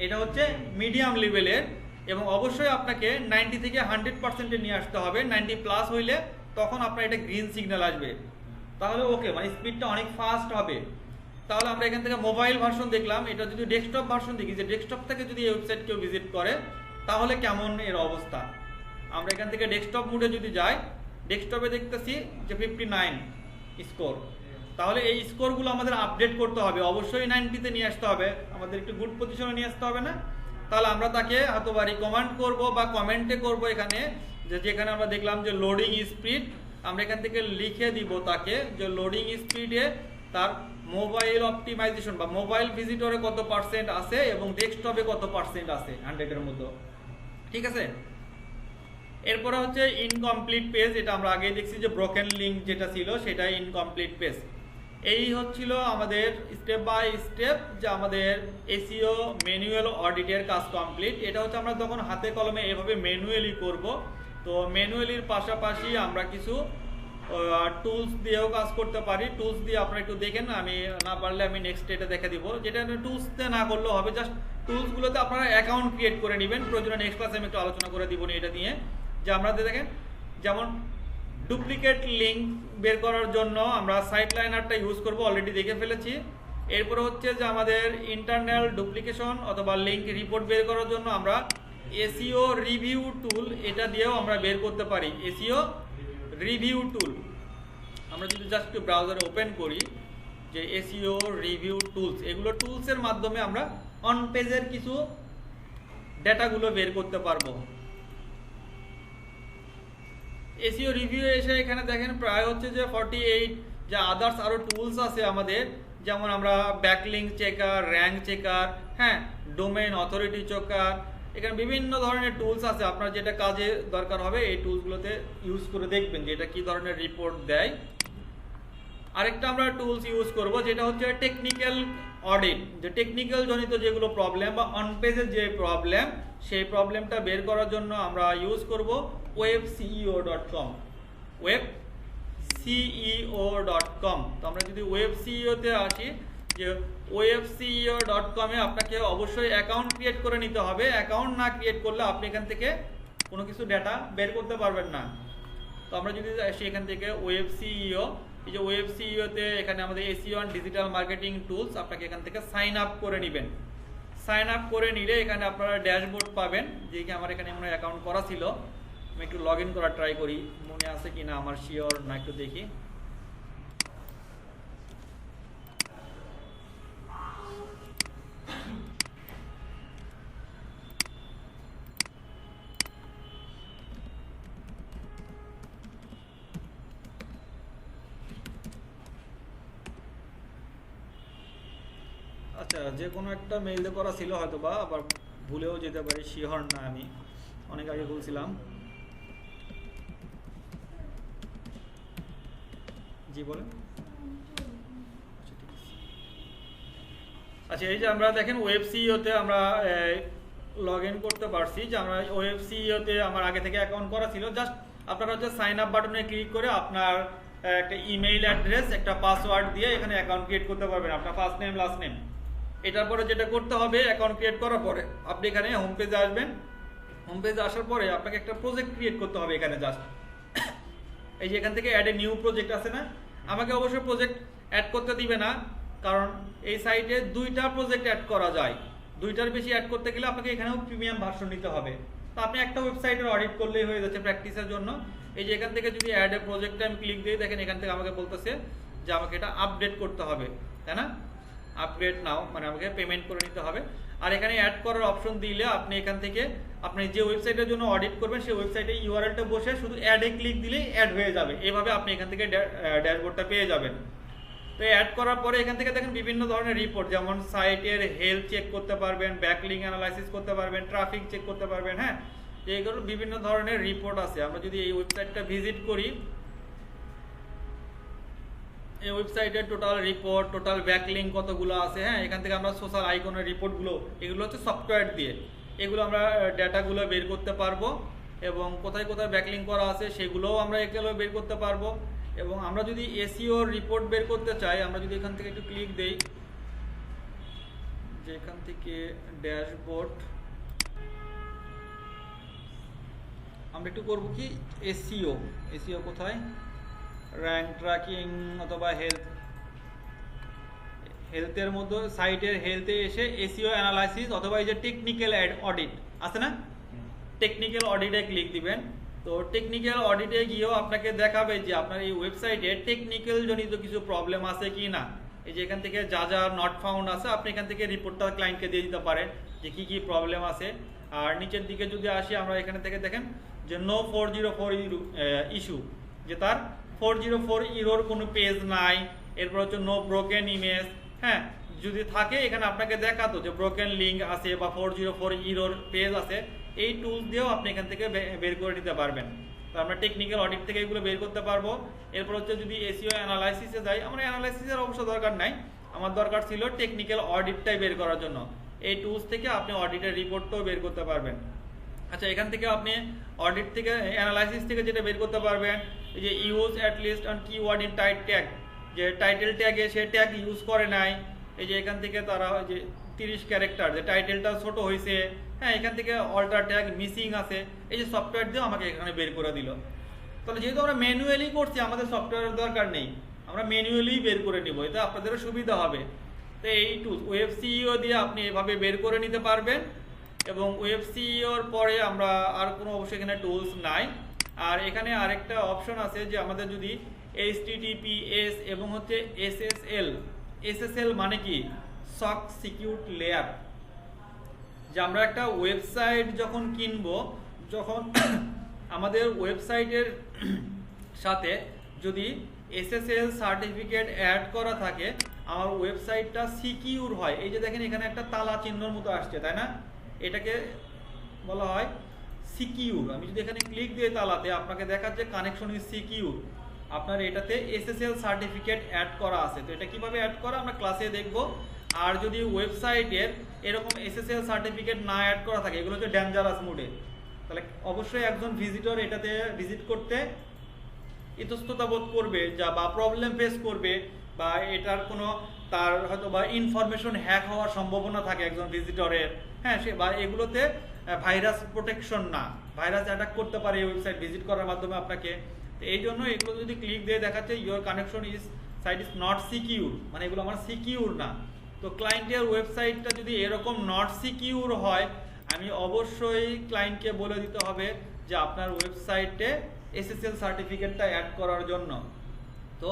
এটা হচ্ছে মিডিয়াম লেভেলের, এবং অবশ্যই আপনাকে 90 থেকে 100%-এ নিয়ে আসতে হবে। 90+ হইলে তখন আপনার এটা গ্রিন সিগন্যাল আসবে, তাহলে ওকে, মানে স্পিডটা অনেক ফাস্ট হবে। তাহলে আমরা এখান থেকে মোবাইল ভার্সন দেখলাম। এটা যদি ডেস্কটপ ভার্সন দেখি, যে ডেস্কটপ থেকে যদি এই ওয়েবসাইট কেউ ভিজিট করে তাহলে কেমন এর অবস্থা। আমরা এখান থেকে ডেস্কটপ মোডে যদি যাই, ডেস্কটপে দেখতেছি যে 59 স্কোর। তাহলে এই স্কোরগুলো আমাদের আপডেট করতে হবে, অবশ্যই 90-তে নিয়ে আসতে হবে, আমাদের একটু গুড পজিশনে নিয়ে আসতে হবে না। তাহলে আমরা তাকে হয়তোবা রিকমেন্ড করব বা কমেন্টে করব এখানে, যে যেখানে আমরা দেখলাম যে লোডিং স্পিড, আমরা এখান থেকে লিখে দিব তাকে যে লোডিং স্পিডে তার মোবাইল অপটিমাইজেশন বা মোবাইল ভিজিটরে কত পার্সেন্ট আছে এবং ডেস্কটপে কত পার্সেন্ট আছে 100-এর মধ্যে, ঠিক আছে। এরপরে হচ্ছে ইনকমপ্লিট পেজ, এটা আমরা আগে দেখছি যে ব্রোকেন লিঙ্ক যেটা ছিল সেটা ইনকমপ্লিট পেজ। এই হচ্ছিল আমাদের স্টেপ বাই স্টেপ যে আমাদের এসইও ম্যানুয়াল অডিটের কাজ কমপ্লিট। এটা হচ্ছে আমরা তখন হাতে কলমে এভাবে ম্যানুয়ালি করব। তো ম্যানুয়ালির পাশাপাশি আমরা কিছু টুলস দিয়েও কাজ করতে পারি। টুলস দিয়ে আপনারা একটু দেখেন, আমি না পারলে আমি নেক্সট এটা দেখে দিব। যেটা টুলস দিয়ে না করলেও হবে, জাস্ট টুলসগুলোতে আপনারা অ্যাকাউন্ট ক্রিয়েট করে নেবেন। প্রয়োজনে নেক্সট ক্লাসে আমি একটু আলোচনা করে দিব এটা নিয়ে, যে আমরা দেখেন যেমন ডুপ্লিকেট লিঙ্ক বের করার জন্য আমরা সাইট লাইনারটা ইউজ করব, অলরেডি দেখে ফেলেছি। এরপরে হচ্ছে যে আমাদের ইন্টারনাল ডুপ্লিকেশন অথবা লিঙ্ক রিপোর্ট বের করার জন্য আমরা এসইও রিভিউ টুল, এটা দিয়েও আমরা বের করতে পারি। এসইও রিভিউ টুল আমরা যদি জাস্ট একটু ব্রাউজারে ওপেন করি, যে এসইও রিভিউ টুলস, এগুলো টুলসের মাধ্যমে আমরা অন পেজের কিছু ডেটাগুলো বের করতে পারবো। এসইও রিভিউ এসে এখানে দেখেন প্রায় হচ্ছে যে 48, যে আদার্স আরও টুলস আছে আমাদের, যেমন আমরা ব্যাকলিঙ্ক চেকার, র্যাঙ্ক চেকার, হ্যাঁ, ডোমেইন অথরিটি চেকার, এখানে বিভিন্ন ধরনের টুলস আছে। আপনার যেটা কাজে দরকার হবে এই টুলসগুলোতে ইউজ করে দেখবেন যে এটা কী ধরনের রিপোর্ট দেয়। আরেকটা আমরা টুলস ইউজ করব যেটা হচ্ছে টেকনিক্যাল অডিট, যে টেকনিক্যাল জনিত যেগুলো প্রবলেম বা অন পেজের যে প্রবলেম, সেই প্রবলেমটা বের করার জন্য আমরা ইউজ করব webceo.com, webceo.com। তো আমরা যদি webceo-তে আসি, যে webceo.com-এ আপনাকে অবশ্যই অ্যাকাউন্ট ক্রিয়েট করে নিতে হবে। অ্যাকাউন্ট না ক্রিয়েট করলে আপনি এখান থেকে কোনো কিছু ডেটা বের করতে পারবেন না। তো আমরা যদি আসি এখান থেকে webceo, এই যে webceo-তে এখানে আমাদের SEO and digital marketing tools, আপনাকে এখান থেকে সাইন আপ করে নেবেন। সাইন আপ করে নিলে এখানে আপনারা ড্যাশবোর্ড পাবেন, যে কি আমার এখানে মনে অ্যাকাউন্ট করা ছিল। আমি একটু লগ ইন করার ট্রাই করি, মনে আছে কি না আমার শিওর না, একটু দেখি। আচ্ছা, যে কোনো একটা মেইল করা ছিল হয়তো, বা আবার ভুলেও যেতে পারি, শিওর না, আমি অনেক আগে বলছিলাম। জি বলেন। আচ্ছা, এই যে আমরা দেখেন webceo-তে আমরা লগ ইন করতে পারছি, যে আমরা ওয়েবসিইওতে আমার আগে থেকে অ্যাকাউন্ট করা ছিল। জাস্ট আপনারা হচ্ছে সাইন আপ বাটনে ক্লিক করে আপনার একটা ইমেইল অ্যাড্রেস, একটা পাসওয়ার্ড দিয়ে এখানে অ্যাকাউন্ট ক্রিয়েট করতে পারবেন, আপনার ফার্স্ট নেম লাস্ট নেম। এটার পরে যেটা করতে হবে, অ্যাকাউন্ট ক্রিয়েট করার পরে আপনি এখানে হোম পেজে আসবেন। হোম পেজে আসার পরে আপনাকে একটা প্রজেক্ট ক্রিয়েট করতে হবে এখানে। জাস্ট এই যে এখান থেকে অ্যাড এ নিউ প্রজেক্ট আছে না, আমাকে অবশ্যই প্রজেক্ট অ্যাড করতে দিবে না, কারণ এই সাইটে 2টা প্রজেক্ট অ্যাড করা যায়। 2টার বেশি অ্যাড করতে গেলে আপনাকে এখানেও প্রিমিয়াম ভার্সন নিতে হবে। তো আপনি একটা ওয়েবসাইটের অডিট করলেই হয়ে যাচ্ছে প্র্যাকটিসের জন্য। এই যে এখান থেকে যদি অ্যাড এ প্রজেক্টে আমি ক্লিক দিই, দেখেন এখান থেকে আমাকে বলতেছে যে আমাকে এটা আপডেট করতে হবে, তাই না? আপগ্রেড নাও, মানে আমাকে পেমেন্ট করে নিতে হবে। আর এখানে অ্যাড করার অপশন দিলে আপনি এখান থেকে আপনি যে ওয়েবসাইটের জন্য অডিট করবেন সেই ওয়েবসাইটে ইউআরএলটা বসে শুধু অ্যাডে ক্লিক দিলেই অ্যাড হয়ে যাবে। এভাবে আপনি এখান থেকে ড্যাশবোর্ডটা পেয়ে যাবেন। তো অ্যাড করার পরে এখান থেকে দেখেন বিভিন্ন ধরনের রিপোর্ট, যেমন সাইটের হেলথ চেক করতে পারবেন, ব্যাকলিঙ্ক অ্যানালাইসিস করতে পারবেন, ট্রাফিক চেক করতে পারবেন। হ্যাঁ, এইগুলো বিভিন্ন ধরনের রিপোর্ট আছে। আমরা যদি এই ওয়েবসাইটটা ভিজিট করি, এই ওয়েবসাইটের টোটাল রিপোর্ট, টোটাল ব্যাকলিঙ্ক কতগুলো আছে। হ্যাঁ, এখান থেকে আমরা সোশ্যাল আইকনের রিপোর্টগুলো, এগুলো হচ্ছে সফটওয়্যার দিয়ে, এগুলো আমরা ডাটাগুলো বের করতে পারবো, এবং কোথায় কোথায় ব্যাকলিঙ্ক করা আছে সেগুলোও আমরা এগুলো বের করতে পারবো। এবং আমরা যদি এসইও রিপোর্ট বের করতে চাই, আমরা যদি এখান থেকে একটু ক্লিক দেই, যে এখান থেকে ড্যাশবোর্ড আমরা একটু করবো কি এসইও কোথায়, র্যাঙ্ক ট্র্যাকিং অথবা হেলথের মধ্যে সাইটের হেলথে এসে এসইও অ্যানালাইসিস অথবা এই যে টেকনিক্যাল অডিট আছে না, টেকনিক্যাল অডিটে ক্লিক দিবেন। তো টেকনিক্যাল অডিটে গিয়েও আপনাকে দেখাবে যে আপনার এই ওয়েবসাইটে টেকনিক্যাল জনিত কিছু প্রবলেম আছে কি না। এই যে এখান থেকে যা যা নট ফাউন্ড আছে আপনি এখান থেকে রিপোর্টটা ক্লায়েন্টকে দিয়ে দিতে পারেন যে কি কি প্রবলেম আছে। আর নিচের দিকে যদি আসি, আমরা এখানে থেকে দেখেন যে নো 404 ইস্যু, যে তার 404 ইরোর কোনো পেজ নাই। এরপর হচ্ছে নো ব্রোকেন ইমেজ। হ্যাঁ, যদি থাকে এখানে আপনাকে দেখাতো যে ব্রোকেন লিঙ্ক আছে বা 404 ইরোর পেজ আছে। এই টুলস দিয়েও আপনি এখান থেকে বের করে নিতে পারবেন। তো আমরা টেকনিক্যাল অডিট থেকে এগুলো বের করতে পারবো। এরপর হচ্ছে যদি এসইও অ্যানালাইসিসে যাই, আমার অ্যানালাইসিসের অবশ্য দরকার নাই, আমার দরকার ছিল টেকনিক্যাল অডিটটাই বের করার জন্য। এই টুলস থেকে আপনি অডিটের রিপোর্টটাও বের করতে পারবেন। আচ্ছা, এখান থেকে আপনি অডিট থেকে অ্যানালাইসিস থেকে যেটা বের করতে পারবেন, এই যে use at least on keyword in tight tag, যে টাইটেল ট্যাগে সে ট্যাগ ইউজ করে নাই। এই যে এখান থেকে তারা ওই যে 30 ক্যারেক্টার, যে টাইটেলটা ছোট হয়েছে। হ্যাঁ, এখান থেকে অল্টার ট্যাগ মিসিং আছে। এই যে সফটওয়্যার দিয়ে আমাকে এখানে বের করে দিল। তাহলে যেহেতু আমরা ম্যানুয়ালি করছি, আমাদের সফটওয়্যারের দরকার নেই, আমরা ম্যানুয়ালি বের করে নিব, এতে আপনাদেরও সুবিধা হবে। তো এই টুল ওয়েবসিইও দিয়ে আপনি এভাবে বের করে নিতে পারবেন। এবং ওয়েবসিইওর পরে আমরা আর কোনো অবশ্যই এখানে টুলস নাই। আর এখানে আরেকটা অপশন আছে যে আমাদের যদি HTTPS এবং হচ্ছে SSL মানে কি, সক সিকিউর লেয়ার, যে আমরা একটা ওয়েবসাইট যখন কিনবো, যখন আমাদের ওয়েবসাইটের সাথে যদি SSL সার্টিফিকেট অ্যাড করা থাকে, আমার ওয়েবসাইটটা সিকিউর হয়। এই যে দেখেন এখানে একটা তালা চিহ্নর মতো আসছে, তাই না? এটাকে বলা হয় সিকিউর। আমি যদি এখানে ক্লিক দিয়ে তালাতে, আপনাকে দেখাচ্ছে কানেকশন ইজ সিকিউর, আপনার এটাতে SSL সার্টিফিকেট অ্যাড করা আছে। তো এটা কিভাবে অ্যাড করা আমরা ক্লাসে দেখব। আর যদি ওয়েবসাইটের এরকম SSL সার্টিফিকেট না অ্যাড করা থাকে, এগুলো হচ্ছে ডেঞ্জারাস মোডে, তাহলে অবশ্যই একজন ভিজিটর এটাতে ভিজিট করতে ইতস্ততা বোধ করবে, যা বা প্রবলেম ফেস করবে, বা এটার কোনো তার হয়তো বা ইনফরমেশন হ্যাক হওয়ার সম্ভাবনা থাকে একজন ভিজিটরের। হ্যাঁ, সে বা এগুলোতে ভাইরাস প্রোটেকশন না, ভাইরাস অ্যাটাক করতে পারে এই ওয়েবসাইট ভিজিট করার মাধ্যমে আপনাকে। তো এই জন্য এগুলো যদি ক্লিক দিয়ে দেখাচ্ছে your connection is site is not secure, মানে এগুলো আমার সিকিউর না। তো ক্লায়েন্টের ওয়েবসাইটটা যদি এরকম নট সিকিউর হয়, আমি অবশ্যই ক্লায়েন্টকে বলে দিতে হবে যে আপনার ওয়েবসাইটে SSL সার্টিফিকেটটা অ্যাড করার জন্য। তো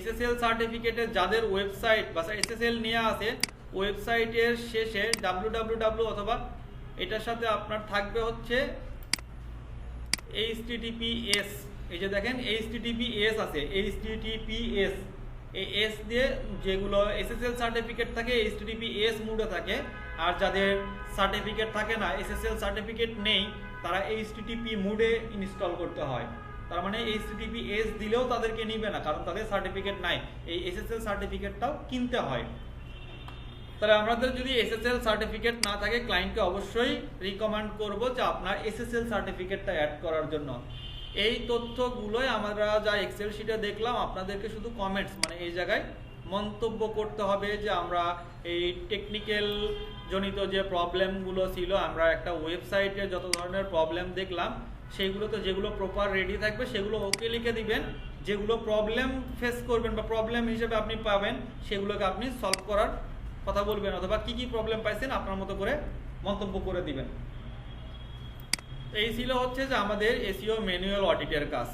SSL সার্টিফিকেটে যাদের ওয়েবসাইট বা SSL নিয়ে আসে, ওয়েবসাইটের শেষে www অথবা এটার সাথে আপনার থাকবে হচ্ছে HTTPS। এই যে দেখেন HTTPS আছে, HTTPS এই এস দিয়ে যেগুলো SSL সার্টিফিকেট থাকে HTTPS মোডে থাকে। আর যাদের সার্টিফিকেট থাকে না, SSL সার্টিফিকেট নেই, তারা HTTP মোডে ইনস্টল করতে হয়। তার মানে HTTPS দিলেও তাদেরকে নিবে না, কারণ তাদের সার্টিফিকেট নাই। এই SSL সার্টিফিকেটটাও কিনতে হয়। তাহলে আমাদের যদি এসএসএল সার্টিফিকেট না থাকে ক্লায়েন্টকে অবশ্যই রিকমেন্ড করব যে আপনার এসএসএল সার্টিফিকেটটা অ্যাড করার জন্য। এই তথ্যগুলোই আমরা যা এক্সেল শিটে দেখলাম, আপনাদেরকে শুধু কমেন্টস মানে এই জায়গায় মন্তব্য করতে হবে যে আমরা এই টেকনিক্যাল জনিত যে প্রবলেমগুলো ছিল, আমরা একটা ওয়েবসাইটে যত ধরনের প্রবলেম দেখলাম সেইগুলোতে যেগুলো প্রপার রেডি থাকবে সেগুলো ওকে লিখে দিবেন, যেগুলো প্রবলেম ফেস করবেন বা প্রবলেম হিসেবে আপনি পাবেন সেগুলোকে আপনি সলভ করার কথা বলবেন, অথবা কি কি প্রবলেম পাইছেন আপনার মতো করে মন্তব্য করে দিবেন। এই ছিল হচ্ছে যে আমাদের এসইও ম্যানুয়াল অডিটের কাজ।